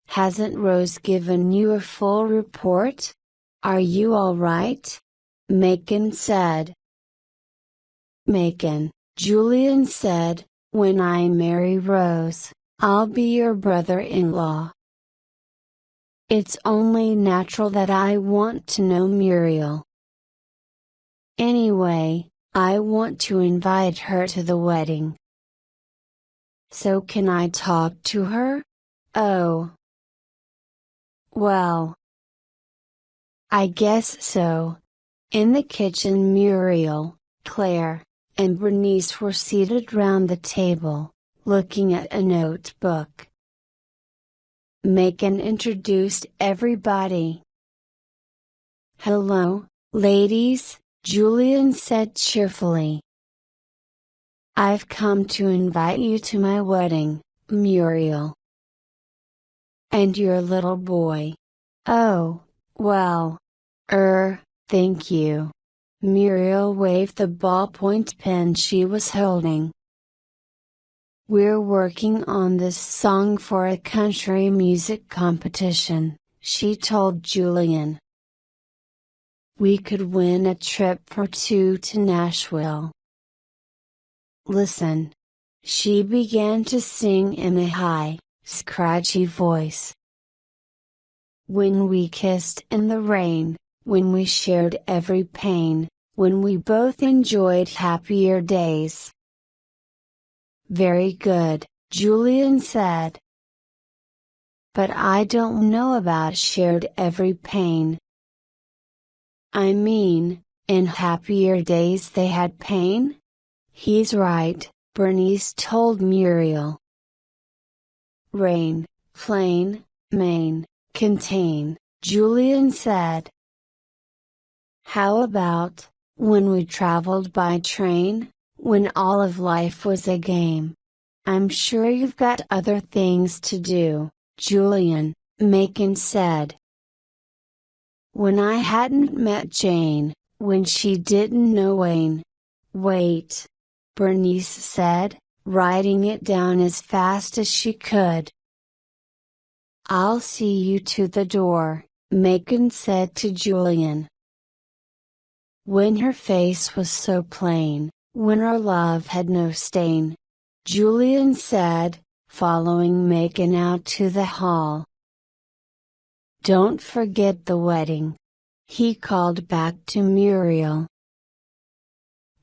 Hasn't Rose given you a full report? Are you all right?" Macon said. "Macon," Julian said, "when I marry Rose, I'll be your brother-in-law. It's only natural that I want to know Muriel. Anyway, I want to invite her to the wedding. So can I talk to her? Oh. Well. I guess so." In the kitchen Muriel, Claire, and Bernice were seated round the table, looking at a notebook. Macon introduced everybody. "Hello, ladies," Julian said cheerfully. "I've come to invite you to my wedding, Muriel. And your little boy. Oh, well. Thank you. Muriel waved the ballpoint pen she was holding. "We're working on this song for a country music competition," she told Julian. "We could win a trip for two to Nashville." "Listen." She began to sing in a high, scratchy voice. "When we kissed in the rain, when we shared every pain, when we both enjoyed happier days." "Very good," Julian said. "But I don't know about shared every pain." "I mean, in happier days they had pain?" "He's right," Bernice told Muriel. "Rain, plain, main, contain," Julian said. "How about, when we traveled by train, when all of life was a game?" "I'm sure you've got other things to do, Julian," Macon said. "When I hadn't met Jane, when she didn't know Wayne." "Wait," Bernice said, writing it down as fast as she could. "I'll see you to the door," Macon said to Julian. "When her face was so plain, when our love had no stain," Julian said, following Macon out to the hall. "Don't forget the wedding," he called back to Muriel.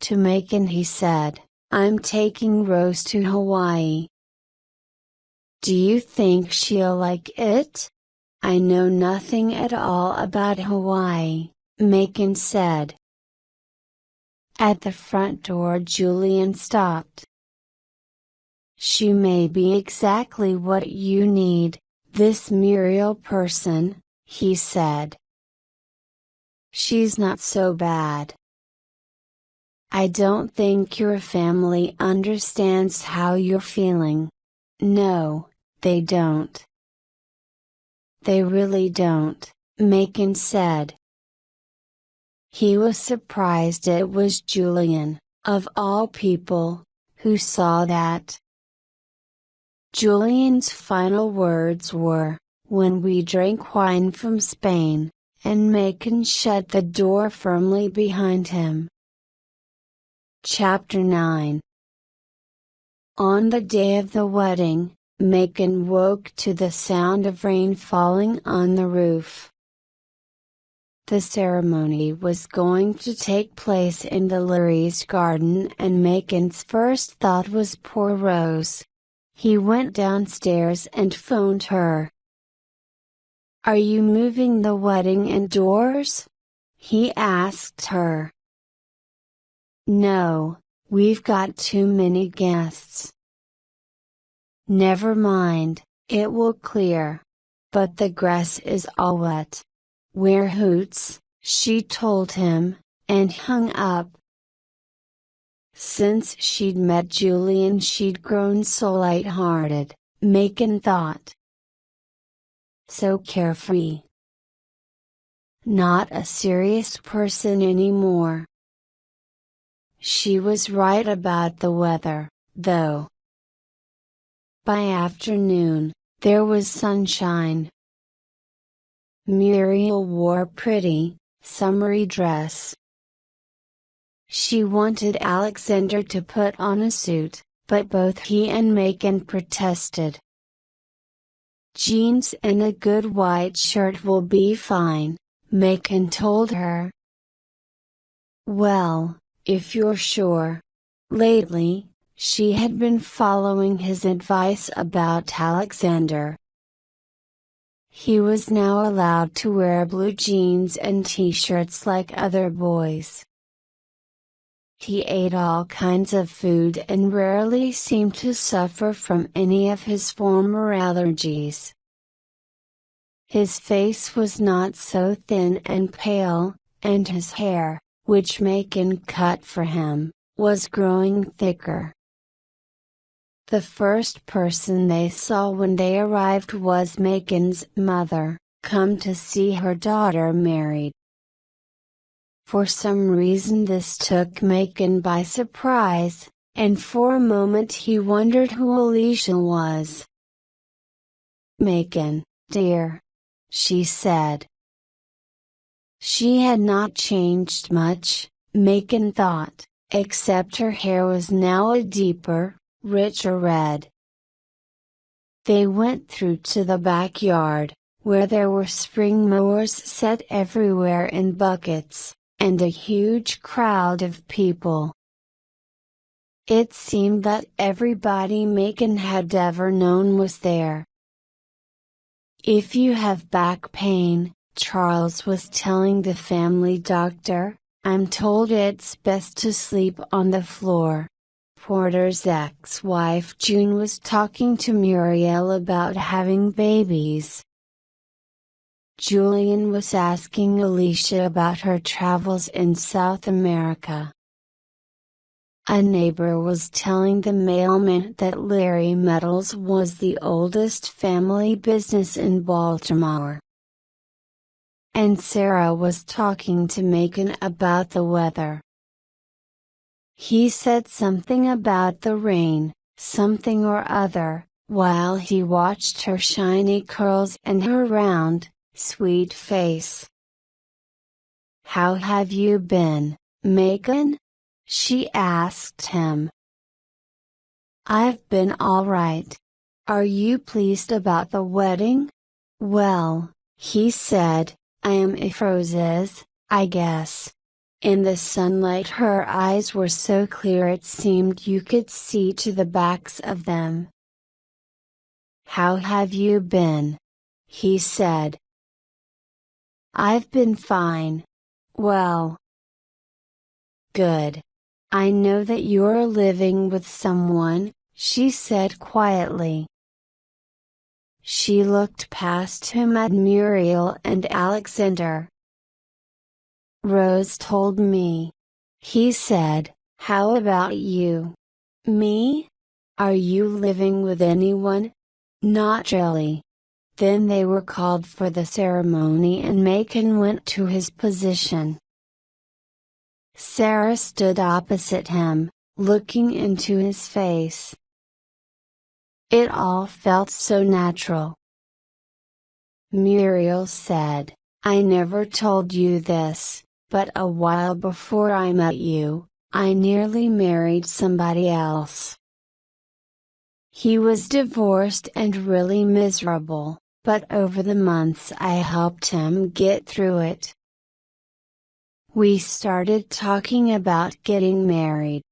To Macon he said, "I'm taking Rose to Hawaii." "Do you think she'll like it?" "I know nothing at all about Hawaii," Macon said. At the front door Julian stopped. "She may be exactly what you need, this Muriel person," he said. "She's not so bad." "I don't think your family understands how you're feeling." "No, they don't." "They really don't," Macon said. He was surprised it was Julian, of all people, who saw that. Julian's final words were, "When we drank wine from Spain," and Macon shut the door firmly behind him. Chapter 9. On the day of the wedding, Macon woke to the sound of rain falling on the roof. The ceremony was going to take place in the Lurie's garden and Macon's first thought was poor Rose. He went downstairs and phoned her. "Are you moving the wedding indoors?" he asked her. "No, we've got too many guests." "Never mind, it will clear. But the grass is all wet." "Wear hoots," she told him, and hung up. Since she'd met Julian she'd grown so light-hearted, Macon thought. So carefree. Not a serious person anymore. She was right about the weather, though. By afternoon, there was sunshine. Muriel wore a pretty, summery dress. She wanted Alexander to put on a suit, but both he and Macon protested. "Jeans and a good white shirt will be fine," Macon told her. "Well, if you're sure." Lately, she had been following his advice about Alexander. He was now allowed to wear blue jeans and t-shirts like other boys. He ate all kinds of food and rarely seemed to suffer from any of his former allergies. His face was not so thin and pale, and his hair, which Macon cut for him, was growing thicker. The first person they saw when they arrived was Macon's mother, come to see her daughter married. For some reason this took Macon by surprise, and for a moment he wondered who Alicia was. "Macon, dear," she said. She had not changed much, Macon thought, except her hair was now a deeper, richer red. They went through to the backyard, where there were spring mowers set everywhere in buckets, and a huge crowd of people. It seemed that everybody Macon had ever known was there. "If you have back pain," Charles was telling the family doctor, "I'm told it's best to sleep on the floor." Porter's ex-wife June was talking to Muriel about having babies. Julian was asking Alicia about her travels in South America. A neighbor was telling the mailman that Larry Metals was the oldest family business in Baltimore. And Sarah was talking to Macon about the weather. He said something about the rain, something or other, while he watched her shiny curls and her round, sweet face. "How have you been, Macon?" she asked him. "I've been all right. Are you pleased about the wedding?" "Well," he said, "I am frozen, I guess." In the sunlight her eyes were so clear it seemed you could see to the backs of them. "How have you been?" he said. "I've been fine. Well. Good. I know that you're living with someone," she said quietly. She looked past him at Muriel and Alexander. "Rose told me," he said. "How about you?" "Me? Are you living with anyone?" "Not really." Then they were called for the ceremony and Macon went to his position. Sarah stood opposite him, looking into his face. It all felt so natural. Muriel said, "I never told you this, but a while before I met you, I nearly married somebody else. He was divorced and really miserable, but over the months I helped him get through it. We started talking about getting married.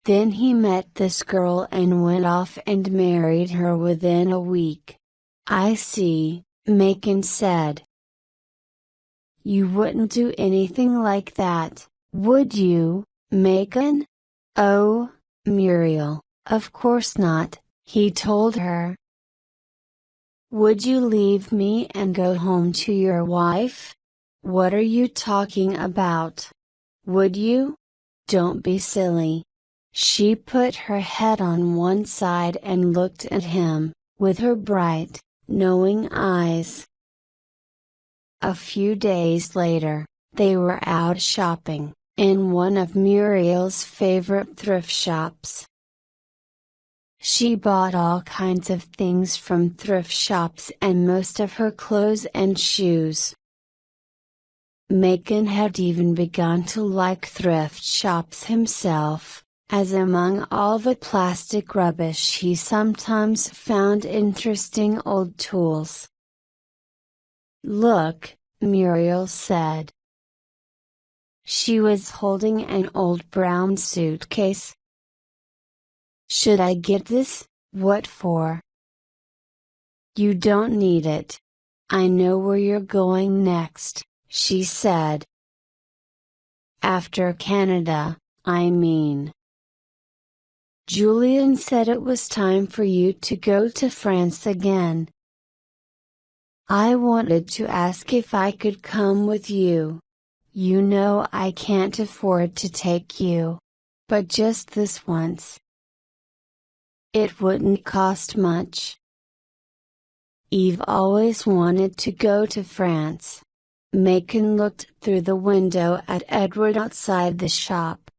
Then he met this girl and went off and married her within a week." "I see," Macon said. "You wouldn't do anything like that, would you, Macon?" "Oh, Muriel, of course not," he told her. "Would you leave me and go home to your wife? What are you talking about? Would you? Don't be silly." She put her head on one side and looked at him, with her bright, knowing eyes. A few days later, they were out shopping, in one of Muriel's favorite thrift shops. She bought all kinds of things from thrift shops and most of her clothes and shoes. Macon had even begun to like thrift shops himself, as among all the plastic rubbish he sometimes found interesting old tools. "Look," Muriel said. She was holding an old brown suitcase. "Should I get this?" "What for?" "You don't need it. I know where you're going next," she said. "After Canada, I mean." "Julian said it was time for you to go to France again. I wanted to ask if I could come with you. You know I can't afford to take you. But just this once. It wouldn't cost much." Eve always wanted to go to France. Macon looked through the window at Edward outside the shop.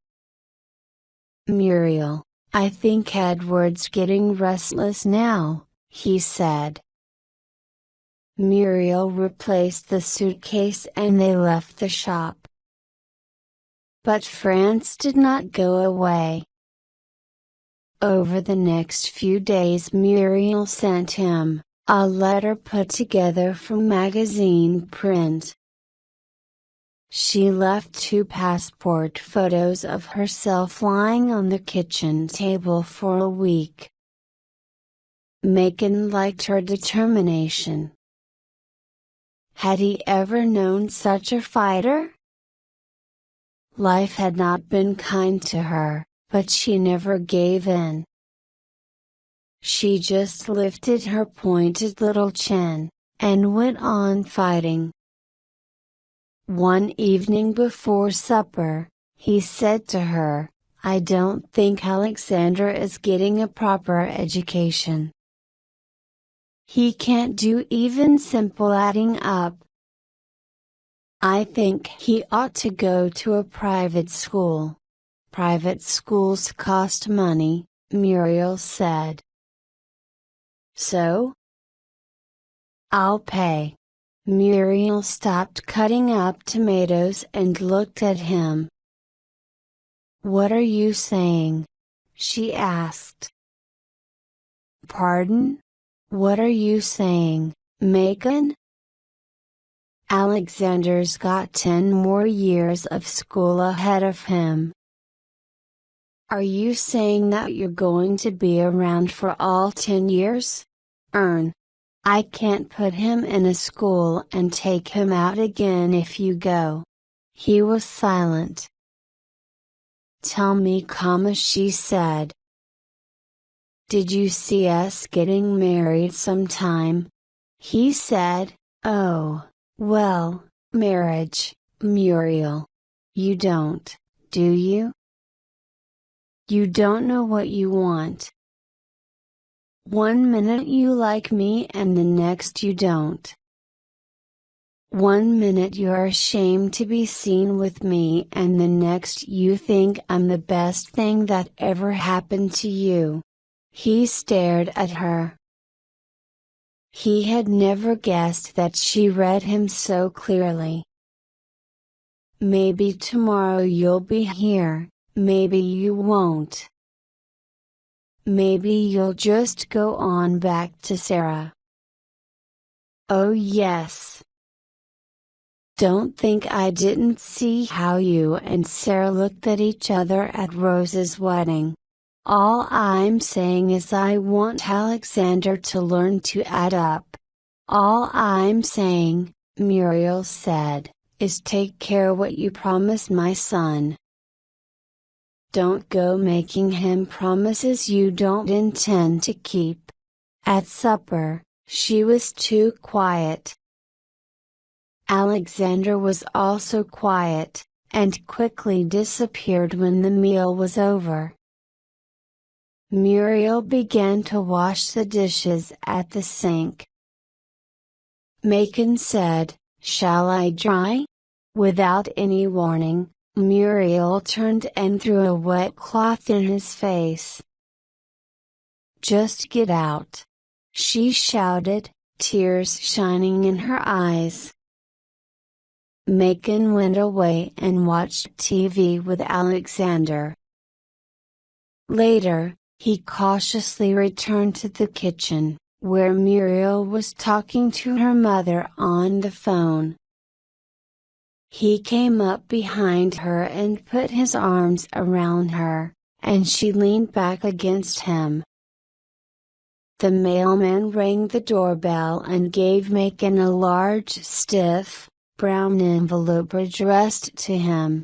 "Muriel, I think Edward's getting restless now," he said. Muriel replaced the suitcase and they left the shop. But France did not go away. Over the next few days Muriel sent him a letter put together from magazine print. She left 2 passport photos of herself lying on the kitchen table for a week. Macon liked her determination. Had he ever known such a fighter? Life had not been kind to her, but she never gave in. She just lifted her pointed little chin, and went on fighting. One evening before supper, he said to her, "I don't think Alexander is getting a proper education. He can't do even simple adding up. I think he ought to go to a private school." "Private schools cost money," Muriel said. "So? I'll pay." Muriel stopped cutting up tomatoes and looked at him. "What are you saying?" she asked. "Pardon? What are you saying, Macon?" "Alexander's got 10 more years of school ahead of him." "Are you saying that you're going to be around for all 10 years? I can't put him in a school and take him out again if you go." He was silent. "Tell me, she said. Did you see us getting married sometime?" He said, "Oh, well, marriage, Muriel. You don't, do you? You don't know what you want. One minute you like me and the next you don't. One minute you're ashamed to be seen with me and the next you think I'm the best thing that ever happened to you." He stared at her. He had never guessed that she read him so clearly. "Maybe tomorrow you'll be here, maybe you won't. Maybe you'll just go on back to Sarah." "Oh yes. Don't think I didn't see how you and Sarah looked at each other at Rose's wedding. All I'm saying is I want Alexander to learn to add up. All I'm saying," Muriel said, "is take care what you promise my son. Don't go making him promises you don't intend to keep." At supper, she was too quiet. Alexander was also quiet, and quickly disappeared when the meal was over. Muriel began to wash the dishes at the sink. Macon said, "Shall I dry?" Without any warning, Muriel turned and threw a wet cloth in his face. "Just get out!" she shouted, tears shining in her eyes. Macon went away and watched TV with Alexander. Later, he cautiously returned to the kitchen, where Muriel was talking to her mother on the phone. He came up behind her and put his arms around her, and she leaned back against him. The mailman rang the doorbell and gave Macon a large stiff, brown envelope addressed to him.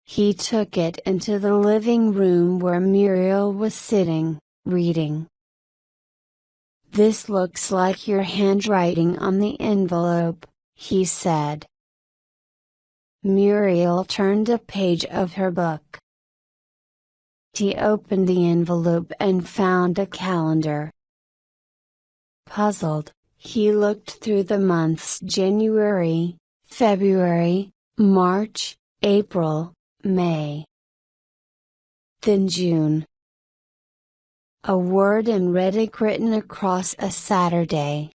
He took it into the living room where Muriel was sitting, reading. "This looks like your handwriting on the envelope," he said. Muriel turned a page of her book. He opened the envelope and found a calendar. Puzzled, He looked through the months January, February, March, April, May. Then June. A word in red written across a Saturday.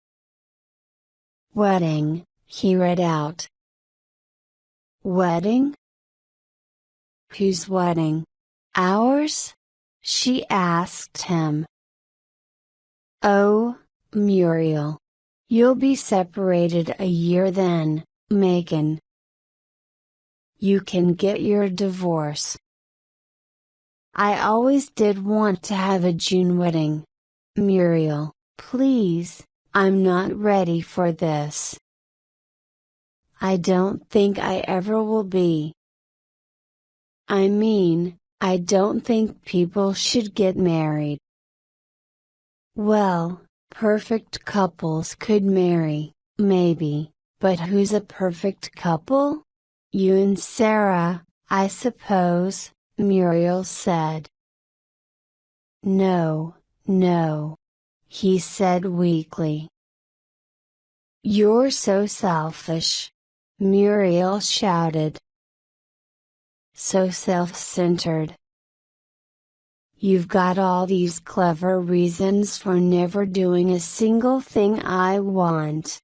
Wedding, he read out. Wedding? Whose wedding? Ours? She asked him. Oh, Muriel. You'll be separated a year then, Megan. You can get your divorce. I always did want to have a June wedding. Muriel, please, I'm not ready for this. I don't think I ever will be. I mean, I don't think people should get married. Well, perfect couples could marry, maybe, but who's a perfect couple? You and Sarah, I suppose, Muriel said. No, no. He said weakly. You're so selfish. Muriel shouted. So self-centered. You've got all these clever reasons for never doing a single thing I want.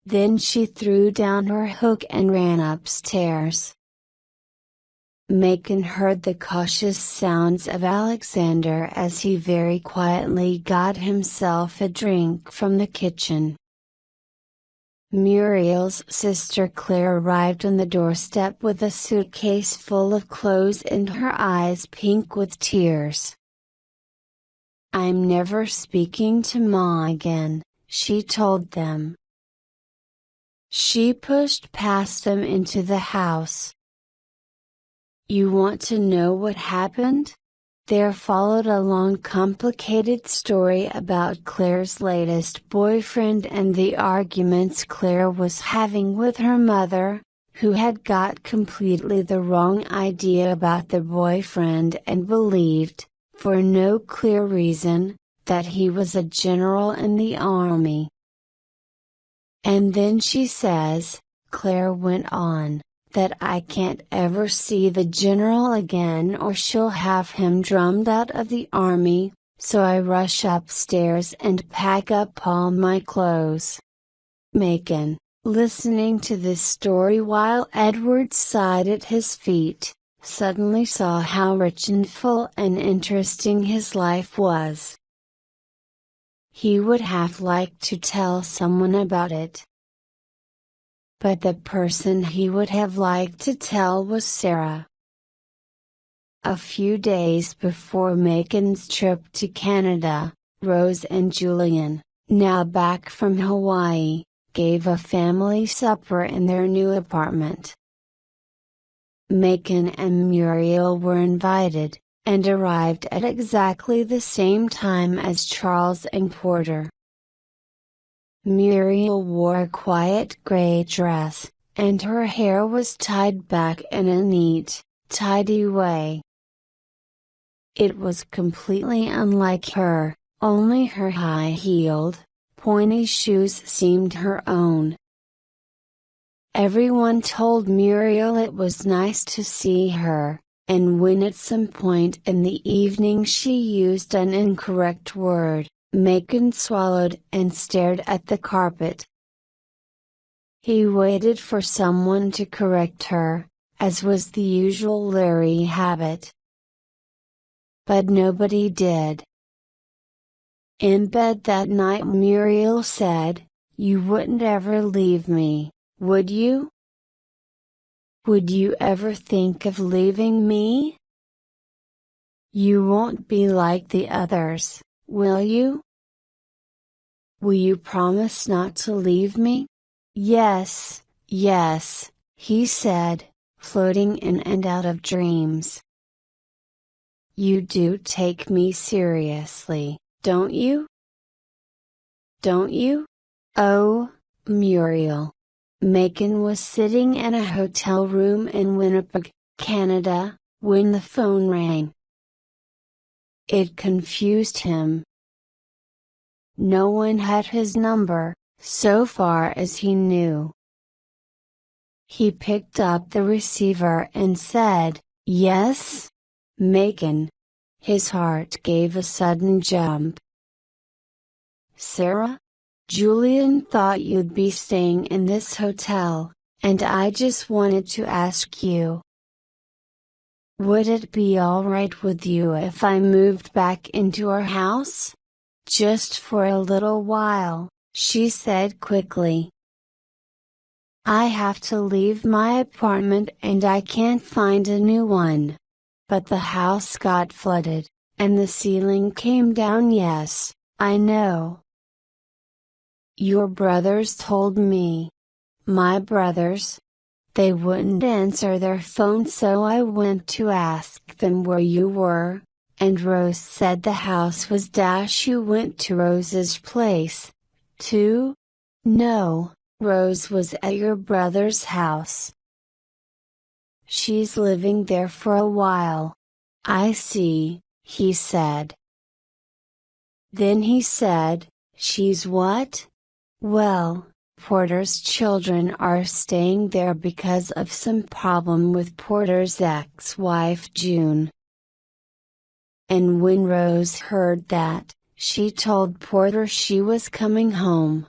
Then she threw down her hook and ran upstairs. Megan heard the cautious sounds of Alexander as he very quietly got himself a drink from the kitchen. Muriel's sister Claire arrived on the doorstep with a suitcase full of clothes and her eyes pink with tears. I'm never speaking to Ma again, she told them. She pushed past them into the house. You want to know what happened? There followed a long complicated story about Claire's latest boyfriend and the arguments Claire was having with her mother, who had got completely the wrong idea about the boyfriend and believed, for no clear reason, that he was a general in the army. And then she says, Claire went on, that I can't ever see the general again or she'll have him drummed out of the army, so I rush upstairs and pack up all my clothes. Megan, listening to this story while Edward sighed at his feet, suddenly saw how rich and full and interesting his life was. He would have liked to tell someone about it. But the person he would have liked to tell was Sarah. A few days before Megan's trip to Canada, Rose and Julian, now back from Hawaii, gave a family supper in their new apartment. Megan and Muriel were invited, and arrived at exactly the same time as Charles and Porter. Muriel wore a quiet gray dress, and her hair was tied back in a neat, tidy way. It was completely unlike her, only her high-heeled, pointy shoes seemed her own. Everyone told Muriel it was nice to see her, and when at some point in the evening she used an incorrect word, Megan swallowed and stared at the carpet. He waited for someone to correct her, as was the usual Larry habit. But nobody did. In bed that night Muriel said, You wouldn't ever leave me, would you? Would you ever think of leaving me? You won't be like the others, will you? Will you promise not to leave me? Yes, yes, he said, floating in and out of dreams. You do take me seriously, don't you? Don't you? Oh, Muriel. Megan was sitting in a hotel room in Winnipeg, Canada, when the phone rang. It confused him. No one had his number, so far as he knew. He picked up the receiver and said, "Yes? Macon." His heart gave a sudden jump. "Sarah? Julian thought you'd be staying in this hotel, and I just wanted to ask you. Would it be alright with you if I moved back into our house? Just for a little while," she said quickly. "I have to leave my apartment and I can't find a new one. But the house got flooded, and the ceiling came down." "Yes, I know. Your brothers told me." "My brothers? They wouldn't answer their phone, so I went to ask them where you were, and Rose said the house was dash. You went to Rose's place, too?" "No, Rose was at your brother's house. She's living there for a while." "I see," he said. Then he said, "She's what?" "Well, Porter's children are staying there because of some problem with Porter's ex-wife June." And when Rose heard that, she told Porter she was coming home.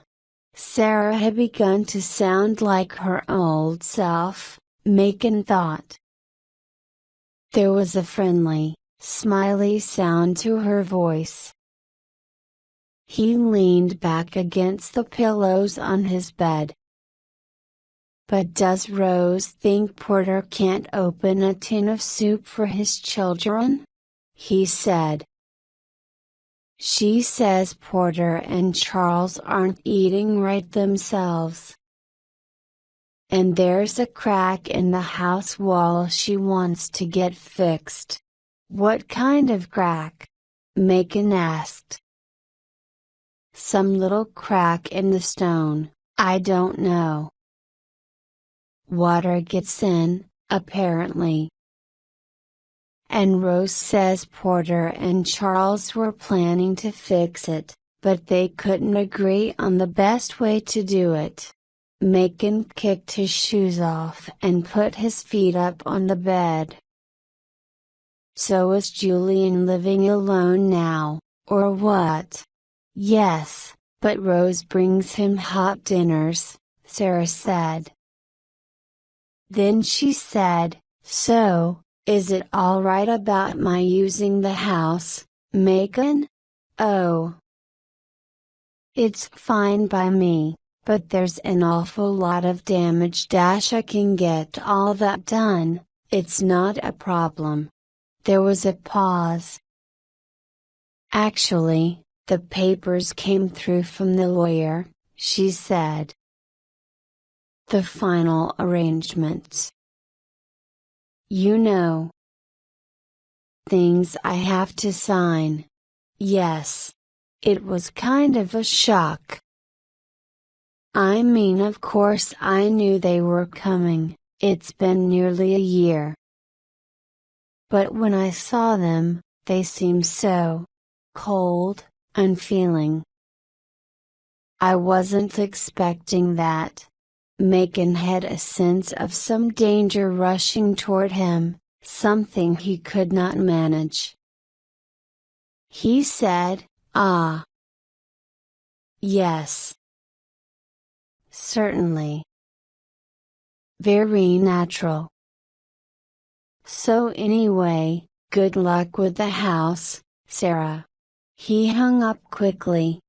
Sarah had begun to sound like her old self, Macon thought. There was a friendly, smiley sound to her voice. He leaned back against the pillows on his bed. "But does Rose think Porter can't open a tin of soup for his children?" he said. "She says Porter and Charles aren't eating right themselves. And there's a crack in the house wall she wants to get fixed." "What kind of crack?" Macon asked. "Some little crack in the stone, I don't know. Water gets in, apparently. And Rose says Porter and Charles were planning to fix it, but they couldn't agree on the best way to do it." Macon kicked his shoes off and put his feet up on the bed. "So is Julian living alone now, or what?" "Yes, but Rose brings him hot dinners," Sarah said. Then she said, "So, is it all right about my using the house, Macon?" "Oh, it's fine by me, but there's an awful lot of damage. I can get all that done, it's not a problem." There was a pause. "Actually, the papers came through from the lawyer," she said. "The final arrangements. You know. Things I have to sign." "Yes. It was kind of a shock. I mean, of course I knew they were coming, it's been nearly a year. But when I saw them, they seemed so cold, unfeeling. I wasn't expecting that." Macon had a sense of some danger rushing toward him, something he could not manage. He said, "Ah. Yes. Certainly. Very natural. So anyway, good luck with the house, Sarah." He hung up quickly.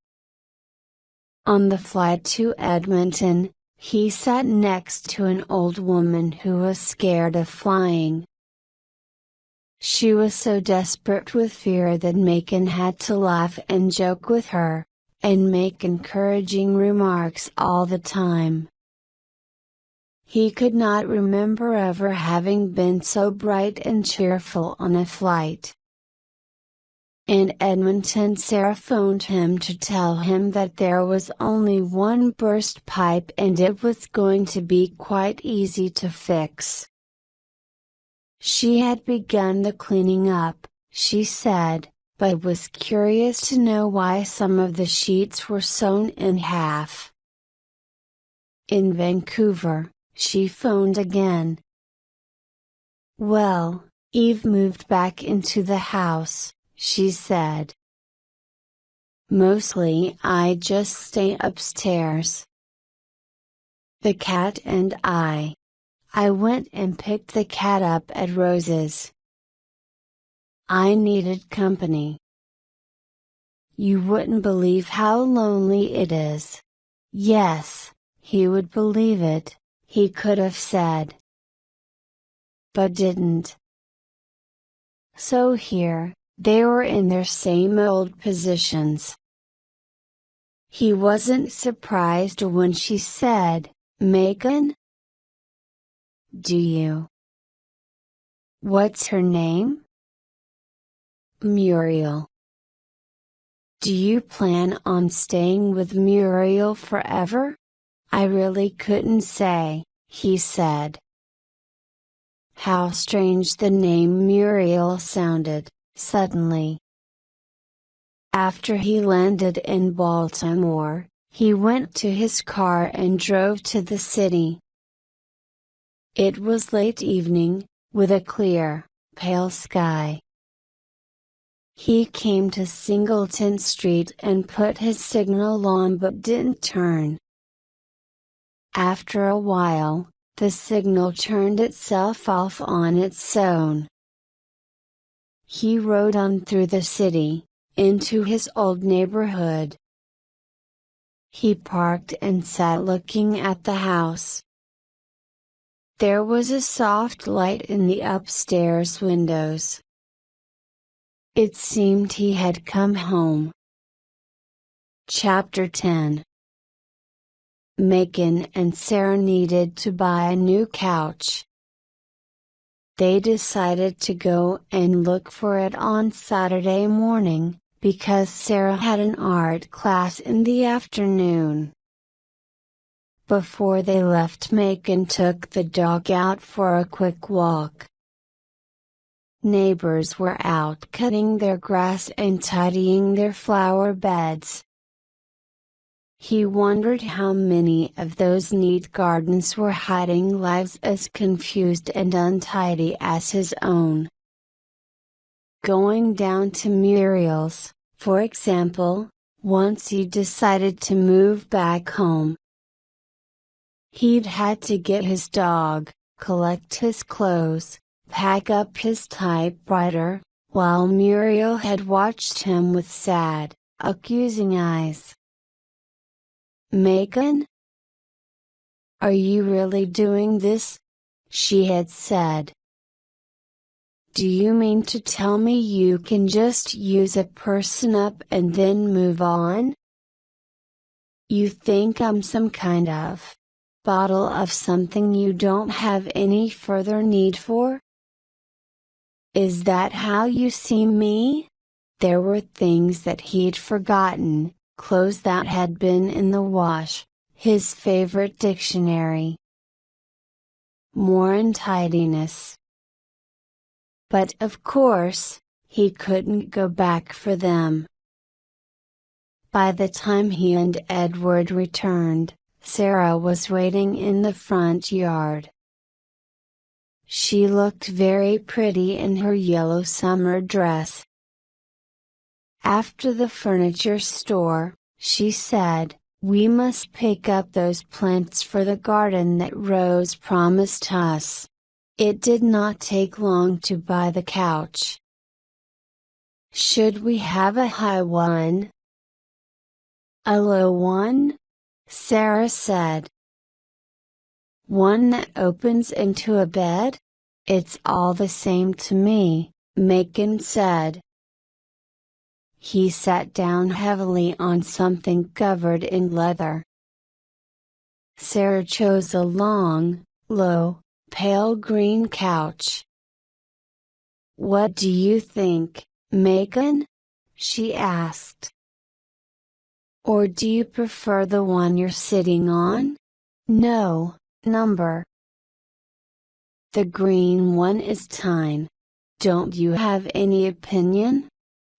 On the flight to Edmonton, he sat next to an old woman who was scared of flying. She was so desperate with fear that Macon had to laugh and joke with her, and make encouraging remarks all the time. He could not remember ever having been so bright and cheerful on a flight. In Edmonton, Sarah phoned him to tell him that there was only one burst pipe and it was going to be quite easy to fix. She had begun the cleaning up, she said, but was curious to know why some of the sheets were sewn in half. in Vancouver, she phoned again. Well, Eve moved back into the house, she said. Mostly I just stay upstairs. The cat and I went and picked the cat up at Rose's. I needed company. You wouldn't believe how lonely it is. Yes, he would believe it, he could have said. But didn't. So here, they were in their same old positions. He wasn't surprised when she said, Megan? Do you? What's her name? Muriel. Do you plan on staying with Muriel forever? I really couldn't say, he said. How strange the name Muriel sounded, suddenly. After he landed in Baltimore, he went to his car and drove to the city. It was late evening, with a clear, pale sky. He came to Singleton Street and put his signal on but didn't turn. After a while, the signal turned itself off on its own. He rode on through the city, into his old neighborhood. He parked and sat looking at the house. There was a soft light in the upstairs windows. It seemed he had come home. Chapter 10. Megan and Sarah needed to buy a new couch. They decided to go and look for it on Saturday morning, because Sarah had an art class in the afternoon. Before they left, Megan took the dog out for a quick walk. Neighbors were out cutting their grass and tidying their flower beds. He wondered how many of those neat gardens were hiding lives as confused and untidy as his own. Going down to Muriel's, for example, once he decided to move back home. He'd had to get his dog, collect his clothes, pack up his typewriter, while Muriel had watched him with sad, accusing eyes. Megan? Are you really doing this? She had said. Do you mean to tell me you can just use a person up and then move on? You think I'm some kind of bottle of something you don't have any further need for? Is that how you see me? There were things that he'd forgotten, clothes that had been in the wash, his favorite dictionary. More untidiness. But of course, he couldn't go back for them. By the time he and Edward returned, Sarah was waiting in the front yard. She looked very pretty in her yellow summer dress. After the furniture store, she said, we must pick up those plants for the garden that Rose promised us. It did not take long to buy the couch. Should we have a high one? A low one? Sarah said. One that opens into a bed? It's all the same to me, Megan said. He sat down heavily on something covered in leather. Sarah chose a long, low, pale green couch. What do you think, Megan? She asked. Or do you prefer the one you're sitting on? No, number. The green one is Tine. Don't you have any opinion?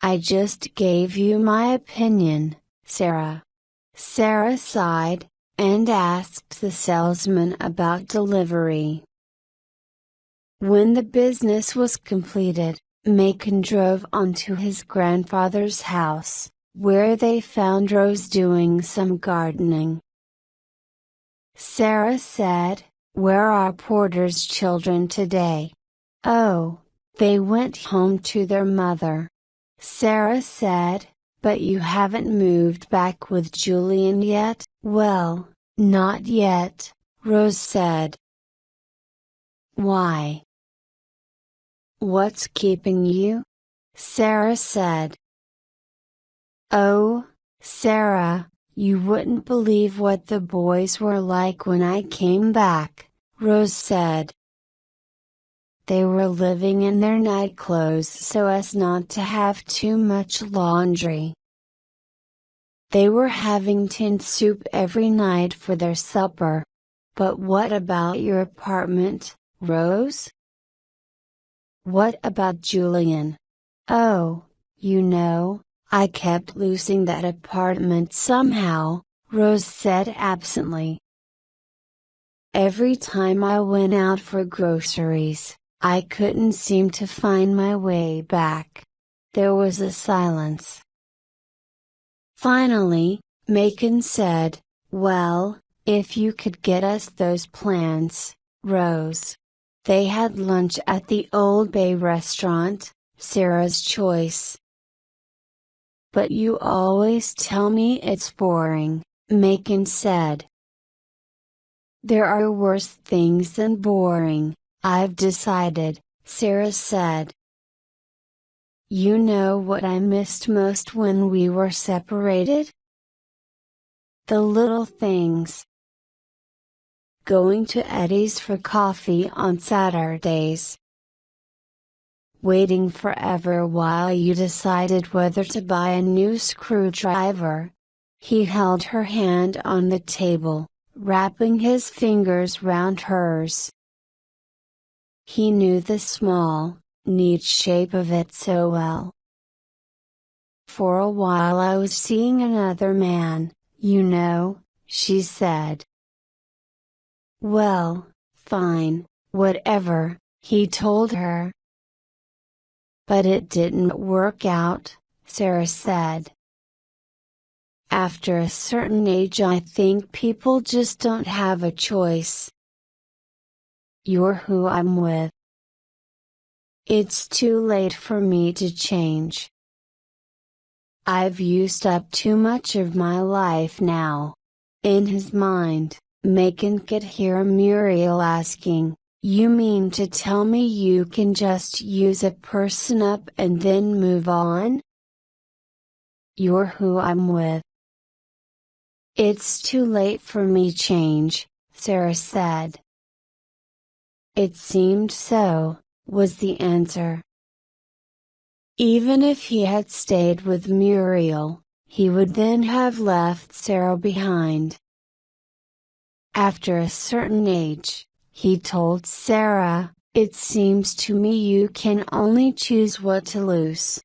I just gave you my opinion, Sarah. Sarah sighed, and asked the salesman about delivery. When the business was completed, Macon drove on to his grandfather's house, where they found Rose doing some gardening. Sarah said, "Where are Porter's children today?" "Oh, they went home to their mother." Sarah said, "But you haven't moved back with Julian yet?" "Well, not yet," Rose said. "Why? What's keeping you?" Sarah said. "Oh, Sarah, you wouldn't believe what the boys were like when I came back," Rose said. "They were living in their nightclothes so as not to have too much laundry. They were having tin soup every night for their supper. But what about your apartment, Rose? What about Julian?" "Oh, you know, I kept losing that apartment somehow," Rose said absently. "Every time I went out for groceries, I couldn't seem to find my way back." There was a silence. Finally, Macon said, "Well, if you could get us those plants, Rose." They had lunch at the Old Bay restaurant, Sarah's choice. "But you always tell me it's boring," Macon said. "There are worse things than boring, I've decided," Sarah said. "You know what I missed most when we were separated? The little things. Going to Eddie's for coffee on Saturdays. Waiting forever while you decided whether to buy a new screwdriver." He held her hand on the table, wrapping his fingers round hers. He knew the small, neat shape of it so well. "For a while I was seeing another man, you know," she said. "Well, fine, whatever," he told her. "But it didn't work out," Sarah said. "After a certain age I think people just don't have a choice. You're who I'm with. It's too late for me to change. I've used up too much of my life now." In his mind, Macon could hear Muriel asking, "You mean to tell me you can just use a person up and then move on?" "You're who I'm with." "It's too late for me change," Sarah said. "It seemed so," was the answer. Even if he had stayed with Muriel, he would then have left Sarah behind. After a certain age, he told Sarah, "It seems to me you can only choose what to lose."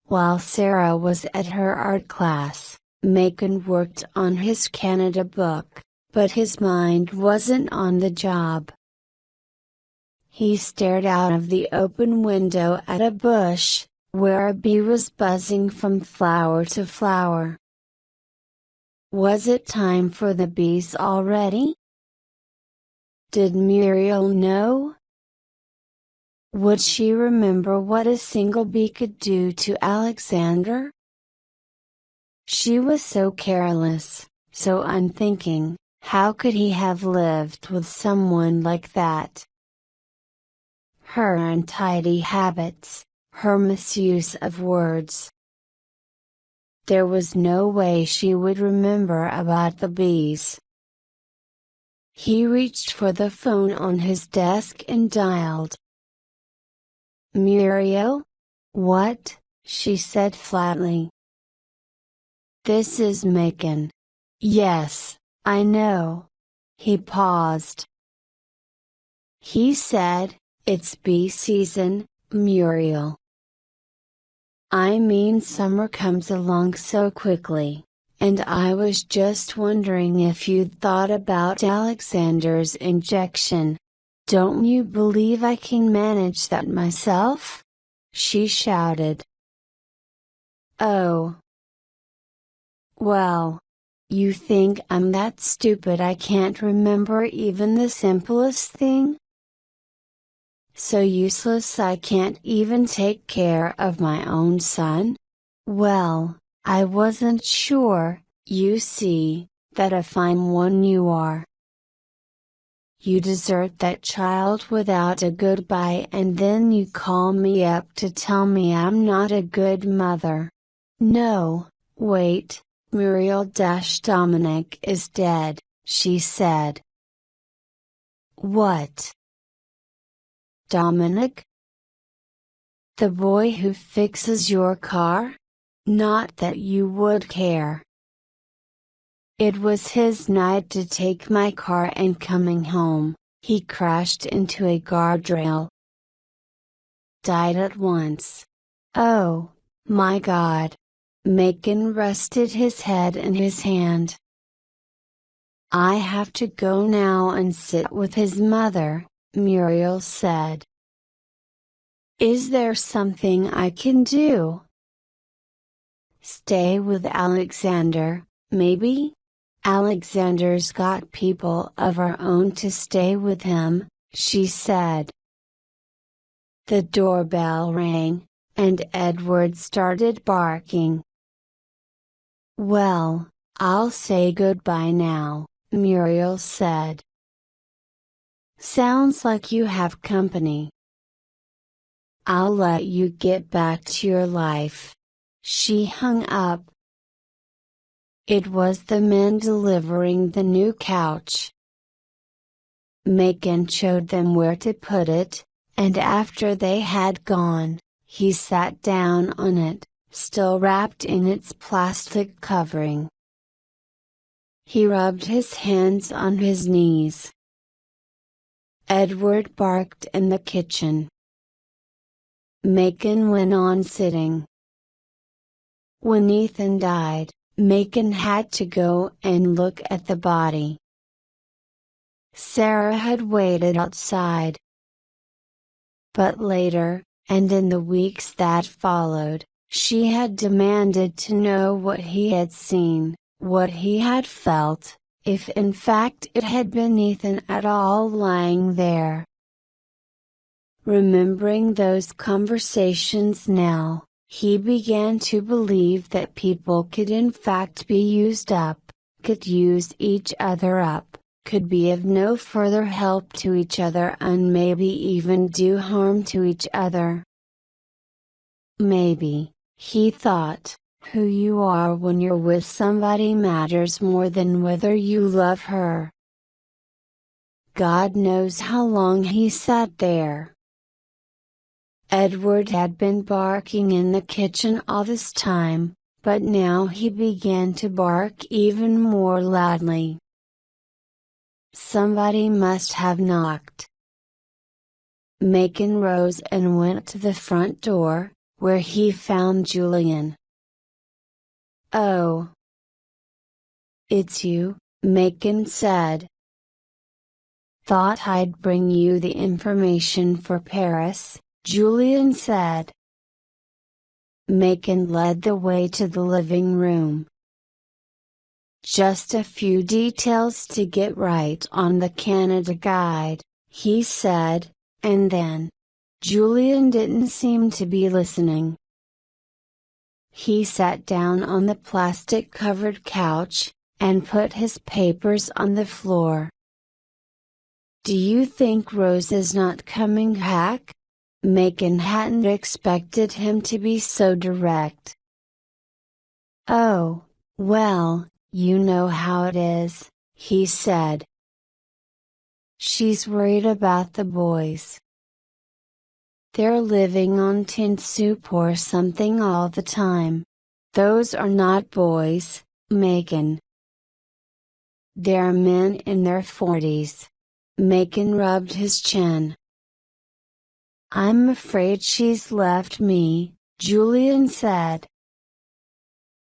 While Sarah was at her art class, Macon worked on his Canada book, but his mind wasn't on the job. He stared out of the open window at a bush, where a bee was buzzing from flower to flower. Was it time for the bees already? Did Muriel know? Would she remember what a single bee could do to Alexander? She was so careless, so unthinking. How could he have lived with someone like that? Her untidy habits, her misuse of words. There was no way she would remember about the bees. He reached for the phone on his desk and dialed. "Muriel?" "What?" she said flatly. "This is Macon." "Yes, I know." He paused. He said, "It's bee season, Muriel. I mean summer comes along so quickly, and I was just wondering if you'd thought about Alexander's injection. Don't you believe I can manage that myself? She shouted. Oh. Well. You think I'm that stupid I can't remember even the simplest thing? So useless I can't even take care of my own son? Well, I wasn't sure, you see, that a fine one you are. You desert that child without a goodbye and then you call me up to tell me I'm not a good mother. No, wait, Muriel-Dominic is dead, she said. What? Dominic? The boy who fixes your car? Not that you would care. It was his night to take my car and coming home, he crashed into a guardrail. Died at once. Oh, my God. Macon rested his head in his hand. I have to go now and sit with his mother, Muriel said. Is there something I can do? Stay with Alexander, maybe? Alexander's got people of our own to stay with him, she said. The doorbell rang, and Edward started barking. Well, I'll say goodbye now, Muriel said. Sounds like you have company. I'll let you get back to your life. She hung up. It was the men delivering the new couch. Macon showed them where to put it, and after they had gone, he sat down on it, still wrapped in its plastic covering. He rubbed his hands on his knees. Edward barked in the kitchen. Macon went on sitting. When Ethan died, Macon had to go and look at the body. Sarah had waited outside. But later, and in the weeks that followed, she had demanded to know what he had seen, what he had felt, if in fact it had been Ethan at all lying there. Remembering those conversations now, he began to believe that people could in fact be used up, could use each other up, could be of no further help to each other and maybe even do harm to each other. Maybe, he thought, who you are when you're with somebody matters more than whether you love her. God knows how long he sat there. Edward had been barking in the kitchen all this time, but now he began to bark even more loudly. Somebody must have knocked. Macon rose and went to the front door, where he found Julian. Oh. It's you, Macon said. Thought I'd bring you the information for Paris, Julian said. Macon led the way to the living room. Just a few details to get right on the Canada guide, he said, and then. Julian didn't seem to be listening. He sat down on the plastic-covered couch, and put his papers on the floor. Do you think Rose is not coming back? Macon hadn't expected him to be so direct. Oh, well, you know how it is, he said. She's worried about the boys. They're living on tin soup or something all the time. Those are not boys, Macon. They're men in their 40s. Macon rubbed his chin. I'm afraid she's left me, Julian said.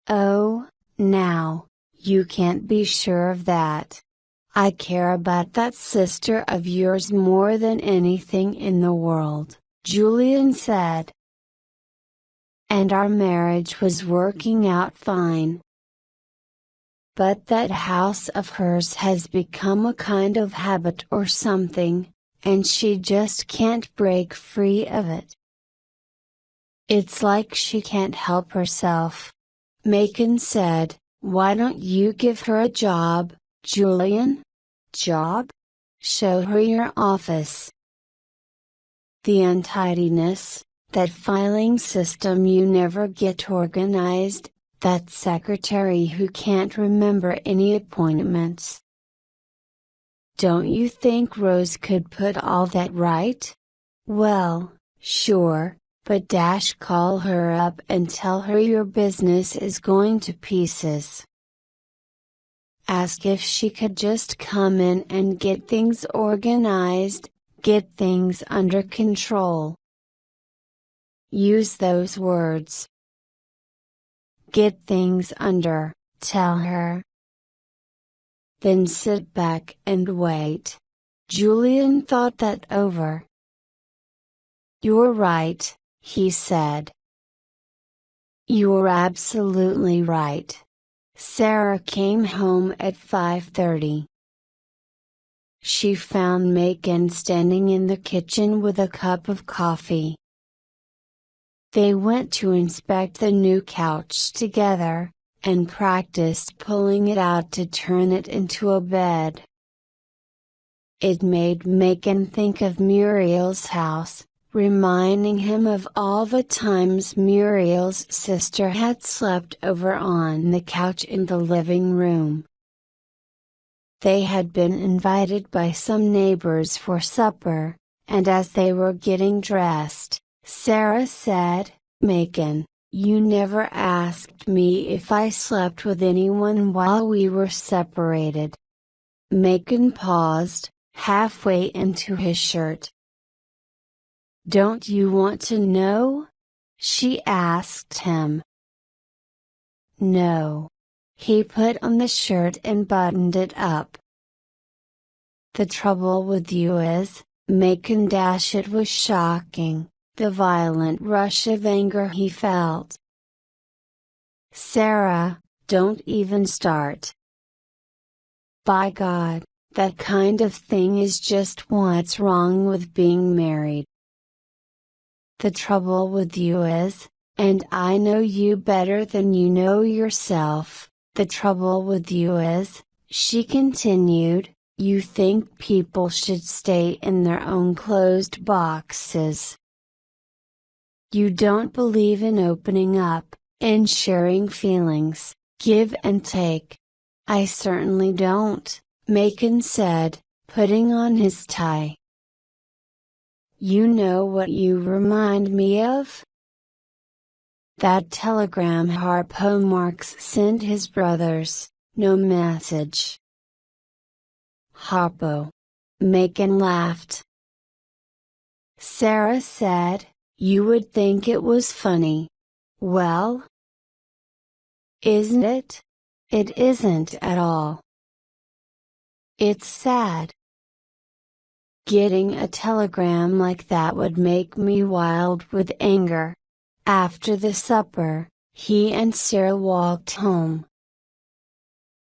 Oh, Now, you can't be sure of that. I care about that sister of yours more than anything in the world, Julian said. And our marriage was working out fine. But that house of hers has become a kind of habit or something, and she just can't break free of it. It's like she can't help herself. Macon said, "Why don't you give her a job, Julian?" "Job? Show her your office." The untidiness, that filing system you never get organized, that secretary who can't remember any appointments. Don't you think Rose could put all that right? Well, sure, but call her up and tell her your business is going to pieces. Ask if she could just come in and get things organized, get things under control. Use those words. Get things under, tell her. Then sit back and wait. Julian thought that over. "You're right," he said. "You're absolutely right." Sarah came home at 5:30. She found Macon standing in the kitchen with a cup of coffee. They went to inspect the new couch together, and practiced pulling it out to turn it into a bed. It made Macon think of Muriel's house, reminding him of all the times Muriel's sister had slept over on the couch in the living room. They had been invited by some neighbors for supper, and as they were getting dressed, Sarah said, "Macon, you never asked me if I slept with anyone while we were separated." Macon paused, halfway into his shirt. "Don't you want to know?" she asked him. "No." He put on the shirt and buttoned it up. "The trouble with you is, Macon dash it was shocking, the violent rush of anger he felt. "Sarah, don't even start. By God, that kind of thing is just what's wrong with being married. The trouble with you is, and I know you better than you know yourself, the trouble with you is," she continued, "you think people should stay in their own closed boxes. You don't believe in opening up, in sharing feelings, give and take." "I certainly don't," Macon said, putting on his tie. "You know what you remind me of? That telegram Harpo Marx sent his brothers, no message." "Harpo?" Macon laughed. Sarah said, "You would think it was funny. Well, isn't it? It isn't at all. It's sad. Getting a telegram like that would make me wild with anger." After the supper, he and Sarah walked home.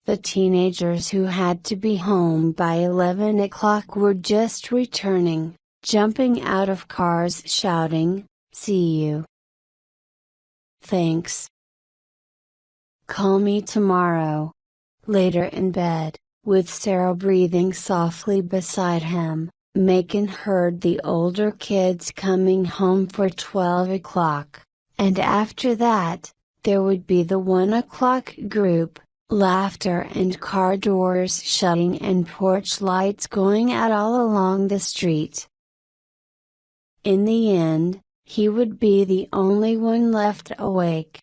The teenagers who had to be home by 11 o'clock were just returning, jumping out of cars shouting, "See you." "Thanks. Call me tomorrow." Later in bed, with Sarah breathing softly beside him, Macon heard the older kids coming home for 12 o'clock, and after that, there would be the 1 o'clock group, laughter and car doors shutting and porch lights going out all along the street. In the end, he would be the only one left awake.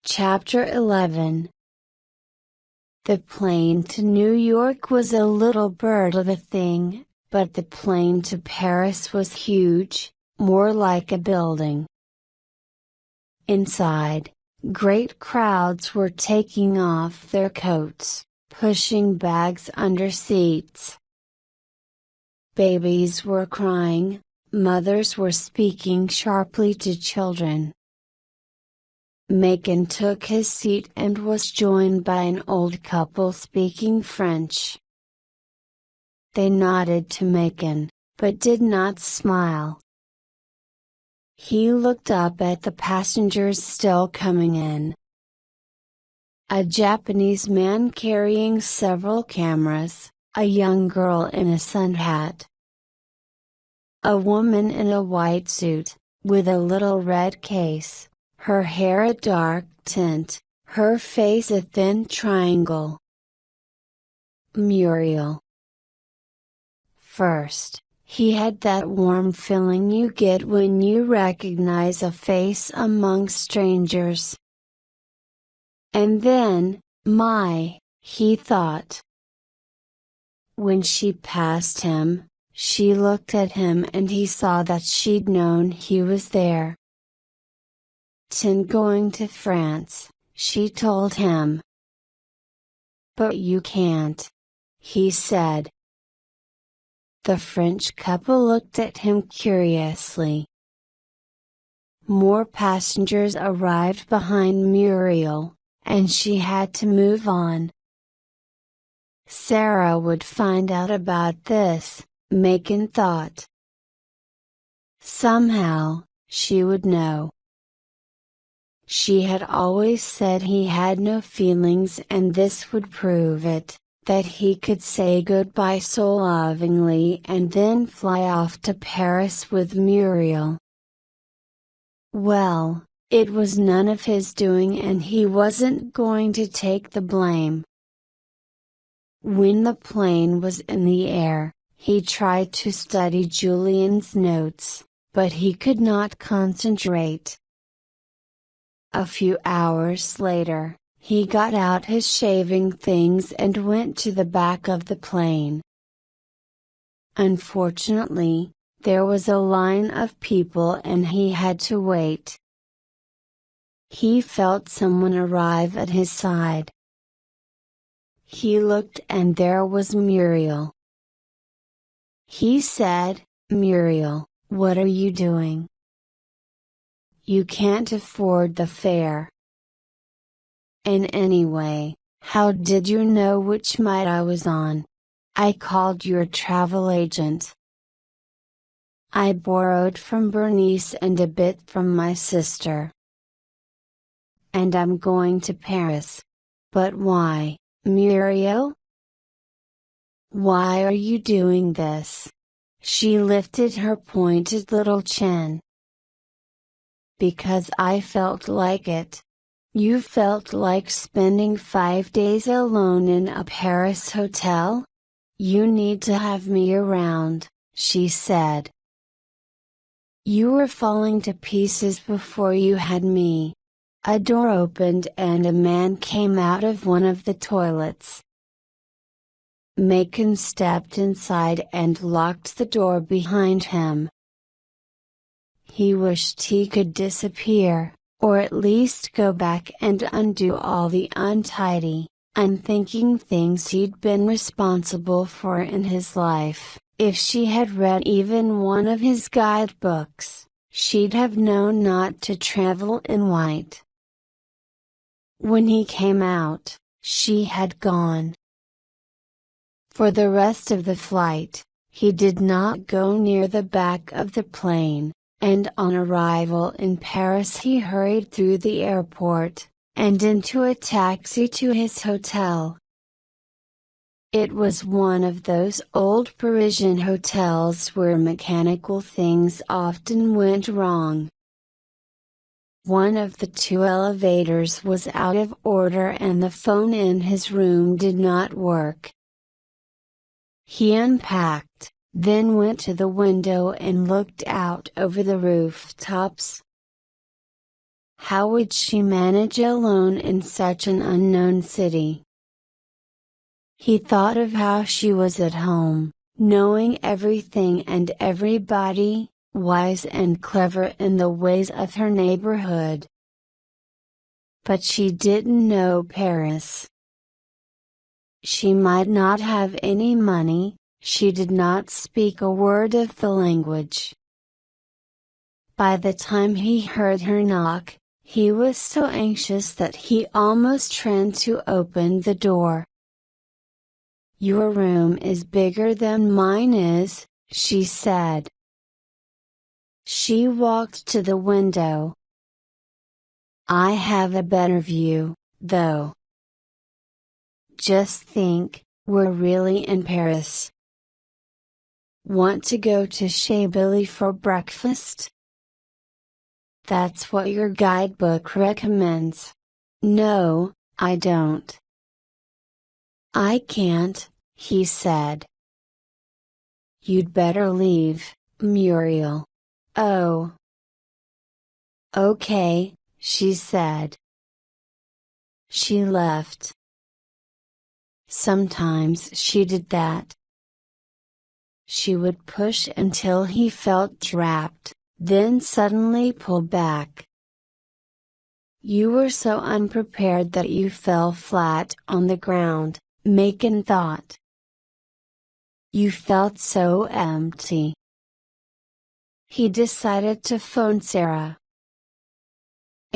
Chapter 11. The plane to New York was a little bird of a thing, but the plane to Paris was huge, more like a building. Inside, Great crowds were taking off their coats, pushing bags under seats. Babies were crying, mothers were speaking sharply to children. Macon took his seat and was joined by an old couple speaking French. They nodded to Macon, but did not smile. He looked up at the passengers still coming in. A Japanese man carrying several cameras, a young girl in a sun hat. A woman in a white suit, with a little red case, her hair a dark tint, her face a thin triangle. Muriel. First, he had that warm feeling you get when you recognize a face among strangers. And then, he thought. When she passed him, she looked at him and he saw that she'd known he was there. Going to France, she told him. But you can't, he said. The French couple looked at him curiously. More passengers arrived behind Muriel, and she had to move on. Sarah would find out about this, Macon thought. Somehow, she would know. She had always said he had no feelings and this would prove it, that he could say goodbye so lovingly and then fly off to Paris with Muriel. Well, it was none of his doing and he wasn't going to take the blame. When the plane was in the air, he tried to study Julian's notes, but he could not concentrate. A few hours later, he got out his shaving things and went to the back of the plane. Unfortunately, there was a line of people and he had to wait. He felt someone arrive at his side. He looked and there was Muriel. He said, "Muriel, what are you doing? You can't afford the fare. And anyway, how did you know which flight I was on? I called your travel agent. I borrowed from Bernice and a bit from my sister. And I'm going to Paris. But why, Muriel? Why are you doing this?" She lifted her pointed little chin. "Because I felt like it." "You felt like spending 5 days alone in a Paris hotel? You need to have me around," she said. "You were falling to pieces before you had me." A door opened and a man came out of one of the toilets. Macon stepped inside and locked the door behind him. He wished he could disappear, or at least go back and undo all the untidy, unthinking things he'd been responsible for in his life. If she had read even one of his guidebooks, she'd have known not to travel in white. When he came out, she had gone. For the rest of the flight, he did not go near the back of the plane, and on arrival in Paris he hurried through the airport, and into a taxi to his hotel. It was one of those old Parisian hotels where mechanical things often went wrong. One of the 2 elevators was out of order and the phone in his room did not work. He unpacked, then went to the window and looked out over the rooftops. How would she manage alone in such an unknown city? He thought of how she was at home, knowing everything and everybody, wise and clever in the ways of her neighborhood. but she didn't know Paris. She might not have any money, she did not speak a word of the language. By the time he heard her knock, he was so anxious that he almost ran to open the door. "Your room is bigger than mine is," she said. She walked to the window. "I have a better view, though. Just think, we're really in Paris. Want to go to Chez Billy for breakfast? That's what your guidebook recommends." "No, I don't." "I can't," he said. "You'd better leave, Muriel." "Oh. Okay," she said. She left. Sometimes she did that. She would push until he felt trapped, then suddenly pull back. "You were so unprepared that you fell flat on the ground," Macon thought. "You felt so empty." He decided to phone Sarah.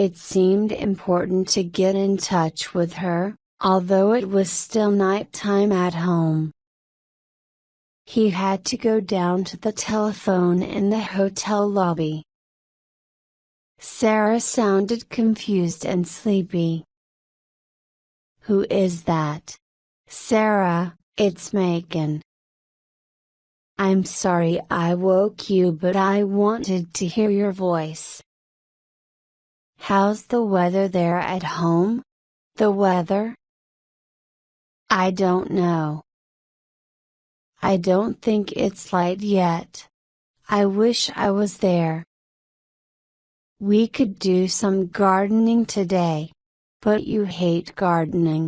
It seemed important to get in touch with her, although it was still nighttime at home. He had to go down to the telephone in the hotel lobby. Sarah sounded confused and sleepy. "Who is that?" "Sarah, it's Macon. I'm sorry I woke you, but I wanted to hear your voice." "How's the weather there at home?" "The weather? I don't know. I don't think it's light yet. I wish I was there. We could do some gardening today. But you hate gardening."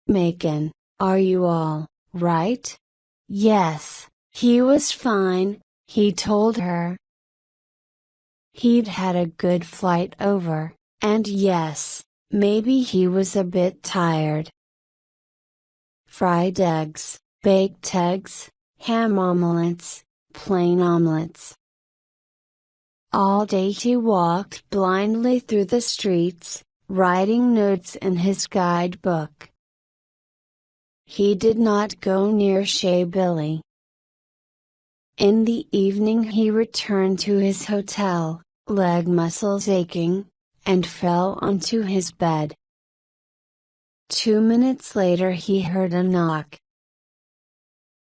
"Macon, are you all right?" Yes, he was fine, he told her. He'd had a good flight over, and yes, maybe he was a bit tired. Fried eggs, baked eggs, ham omelets, plain omelets. All day he walked blindly through the streets, writing notes in his guidebook. He did not go near Chez Billy. In the evening he returned to his hotel, leg muscles aching, and fell onto his bed. 2 minutes later he heard a knock.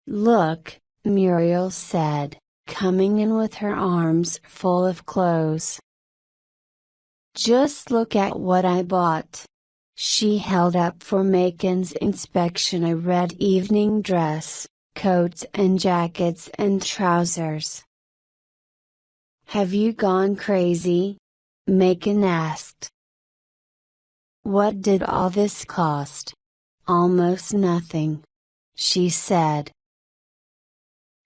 "Look," Muriel said, coming in with her arms full of clothes. "Just look at what I bought." She held up for Macon's inspection a red evening dress, coats and jackets and trousers. "Have you gone crazy?" Macon asked. "What did all this cost?" "Almost nothing," she said.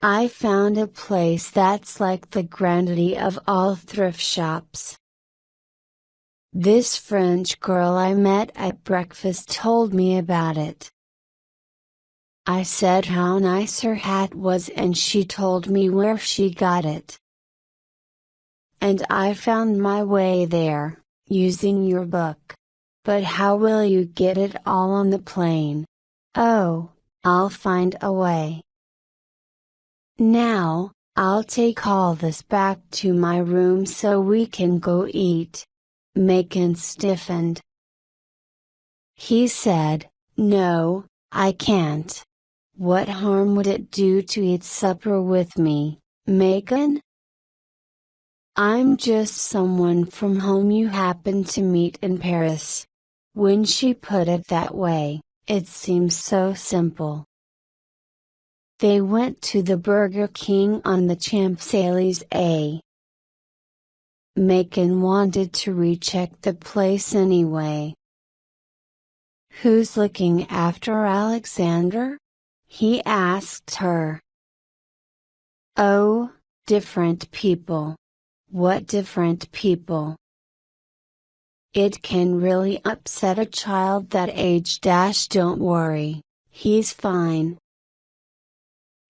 "I found a place that's like the granddaddy of all thrift shops. This French girl I met at breakfast told me about it. I said how nice her hat was and she told me where she got it. And I found my way there, using your book. But how will you get it all on the plane?" "Oh, I'll find a way. Now, I'll take all this back to my room so we can go eat." Macon stiffened. He said, "No, I can't. What harm would it do to eat supper with me, Macon? I'm just someone from home you happen to meet in Paris." When she put it that way, it seems so simple. They went to the Burger King on the Champs-Élysées. Macon wanted to recheck the place anyway. "Who's looking after Alexander?" he asked her. "Oh, different people." "What different people?" It can really upset a child that age. Don't worry, he's fine.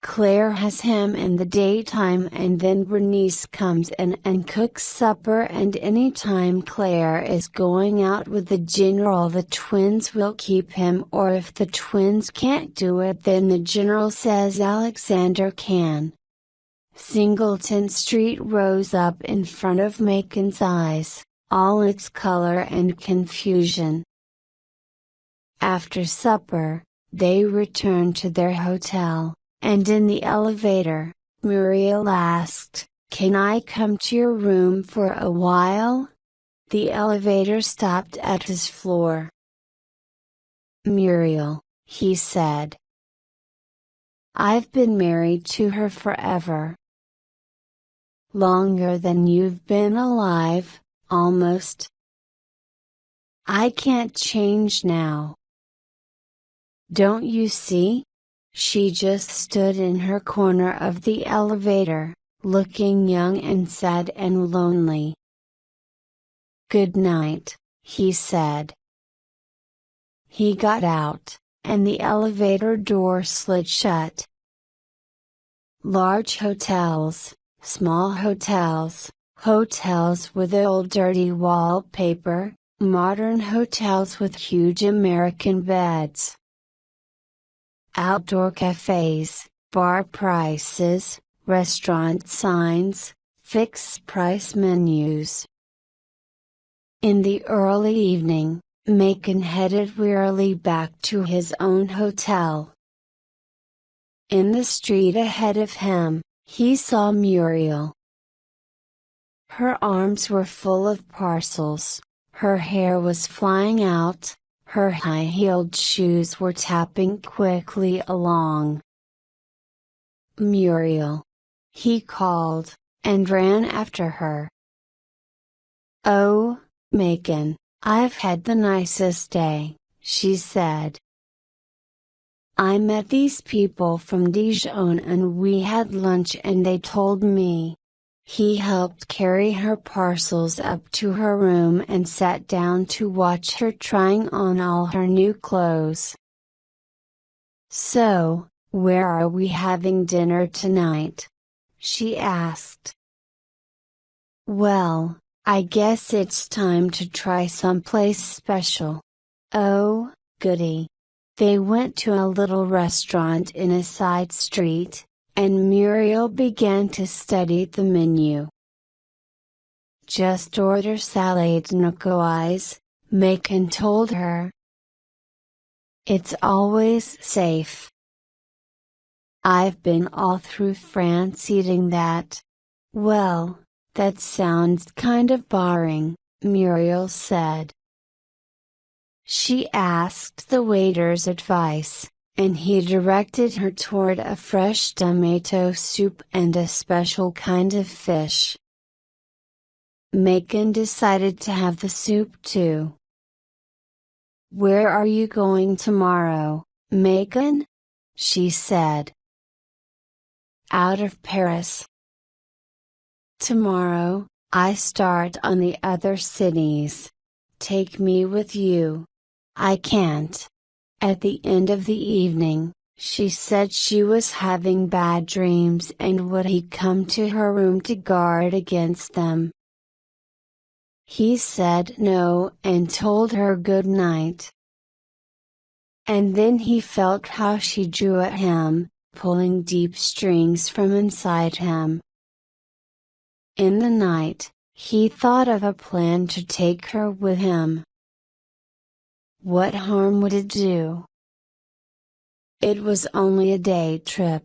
Claire has him in the daytime and then Bernice comes in and cooks supper, and anytime Claire is going out with the general the twins will keep him, or if the twins can't do it then the general says Alexander can. Singleton Street rose up in front of Macon's eyes, all its color and confusion. After supper, they returned to their hotel. And in the elevator, Muriel asked, "Can I come to your room for a while?" The elevator stopped at his floor. "Muriel," he said. "I've been married to her forever. Longer than you've been alive, almost. I can't change now. Don't you see?" She just stood in her corner of the elevator, looking young and sad and lonely. "Good night," he said. He got out, and the elevator door slid shut. Large hotels, small hotels, hotels with old dirty wallpaper, modern hotels with huge American beds. Outdoor cafes, bar prices, restaurant signs, fixed price menus. In the early evening, Macon headed wearily back to his own hotel. In the street ahead of him, he saw Muriel. Her arms were full of parcels, her hair was flying out, her high-heeled shoes were tapping quickly along. "Muriel!" he called, and ran after her. "Oh, Macon, I've had the nicest day," she said. "I met these people from Dijon and we had lunch and they told me." He helped carry her parcels up to her room and sat down to watch her trying on all her new clothes. "So, where are we having dinner tonight?" she asked. "Well, I guess it's time to try someplace special." "Oh, goody." They went to a little restaurant in a side street, and Muriel began to study the menu. "Just order salad nicoise," Macon told her. "It's always safe. I've been all through France eating that." "Well, that sounds kind of boring," Muriel said. She asked the waiter's advice, and he directed her toward a fresh tomato soup and a special kind of fish. Macon decided to have the soup too. "Where are you going tomorrow, Macon?" she said. "Out of Paris. Tomorrow, I start on the other cities. Take me with you." "I can't." At the end of the evening, she said she was having bad dreams and would he come to her room to guard against them. He said no and told her good night. And then he felt how she drew at him, pulling deep strings from inside him. In the night, he thought of a plan to take her with him. What harm would it do? It was only a day trip.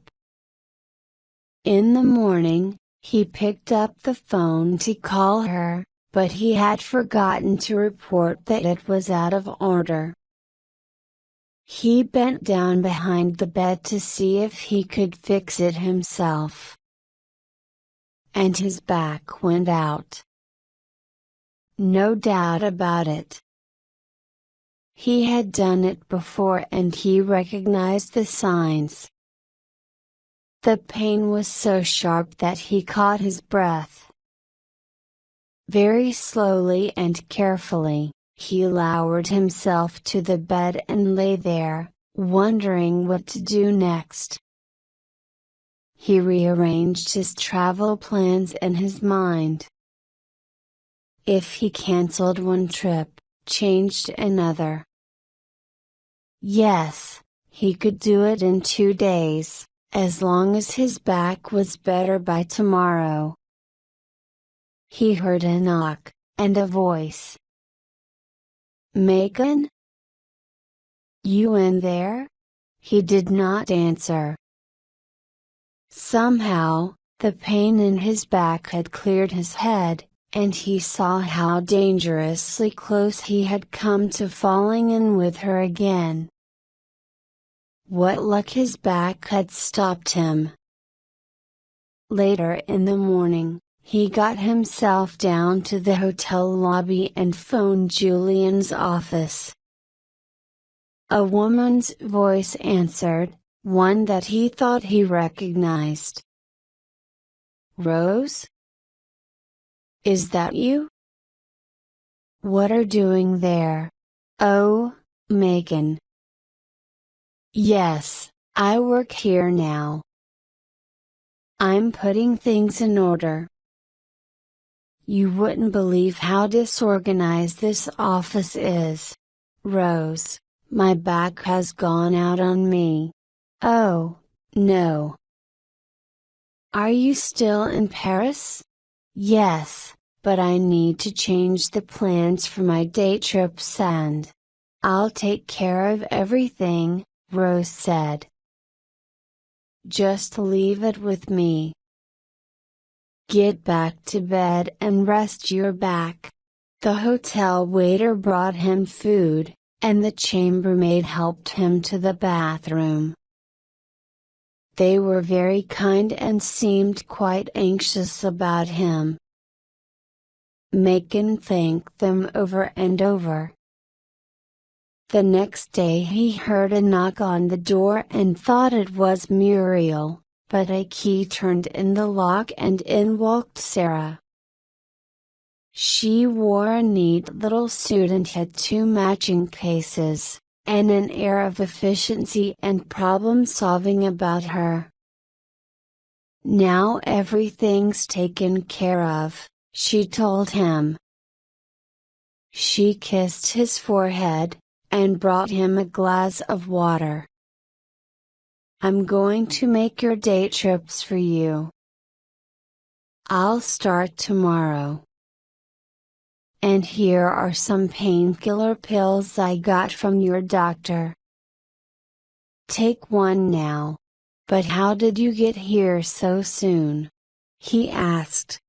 In the morning, he picked up the phone to call her, but he had forgotten to report that it was out of order. He bent down behind the bed to see if he could fix it himself. And his back went out. No doubt about it. He had done it before and he recognized the signs. The pain was so sharp that he caught his breath. Very slowly and carefully, he lowered himself to the bed and lay there, wondering what to do next. He rearranged his travel plans in his mind. If he cancelled one trip, changed another. Yes, he could do it in 2 days, as long as his back was better by tomorrow. He heard a knock, and a voice. "Megan? You in there?" He did not answer. Somehow, the pain in his back had cleared his head, and he saw how dangerously close he had come to falling in with her again. What luck his back had stopped him. Later in the morning, he got himself down to the hotel lobby and phoned Julian's office. A woman's voice answered, one that he thought he recognized. "Rose? Is that you? What are doing there? Oh, Megan. Yes, I work here now. I'm putting things in order. You wouldn't believe how disorganized this office is. Rose, my back has gone out on me. Oh, no. Are you still in Paris? Yes, but I need to change the plans for my day trips and I'll take care of everything," Rose said. "Just leave it with me. Get back to bed and rest your back." The hotel waiter brought him food, and the chambermaid helped him to the bathroom. They were very kind and seemed quite anxious about him. Megan thanked them over and over. The next day he heard a knock on the door and thought it was Muriel, but a key turned in the lock and in walked Sarah. She wore a neat little suit and had 2 matching cases, and an air of efficiency and problem-solving about her. "Now everything's taken care of," she told him. She kissed his forehead, and brought him a glass of water. "I'm going to make your day trips for you. I'll start tomorrow. And here are some painkiller pills I got from your doctor. Take one now. But how did you get here so soon?" he asked.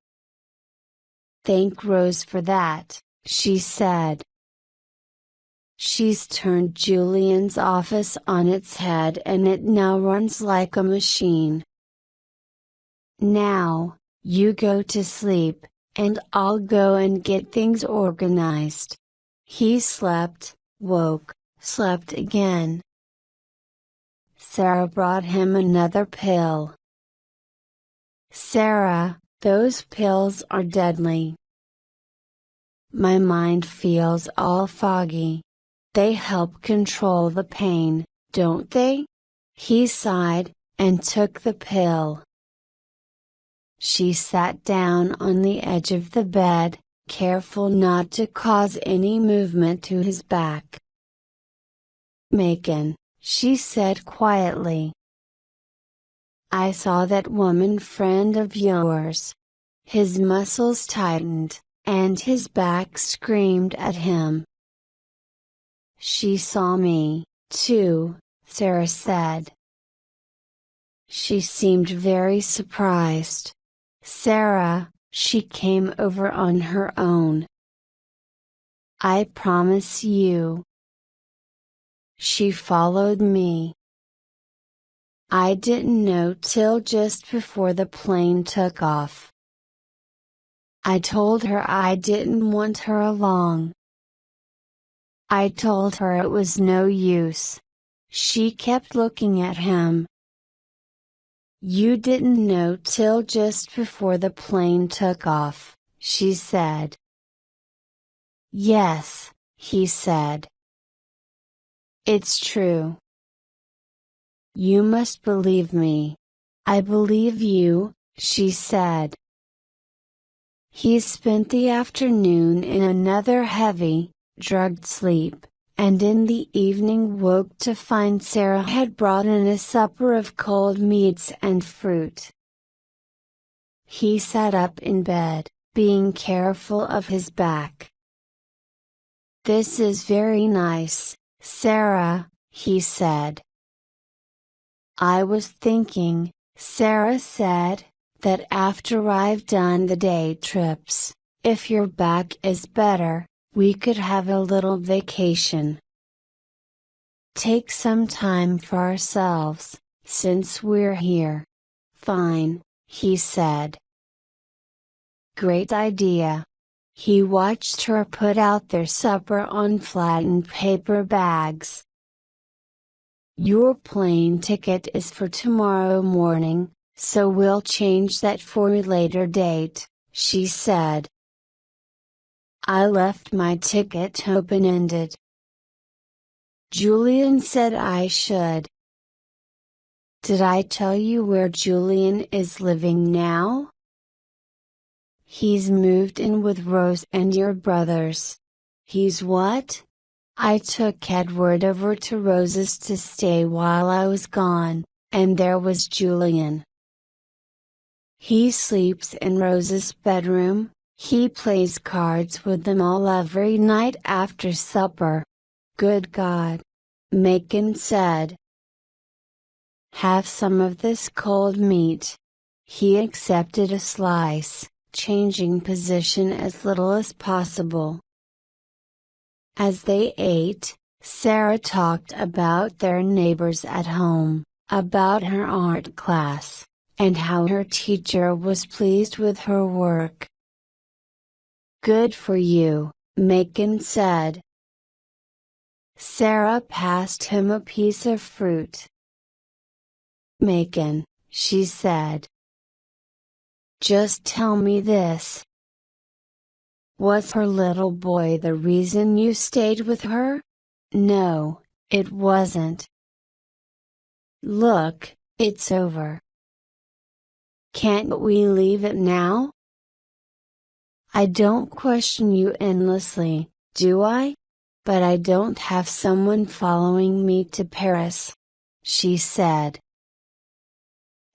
"Thank Rose for that," she said. "She's turned Julian's office on its head and it now runs like a machine. Now, you go to sleep, and I'll go and get things organized." He slept, woke, slept again. Sarah brought him another pill. "Sarah, those pills are deadly. My mind feels all foggy. They help control the pain, don't they?" He sighed, and took the pill. She sat down on the edge of the bed, careful not to cause any movement to his back. "Megan," she said quietly. "I saw that woman friend of yours." His muscles tightened, and his back screamed at him. "She saw me, too," Sarah said. She seemed very surprised. "Sarah, she came over on her own. I promise you. She followed me. I didn't know till just before the plane took off. I told her I didn't want her along. I told her it was no use. She kept looking at him. You didn't know till just before the plane took off," she said. Yes, he said. It's true. You must believe me. I believe you, she said. He spent the afternoon in another heavy, drugged sleep, and in the evening woke to find Sarah had brought in a supper of cold meats and fruit. He sat up in bed, being careful of his back. This is very nice, Sarah, he said. I was thinking, Sarah said, that after I've done the day trips, if your back is better, we could have a little vacation. Take some time for ourselves, since we're here. Fine, he said. Great idea. He watched her put out their supper on flattened paper bags. Your plane ticket is for tomorrow morning, so we'll change that for a later date, she said. I left my ticket open-ended. Julian said I should. Did I tell you where Julian is living now? He's moved in with Rose and your brothers. He's what? I took Edward over to Rose's to stay while I was gone, and there was Julian. He sleeps in Rose's bedroom, he plays cards with them all every night after supper. Good God! Macon said. Have some of this cold meat. He accepted a slice, changing position as little as possible. As they ate, Sarah talked about their neighbors at home, about her art class, and how her teacher was pleased with her work. Good for you, Macon said. Sarah passed him a piece of fruit. Macon, she said. Just tell me this. Was her little boy the reason you stayed with her? No, it wasn't. Look, it's over. Can't we leave it now? I don't question you endlessly, do I? But I don't have someone following me to Paris, she said.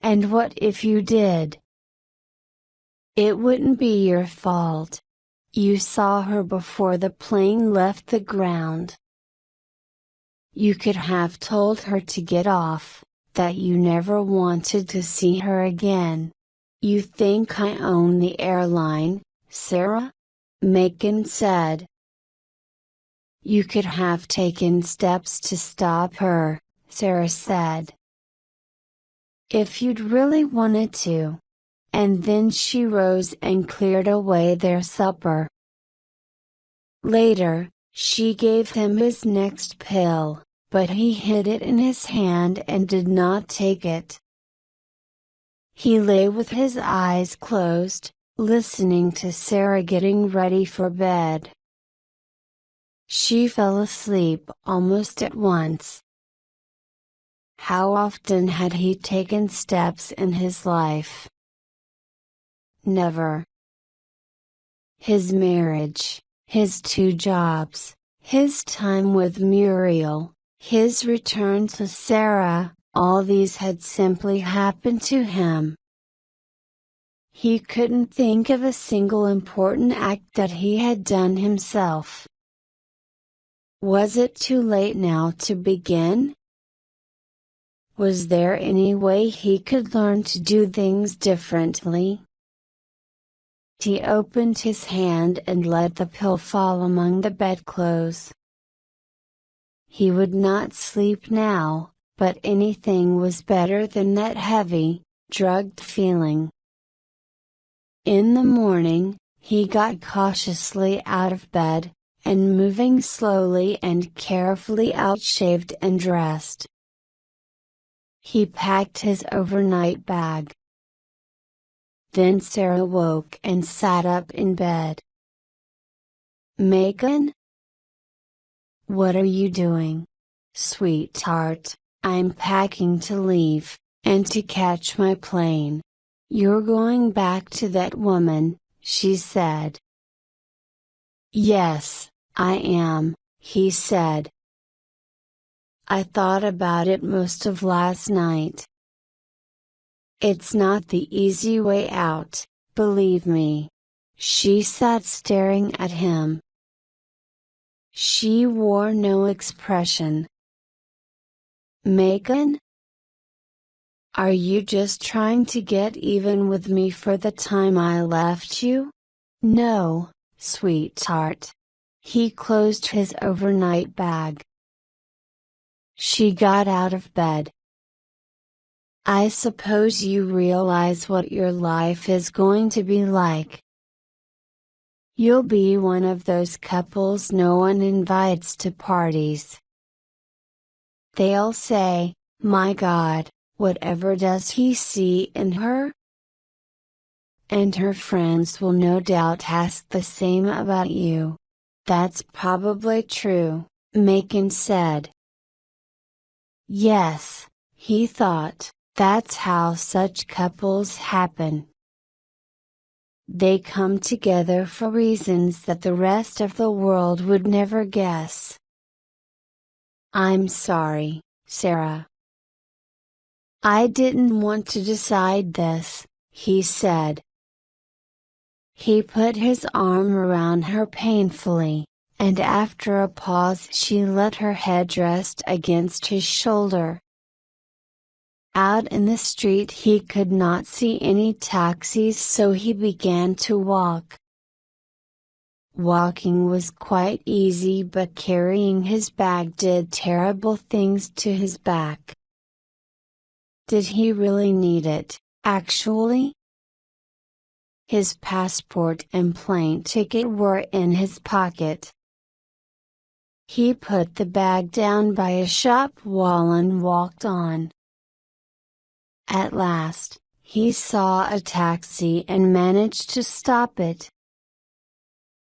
And what if you did? It wouldn't be your fault. You saw her before the plane left the ground. You could have told her to get off, that you never wanted to see her again. You think I own the airline, Sarah? Macon said. You could have taken steps to stop her, Sarah said. If you'd really wanted to. And then she rose and cleared away their supper. Later, she gave him his next pill, but he hid it in his hand and did not take it. He lay with his eyes closed, listening to Sarah getting ready for bed. She fell asleep almost at once. How often had he taken steps in his life? Never. His marriage, his 2 jobs, his time with Muriel, his return to Sarah, all these had simply happened to him. He couldn't think of a single important act that he had done himself. Was it too late now to begin? Was there any way he could learn to do things differently? He opened his hand and let the pill fall among the bedclothes. He would not sleep now, but anything was better than that heavy, drugged feeling. In the morning, he got cautiously out of bed, and moving slowly and carefully out shaved and dressed. He packed his overnight bag. Then Sarah woke and sat up in bed. Megan? What are you doing? Sweetheart, I'm packing to leave, and to catch my plane. You're going back to that woman, she said. Yes, I am, he said. I thought about it most of last night. It's not the easy way out, believe me. She sat staring at him. She wore no expression. Megan? Are you just trying to get even with me for the time I left you? No, sweetheart. He closed his overnight bag. She got out of bed. I suppose you realize what your life is going to be like. You'll be one of those couples no one invites to parties. They'll say, "My God, whatever does he see in her?" And her friends will no doubt ask the same about you. That's probably true, Megan said. Yes, he thought, that's how such couples happen. They come together for reasons that the rest of the world would never guess. I'm sorry, Sarah. I didn't want to decide this, he said. He put his arm around her painfully, and after a pause she let her head rest against his shoulder. Out in the street he could not see any taxis, so he began to walk. Walking was quite easy, but carrying his bag did terrible things to his back. Did he really need it, actually? His passport and plane ticket were in his pocket. He put the bag down by a shop wall and walked on. At last, he saw a taxi and managed to stop it.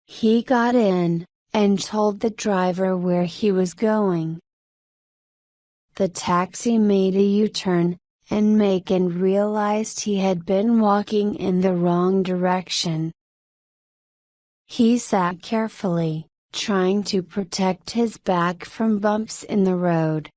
He got in, and told the driver where he was going. The taxi made a U-turn, and Megan realized he had been walking in the wrong direction. He sat carefully, trying to protect his back from bumps in the road.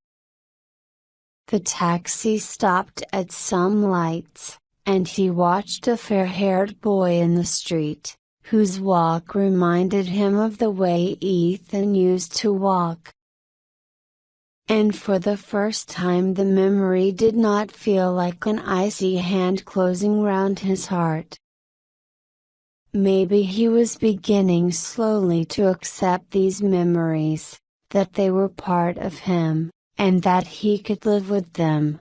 The taxi stopped at some lights, and he watched a fair-haired boy in the street, whose walk reminded him of the way Ethan used to walk. And for the first time the memory did not feel like an icy hand closing round his heart. Maybe he was beginning slowly to accept these memories, that they were part of him, and that he could live with them.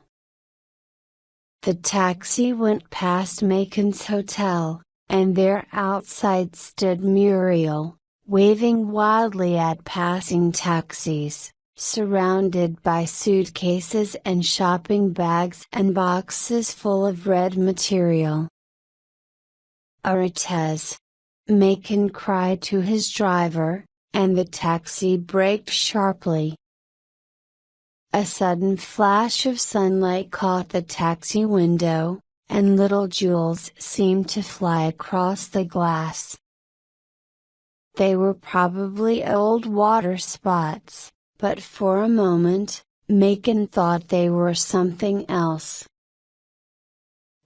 The taxi went past Megan's hotel, and there outside stood Muriel, waving wildly at passing taxis, surrounded by suitcases and shopping bags and boxes full of red material. "Arites!" Megan cried to his driver, and the taxi braked sharply. A sudden flash of sunlight caught the taxi window, and little jewels seemed to fly across the glass. They were probably old water spots, but for a moment, Megan thought they were something else.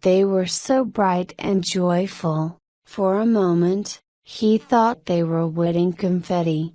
They were so bright and joyful, for a moment, he thought they were wedding confetti.